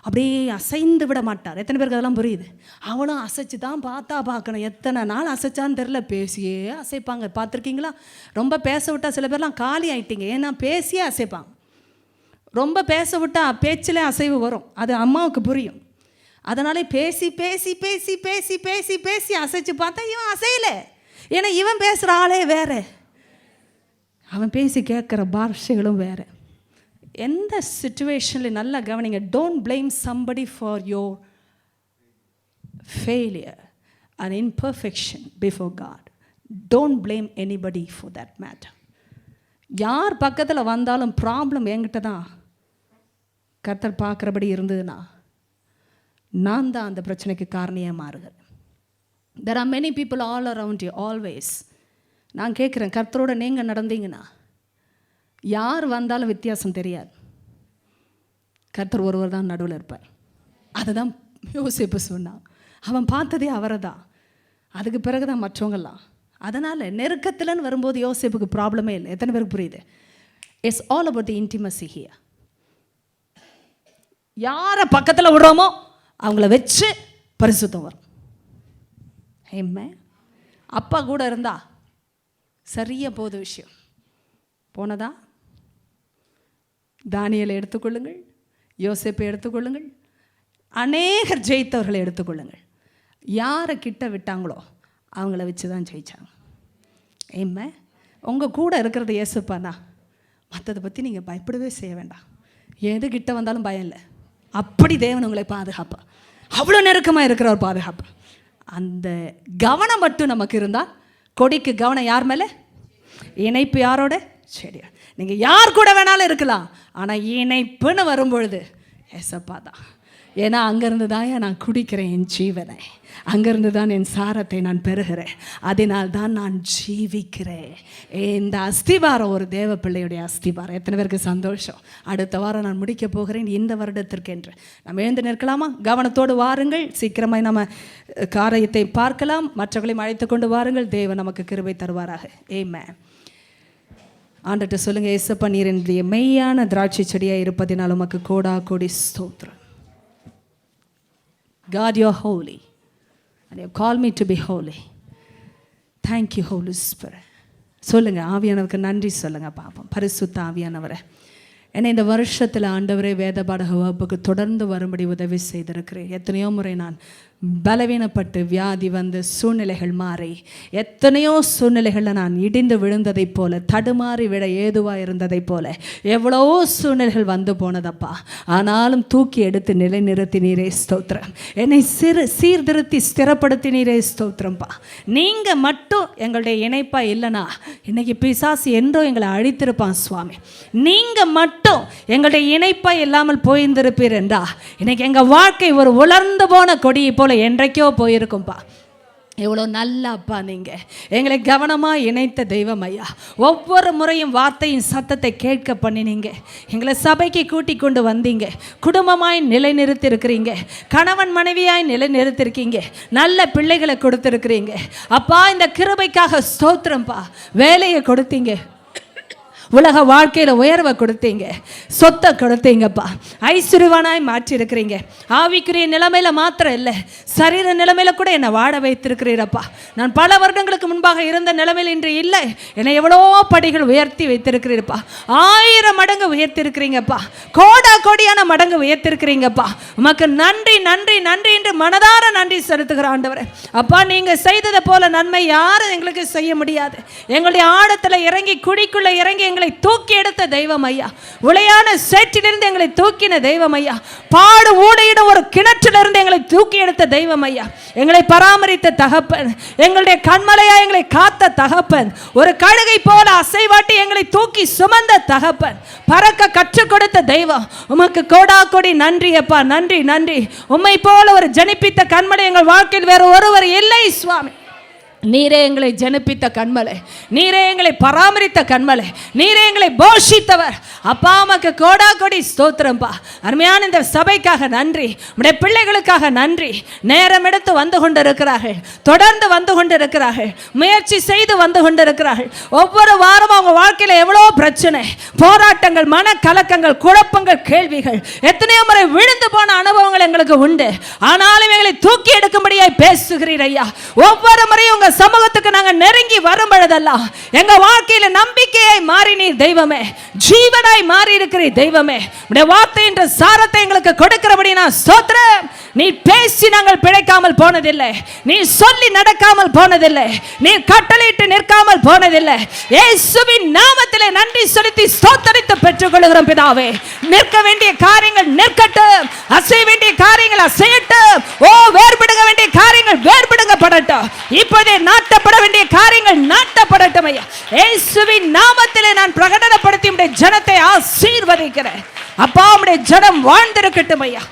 அப்படியே அசைந்து விட மாட்டார். எத்தனை பேருக்கு அதெல்லாம் புரியுது? அவளும் அசைச்சு தான் பார்க்கணும். எத்தனை நாள் அசைச்சான்னு தெரில, பேசியே அசைப்பாங்க. பார்த்துருக்கீங்களா? ரொம்ப பேச விட்டால் சில பேர்லாம் காலி ஆகிட்டீங்க. ஏன்னா பேசியே அசைப்பாங்க. ரொம்ப பேச விட்டால் பேச்சிலே அசைவு வரும். அது அம்மாவுக்கு புரியும். அதனாலே பேசி பேசி பேசி பேசி பேசி பேசி அசைச்சு பார்த்தா இவன் அசையலை. ஏன்னா இவன் பேசுகிற ஆளே வேறு, அவன் பேசி கேட்குற பாஷைகளும் வேறு. எந்த சிச்சுவேஷனில் நல்லா கவனிங்க. Don't blame somebody for your failure and imperfection before God. Don't blame anybody for that matter. யார் பக்கத்தில் வந்தாலும் ப்ராப்ளம் என்கிட்ட தான் கர்த்தர் பார்க்குறபடி இருந்ததுன்னா நான் தான் அந்த பிரச்சனைக்கு காரணியாக மாறுகிறேன். There are many people all around you always. நான் கேட்குறேன், கர்த்தரோட நீங்கள் நடந்தீங்கன்னா யார் வந்தாலும் வித்தியாசம் தெரியாது. கர்த்தர் ஒருவர் தான் நடுவில் இருப்பார். அதுதான் யோசேப்பு சொன்னான். அவன் பார்த்ததே அவரை தான், அதுக்கு பிறகு தான் மற்றவங்கெல்லாம். அதனால் நெருக்கத்தில்னு வரும்போது யோசேப்புக்கு ப்ராப்ளமே இல்லை. எத்தனை பேருக்கு புரியுது? It's all about the intimacy here. யாரை பக்கத்தில் விடுறோமோ அவங்கள வச்சு பரிசுத்தம் வரும். ஆமென். அப்பா கூட இருந்தா சரியாக போகுது விஷயம். போனதா? தானியேலை எடுத்துக்கொள்ளுங்கள், யோசேப்பை எடுத்துக்கொள்ளுங்கள், அநேகர் ஜெயித்தவர்களை எடுத்துக்கொள்ளுங்கள். யாரை கிட்ட விட்டாங்களோ அவங்கள வச்சு தான் ஜெயித்தாங்க. ஏம்மா, உங்கள் கூட இருக்கிறது இயேசுப்பானா, மற்றதை பற்றி நீங்கள் பயப்படவே செய்ய வேண்டாம். எது கிட்ட வந்தாலும் பயம் இல்லை. அப்படி தேவன் உங்களை பாதுகாப்பா, அவ்வளோ நெருக்கமாக இருக்கிற ஒரு பாதுகாப்பு. அந்த கவனம் மட்டும் நமக்கு இருந்தால், கொடிக்கு கவனம் யார் மேலே? இணைப்பு யாரோட? சரியா, நீங்கள் யார் கூட வேணாலும் இருக்கலாம், ஆனால் இணைப்புன்னு வரும்பொழுது ஏசப்பா தான். ஏன்னா அங்கேருந்து தான் நான் குடிக்கிறேன் என் ஜீவனை, அங்கேருந்து தான் என் சாரத்தை நான் பெறுகிறேன், அதனால் தான் நான் ஜீவிக்கிறேன். இந்த அஸ்திபாரம் ஒரு தேவ பிள்ளையுடைய அஸ்திபாரம். எத்தனை பேருக்கு சந்தோஷம்? அடுத்த வாரம் நான் முடிக்க போகிறேன் இந்த வருடத்திற்கு என்று. நம்ம எழுந்து நிற்கலாமா? கவனத்தோடு வாருங்கள், சீக்கிரமாய் நம்ம காரியத்தை பார்க்கலாம். மற்றவர்களையும் அழைத்து கொண்டு வாருங்கள். தேவன் நமக்கு கிருபை தருவாராக. ஆமென். ஆண்டவர்கிட்ட சொல்லுங்கள், ஏசப்பா நீர் என்னுடைய மெய்யான திராட்சை செடியாக இருப்பதினால் உமக்கு கோடா கோடி ஸ்தோத்திரம். God, you're holy and you call me to be holy. Thank you, Holy Spirit. சொல்லுங்க, ஆவியானவருக்கு நன்றி சொல்லுங்க பாப்போம். பரிசுத்த ஆவியானவரே, என்னை இந்த வருஷத்தில் ஆண்டவரே வேத பாடக வகுப்புக்கு தொடர்ந்து வரும்படி உதவி செய்திருக்கிறேன். எத்தனையோ முறை நான் பலவீனப்பட்டு வியாதி வந்து சூழ்நிலைகள் மாறி, எத்தனையோ சூழ்நிலைகளில் நான் இடிந்து விழுந்ததைப் போல, தடுமாறி விட ஏதுவாக இருந்ததைப் போல எவ்வளோ சூழ்நிலைகள் வந்து போனதப்பா. ஆனாலும் தூக்கி எடுத்து நிலைநிறுத்தினீரே ஸ்தோத்திரம். என்னை சீர்திருத்தி ஸ்திரப்படுத்தினீரே ஸ்தோத்திரம்ப்பா. நீங்கள் மட்டும் எங்களுடைய இணைப்பாக இல்லைனா இன்னைக்கு பிசாசு என்றோ எங்களை அழித்திருப்பான் சுவாமி. நீங்கள் மட்டும் எங்களுடைய இணைப்பாக இல்லாமல் போயிருந்திருப்பீர் என்றா இன்னைக்கு எங்கள் வாழ்க்கை ஒரு உலர்ந்து போன கொடியை போல என்றைக்கோ போயிருக்கும்பா. எவ்வளோ நல்ல அப்பா, நீங்கள் எங்களை கவனமாக இணைத்த தெய்வம் ஐயா. ஒவ்வொரு முறையும் வார்த்தையின் சத்தத்தை கேட்க பண்ணினீங்க, எங்களை சபைக்கு கூட்டி கொண்டு வந்தீங்க, குடும்பமாய் நிலைநிறுத்திருக்கிறீங்க, கணவன் மனைவியாய் நிலைநிறுத்திருக்கீங்க, நல்ல பிள்ளைகளை கொடுத்துருக்கிறீங்க அப்பா. இந்த கிருபைக்காக ஸ்தோத்திரம்ப்பா. வேலையை கொடுத்தீங்க, உலக வாழ்க்கையில் உயர்வை கொடுத்தீங்க, சொத்தை கொடுத்தீங்கப்பா, ஐஸ்வர்யவானாய் மாற்றி இருக்கிறீங்க. ஆவிக்குரிய நிலைமையில் மாத்திரம் இல்லை, சரீர நிலைமையில் கூட என்னை வாழ வைத்திருக்கிறீரப்பா. நான் பல வருடங்களுக்கு முன்பாக இருந்த நிலைமையில் இன்று இல்லை, என்னை எவ்வளோ படிகள் உயர்த்தி வைத்திருக்கிறீரப்பா. 1000 மடங்கு உயர்த்திருக்கிறீங்கப்பா, கோடா கோடியான மடங்கு உயர்த்திருக்கிறீங்கப்பா. உமக்கு நன்றி நன்றி நன்றி என்று மனதார நன்றி செலுத்துகிற ஆண்டவரே. அப்பா, நீங்கள் செய்ததை போல நன்மை யாரும் எங்களுக்கு செய்ய முடியாது. எங்களுடைய ஆழத்தில் இறங்கி, குழிக்குள்ள இறங்கி எங்களை தூக்கி எடுத்த தெய்வம் ஐயா. உளையான சேற்றிலிருந்து எங்களை தூக்கின தெய்வம் ஐயா. பாடு ஊடையிட ஒரு கிணற்றிலிருந்து எங்களை தூக்கி எடுத்த தெய்வம் ஐயா. எங்களை பராமரித்த தகப்பன், எங்களுடைய கண்மலையா எங்களை காத்த தகப்பன், ஒரு கழுகை போல அசைவாட்டி எங்களை தூக்கி சுமந்த தகப்பன், பறக்க கற்றுக் கொடுத்த தெய்வம். உமக்கு கோடா கோடி நன்றி அப்பா. நன்றி நன்றி. உம்மை போல ஒரு ஜனிப்பித்த கண்மலை எங்கள் வாழ்க்கையில் வேறு ஒருவர் இல்லை சுவாமி. நீரே எங்களை ஜனிப்பித்த கண்மலை, நீரே எங்களை பராமரித்த கண்மலை, நீரே எங்களை போஷித்தவர் அப்பா. உமக்கு கோடா கோடி ஸ்தோத்திரம்பா. அருமையான இந்த சபைக்காக நன்றி, உடைய பிள்ளைகளுக்காக நன்றி. நேரம் எடுத்து வந்து கொண்டிருக்கிறார்கள், தொடர்ந்து வந்து கொண்டிருக்கிறார்கள், முயற்சி செய்து வந்து கொண்டிருக்கிறார்கள். ஒவ்வொரு வாரமும் அவங்க வாழ்க்கையில் எவ்வளோ பிரச்சனை, போராட்டங்கள், மனக்கலக்கங்கள், குழப்பங்கள், கேள்விகள், எத்தனையோ முறை விழுந்து போன அனுபவங்கள் எங்களுக்கு உண்டு. ஆனாலும் எங்களை தூக்கி எடுக்கும்படியாய் பேசுகிறீர் ஐயா. ஒவ்வொரு முறையும் உங்க சமூகத்துக்கு நாங்கள் நெருங்கி வரும் பொழுதெல்லாம் எங்க வாழ்க்கையில நம்பிக்கையை மாறினீர் தெய்வமே, ஜீவனாய் மாறி இருக்கிறீர் தெய்வமே. உடைய வார்த்தை என்ற சாரத்தை எங்களுக்கு கொடுக்கிறபடி நான் ஸ்தோத்திரம். நீ பேசி நாங்கள் பிழைக்காமல் போனதில்லை, நீ சொல்லி நடக்காமல் போனதில்லை, நீ கட்டளையிட்டு நிற்காமல் போனதில்லை. இயேசுவின் நாமத்திலே நன்றி செலுத்தி ஸ்தோத்திரித்து பெற்றுக் கொள்கிறோம் பிதாவே. நிற்க வேண்டிய காரியங்கள் நிற்கட்டும், அசைய வேண்டிய காரியங்கள் அசையட்டும். ஓ, வேறுபடுங்க வேண்டிய காரியங்கள் வேறுபடுங்கப்படட்டும். இப்போதே நாட்டப்பட வேண்டிய காரியங்கள் நாட்டப்படட்டும் ஐயா. இயேசுவின் நாமத்திலே நான் பிரகடனப்படுத்தி உம்முடைய ஜனத்தை ஆசீர்வதிக்கிறேன் அப்பா. உம்முடைய ஜனம் வாழ்ந்திருக்கட்டும் ஐயா,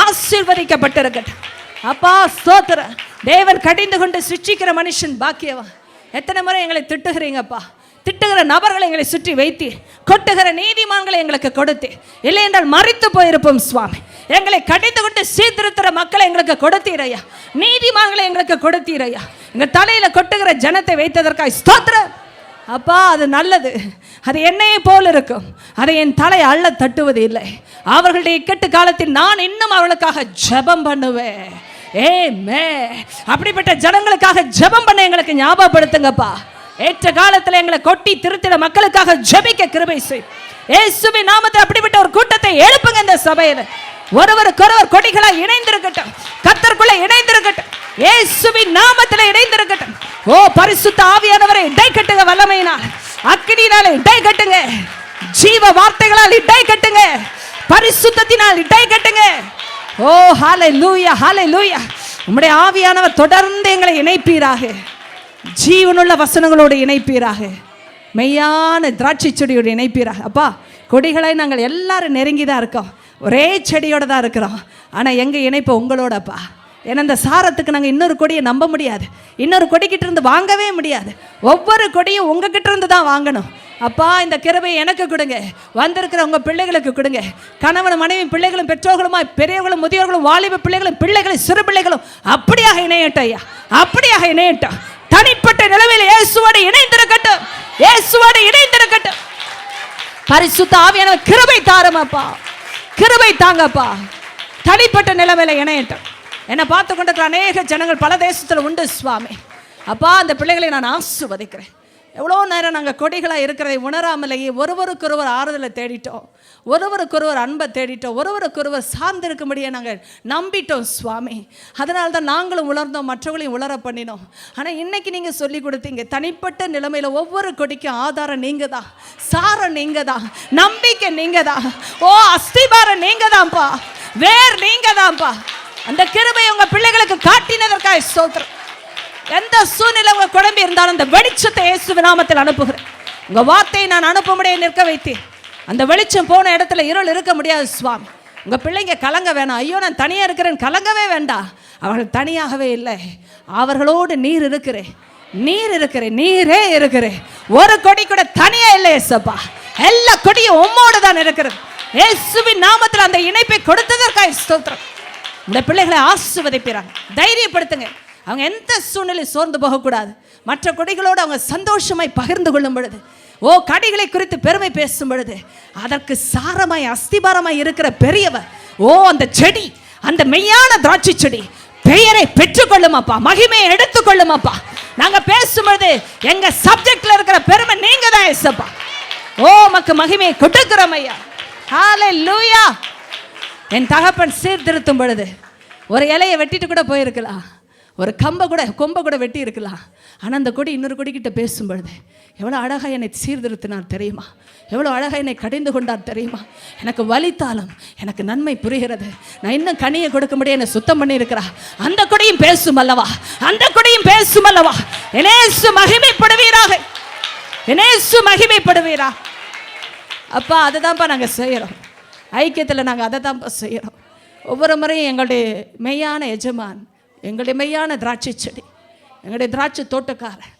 ஆசீர்வதிக்கப்பட்டிருக்கட்டும் அப்பா. ஸ்தோத்திரம். தேவன் கடிந்து கொண்டு சிருஷ்டிக்கிற மனுஷன் பாக்கியவன். எத்தனை முறை எங்களை திட்டுகிறீங்கப்பா. திட்டுகிற நபர்களை எங்களை சுற்றி வைத்து, கொட்டுகிற நீதிமான்களை எங்களுக்கு கொடுத்து, இல்லை என்றால் மறித்து போயிருப்போம் சுவாமி. எங்களை கடிந்து கொண்டு சீர்திருத்துற மக்களை எங்களுக்கு கொடுத்தீரையா, நீதிமான்களை எங்களுக்கு கொடுத்தீரையா. எங்கள் தலையில் கொட்டுகிற ஜனத்தை வைத்ததற்காக ஸ்தோத்திரம் அப்பா. அது நல்லது, அது என்னையே போல் இருக்கும். அதை என் தலை அள்ள தட்டுவது இல்லை. அவர்களுடைய இக்கட்டு காலத்தில் நான் இன்னும் அவர்களுக்காக ஜெபம் பண்ணுவேன். ஏமே, அப்படிப்பட்ட ஜனங்களுக்காக ஜெபம் பண்ண எங்களுக்கு ஞாபகப்படுத்துங்கப்பா. ஏற்ற காலத்தில் எங்களை கொட்டி திருத்திட மக்களுக்காக ஜெபிக்க கிருபை செய். இயேசுவின் நாமத்தில் அப்படிப்பட்ட ஒரு கூட்டத்தை எழுப்புங்க. இந்த சபையில ஒருவருக்கொருவர் கொடிகளா இணைந்திருக்கட்டும், கர்த்தருக்குள்ள இணைந்திருக்கட்டும், இயேசுவின் நாமத்தில் இணைந்திருக்கட்டும். ஓ பரிசுத்த ஆவியானவரை இடை கட்டுங்க, வல்லமையினால் அக்கினியினால இடை கட்டுங்க, ஜீவ வார்த்தைகளால் இடை கட்டுங்க, பரிசுத்தத்தினால் இடை கட்டுங்க. ஓ ஹல்லேலூயா, ஹல்லேலூயா. உம்முடைய ஆவியானவர் தொடர்ந்து எங்களை இணைப்பீராக, ஜீவனுள்ள வசனங்களோடு இணைப்பீராக, மெய்யான திராட்சை செடியோடு இணைப்பீராக. அப்பா, கொடிகளை நாங்கள் எல்லாரும் நெருங்கி தான் இருக்கோம், ஒரே செடியோடு தான் இருக்கிறோம். ஆனால் எங்கள் இணைப்பு உங்களோடப்பா. ஏன்னா இந்த சாரத்துக்கு நாங்கள் இன்னொரு கொடியை நம்ப முடியாது, இன்னொரு கொடிக்கிட்ட இருந்து வாங்கவே முடியாது. ஒவ்வொரு கொடியும் உங்ககிட்ட இருந்து தான் வாங்கணும். அப்பா, இந்த கிருபையை எனக்கு கொடுங்க, வந்திருக்கிற உங்கள் பிள்ளைகளுக்கு கொடுங்க. கணவன் மனைவி பிள்ளைகளும் பெற்றோர்களுமா, பெரியவர்களும் முதியோர்களும் வாலிப பிள்ளைகளும் பிள்ளைகளும் சிறு பிள்ளைகளும் அப்படியாக இணையட்டும் ஐயா, அப்படியாக இணையட்டும். தனிப்பட்ட நிலைமையில் இயேசுவோடு இணைந்திருக்கட்டும், இயேசுவோடு இணைந்திருக்கட்டும். பரிசுத்த ஆவியானவர் கிருபை தாருமாப்பா, கிருபை தாங்கப்பா. தனிப்பட்ட நிலைமையில இணையட்டும். என்னை பார்த்து கொண்டிருக்கிற அநேக ஜனங்கள் பல தேசத்தில் உண்டு சுவாமி. அப்பா, அந்த பிள்ளைகளை நான் ஆசீர்வதிக்கிறேன். எவ்வளோ நேரம் நாங்கள் கொடிகளாக இருக்கிறதை உணராமலேயே ஒருவருக்கொருவர் ஆறுதலை தேடிட்டோம், ஒருவருக்கொருவர் அன்பை தேடிட்டோம், ஒருவருக்கொருவர் சார்ந்திருக்கும்படியே நாங்கள் நம்பிட்டோம் சுவாமி. அதனால தான் நாங்களும் உணர்ந்தோம், மற்றவங்களையும் உணர பண்ணினோம். ஆனால் இன்னைக்கு நீங்கள் சொல்லி கொடுத்தீங்க, தனிப்பட்ட நிலைமையில் ஒவ்வொரு கொடிக்கும் ஆதாரம் நீங்கள் தான், சாரம் நீங்கள் தான், நம்பிக்கை நீங்கள் தான், ஓ அஸ்திபாரம் நீங்கள் தான்ப்பா, வேர் நீங்கள் தான்ப்பா. அந்த கிருபை உங்கள் பிள்ளைகளுக்கு காட்டினதற்காக ஸ்தோத்திரம். எந்த சூழ்நிலை உங்க குழம்பி இருந்தாலும் அந்த வெளிச்சத்தை இயேசுவின் நாமத்தில் அனுப்புகிறேன். உங்க வார்த்தையை நான் அனுப்ப முடிய நிற்க வைத்தேன். அந்த வெளிச்சம் போன இடத்துல இருள் இருக்க முடியாது சுவாமி. உங்க பிள்ளைங்க கலங்க வேணாம், ஐயோ நான் தனியா இருக்கிறேன் கலங்கவே வேண்டாம். அவர்கள் தனியாகவே இல்லை, அவர்களோடு நீர் இருக்கிறேன், நீர் இருக்கிறேன், நீரே இருக்கிறேன். ஒரு கொடி கூட தனியா இல்லை ஏசப்பா, எல்லா கொடியும் உம்மோடு தான் இருக்கிறது. இயேசுவின் நாமத்தில் அந்த இணைப்பை கொடுத்ததற்காக ஸ்தோத்திரம். இந்த பிள்ளைகளை ஆசீர்வதிப்பீராங்க, தைரியப்படுத்துங்க. அவங்க எந்த சூழ்நிலையும் சோர்ந்து போகக்கூடாது. மற்ற கொடிகளோடு அவங்க சந்தோஷமாய் பகிர்ந்து கொள்ளும் பொழுது, ஓ கடிகளை குறித்து பெருமை பேசும் பொழுது, அதற்கு சாரமாய் அஸ்திபாரமாய் இருக்கிற பெரியவர், ஓ அந்த செடி, அந்த மெய்யான திராட்சை செடி பெயரை பெற்றுக்கொள்ளும் அப்பா, மகிமையை எடுத்துக்கொள்ளும் அப்பா. நாங்க பேசும்பொழுது எங்க சப்ஜெக்ட்ல இருக்கிற பெருமை நீங்க தான் ஏசப்பா. ஓ மக்கு மகிமையை கொடுக்கிறோம் ஐயா. ஹல்லேலூயா. என் தகப்பன் சீர்திருத்தும் பொழுது ஒரு இலையை வெட்டிட்டு கூட போயிருக்கலாம், ஒரு கொம்பை கூட வெட்டி இருக்கலாம். ஆனால் அந்த கொடி இன்னொரு கொடிக்கிட்ட பேசும் பொழுது எவ்வளோ அழகாக என்னை சீர்திருத்தினார் தெரியுமா, எவ்வளோ அழகாக என்னை கடிந்து கொண்டார் தெரியுமா. எனக்கு வலித்தாலும் எனக்கு நன்மை புரிகிறது, நான் இன்னும் கனியை கொடுக்க முடியும், என்னை சுத்தம் பண்ணி இருக்கிறா. அந்த கொடியும் பேசும் அல்லவா, அந்த கொடியும் பேசும் அல்லவா. இயேசு மகிமைப்படுவீராக, இயேசு மகிமைப்படுவீரா. அப்பா, அதை தான்ப்பா நாங்கள் செய்கிறோம், ஐக்கியத்தில் நாங்கள் அதை தான்ப்பா செய்கிறோம். ஒவ்வொரு முறையும் எங்களுடைய மெய்யான எஜமான், எங்களுடைய மெய்யான திராட்சை செடி, எங்களுடைய திராட்சை தோட்டக்காரர்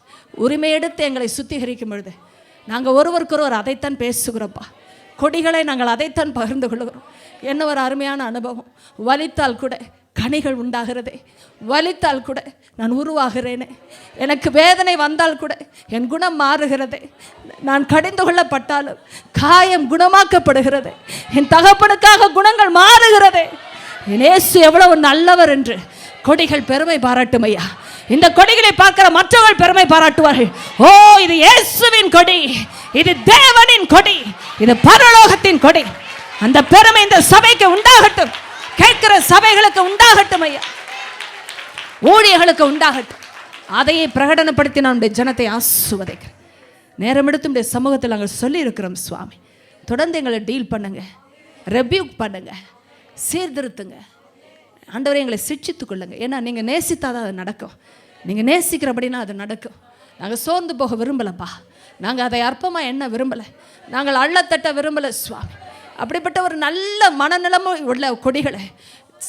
உரிமை எடுத்து எங்களை சுத்திகரிக்கும் பொழுது நாங்கள் ஒருவருக்கொருவர் அதைத்தான் பேசுகிறோம்ப்பா. கொடிகளை நாங்கள் அதைத்தான் பகிர்ந்து கொள்கிறோம். என்ன ஒரு அருமையான அனுபவம். வலித்தால் கூட கனிகள் உண்டாகிறதே, வலித்தால் கூட நான் உருவாகிறேனே, எனக்கு வேதனை வந்தால் கூட என் குணம் மாறுகிறதே, நான் கடிந்து கொள்ளப்பட்டாலும் காயம் குணமாக்கப்படுகிறது, என் தகப்பனுக்காக குணங்கள் மாறுகிறதே. என் இயேசு எவ்வளவு நல்லவர் என்று கொடிகள் பெருமை பாராட்டும் ஐயா. இந்த கொடிகளை பார்க்கிற மற்றவர்கள் பெருமை பாராட்டுவார்கள். ஓ இது இயேசுவின் கொடி, இது தேவனின் கொடி, இது பரலோகத்தின் கொடி. அந்த பெருமை இந்த சபைக்கு உண்டாகட்டும், கேட்கிற சபைகளுக்கு உண்டாகட்டும் ஐயா, ஊழியர்களுக்கு உண்டாகட்டும். அதையே பிரகடனப்படுத்தி நான் ஜனத்தை ஆசீர்வதிக்கிறேன். நேரம் எடுத்து சமூகத்தில் நாங்கள் சொல்லி இருக்கிறோம் சுவாமி. தொடர்ந்து எங்களை டீல் பண்ணுங்க, ரெபியூக் பண்ணுங்க, சீர்திருத்துங்க ஆண்டவரே. எங்களை சிட்சித்துக் கொள்ளுங்க. ஏன்னா நீங்கள் நேசித்தாதான் அது நடக்கும், நீங்கள் நேசிக்கிறபடினா அது நடக்கும். நாங்கள் சோர்ந்து போக விரும்பலப்பா, நாங்கள் அதை அற்பமாக எண்ண விரும்பலை, நாங்கள் அள்ளத்தட்ட விரும்பலை சுவாமி. அப்படிப்பட்ட ஒரு நல்ல மனநிலைமை உள்ள கொடிகளை,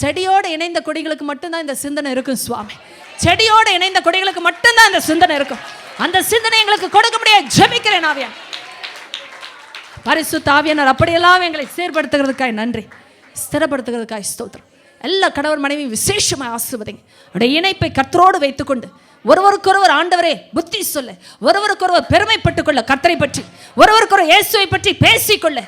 செடியோடு இணைந்த கொடிகளுக்கு மட்டும்தான் இந்த சிந்தனை இருக்கும் சுவாமி. செடியோடு இணைந்த கொடிகளுக்கு மட்டும்தான் இந்த சிந்தனை இருக்கும். அந்த சிந்தனை எங்களுக்கு கொடுக்க முடியாது. ஜெபிக்கிறேன் ஆவியா, பரிசுத்த ஆவியானவர் அப்படியெல்லாம் எங்களை சீர்படுத்துகிறதுக்காக நன்றி, ஸ்திரப்படுத்துகிறதுக்காக ஸ்தோத்திரம். எல்லா கணவர் மனைவி விசேஷமாக ஆசீர்வதிங்க. அவருடைய இணைப்பை கர்த்தரோடு வைத்துக்கொண்டு ஒருவருக்கொருவர் ஆண்டவரே புத்தி சொல்ல, ஒருவருக்கொருவர் பெருமைப்பட்டுக் கொள்ள, கர்த்தரை பற்றி ஒருவருக்கொருவர் இயேசுவை பற்றி பேசிக்கொள்ள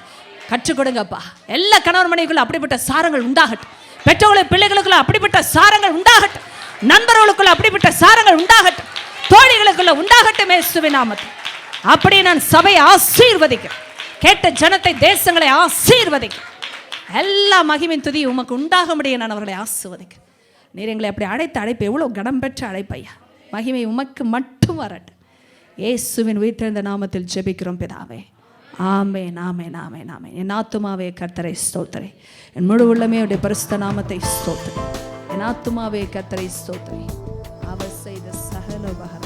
கற்றுக் கொடுங்கப்பா. எல்லா கணவர் மனைவிக்குள்ள அப்படிப்பட்ட சாரங்கள் உண்டாகட்டும், பெற்றோர்களை பிள்ளைகளுக்குள்ள அப்படிப்பட்ட சாரங்கள் உண்டாகட்டும், நண்பர்களுக்குள்ள அப்படிப்பட்ட சாரங்கள் உண்டாகட்டும். தோழிகளுக்குள்ள உண்டாகட்டும் இயேசுவின் நாமத்தில். அப்படியே நான் சபையை ஆசீர்வதிக்கிறேன். கேட்ட ஜனத்தை, தேசங்களை ஆசீர்வதிக்கிறேன். எல்லா மகிமையின் துதி உமக்கு உண்டாக முடியும். நான் அவர்களை ஆசீர்வதிக்கிறேன். நீர் எங்களை அப்படி அழைத்த அழைப்பு எவ்வளோ கடம் பெற்ற அழைப்பையா. மகிமை உமக்கு மட்டும் வரட்டும். இயேசுவின் உயிர்த்தெழுந்த நாமத்தில் ஜெபிக்கிறோம் பிதாவே. ஆமென், ஆமென், ஆமென், ஆமென். என் ஆத்துமாவே கர்த்தரை ஸ்தோத்திரி, என் முழு உள்ளமே அவருடைய பரிசுத்த நாமத்தை ஸ்தோத்திரி. என் ஆத்துமாவே கர்த்தரை ஸ்தோத்திரி, அவர் செய்த சகல உபகாரம்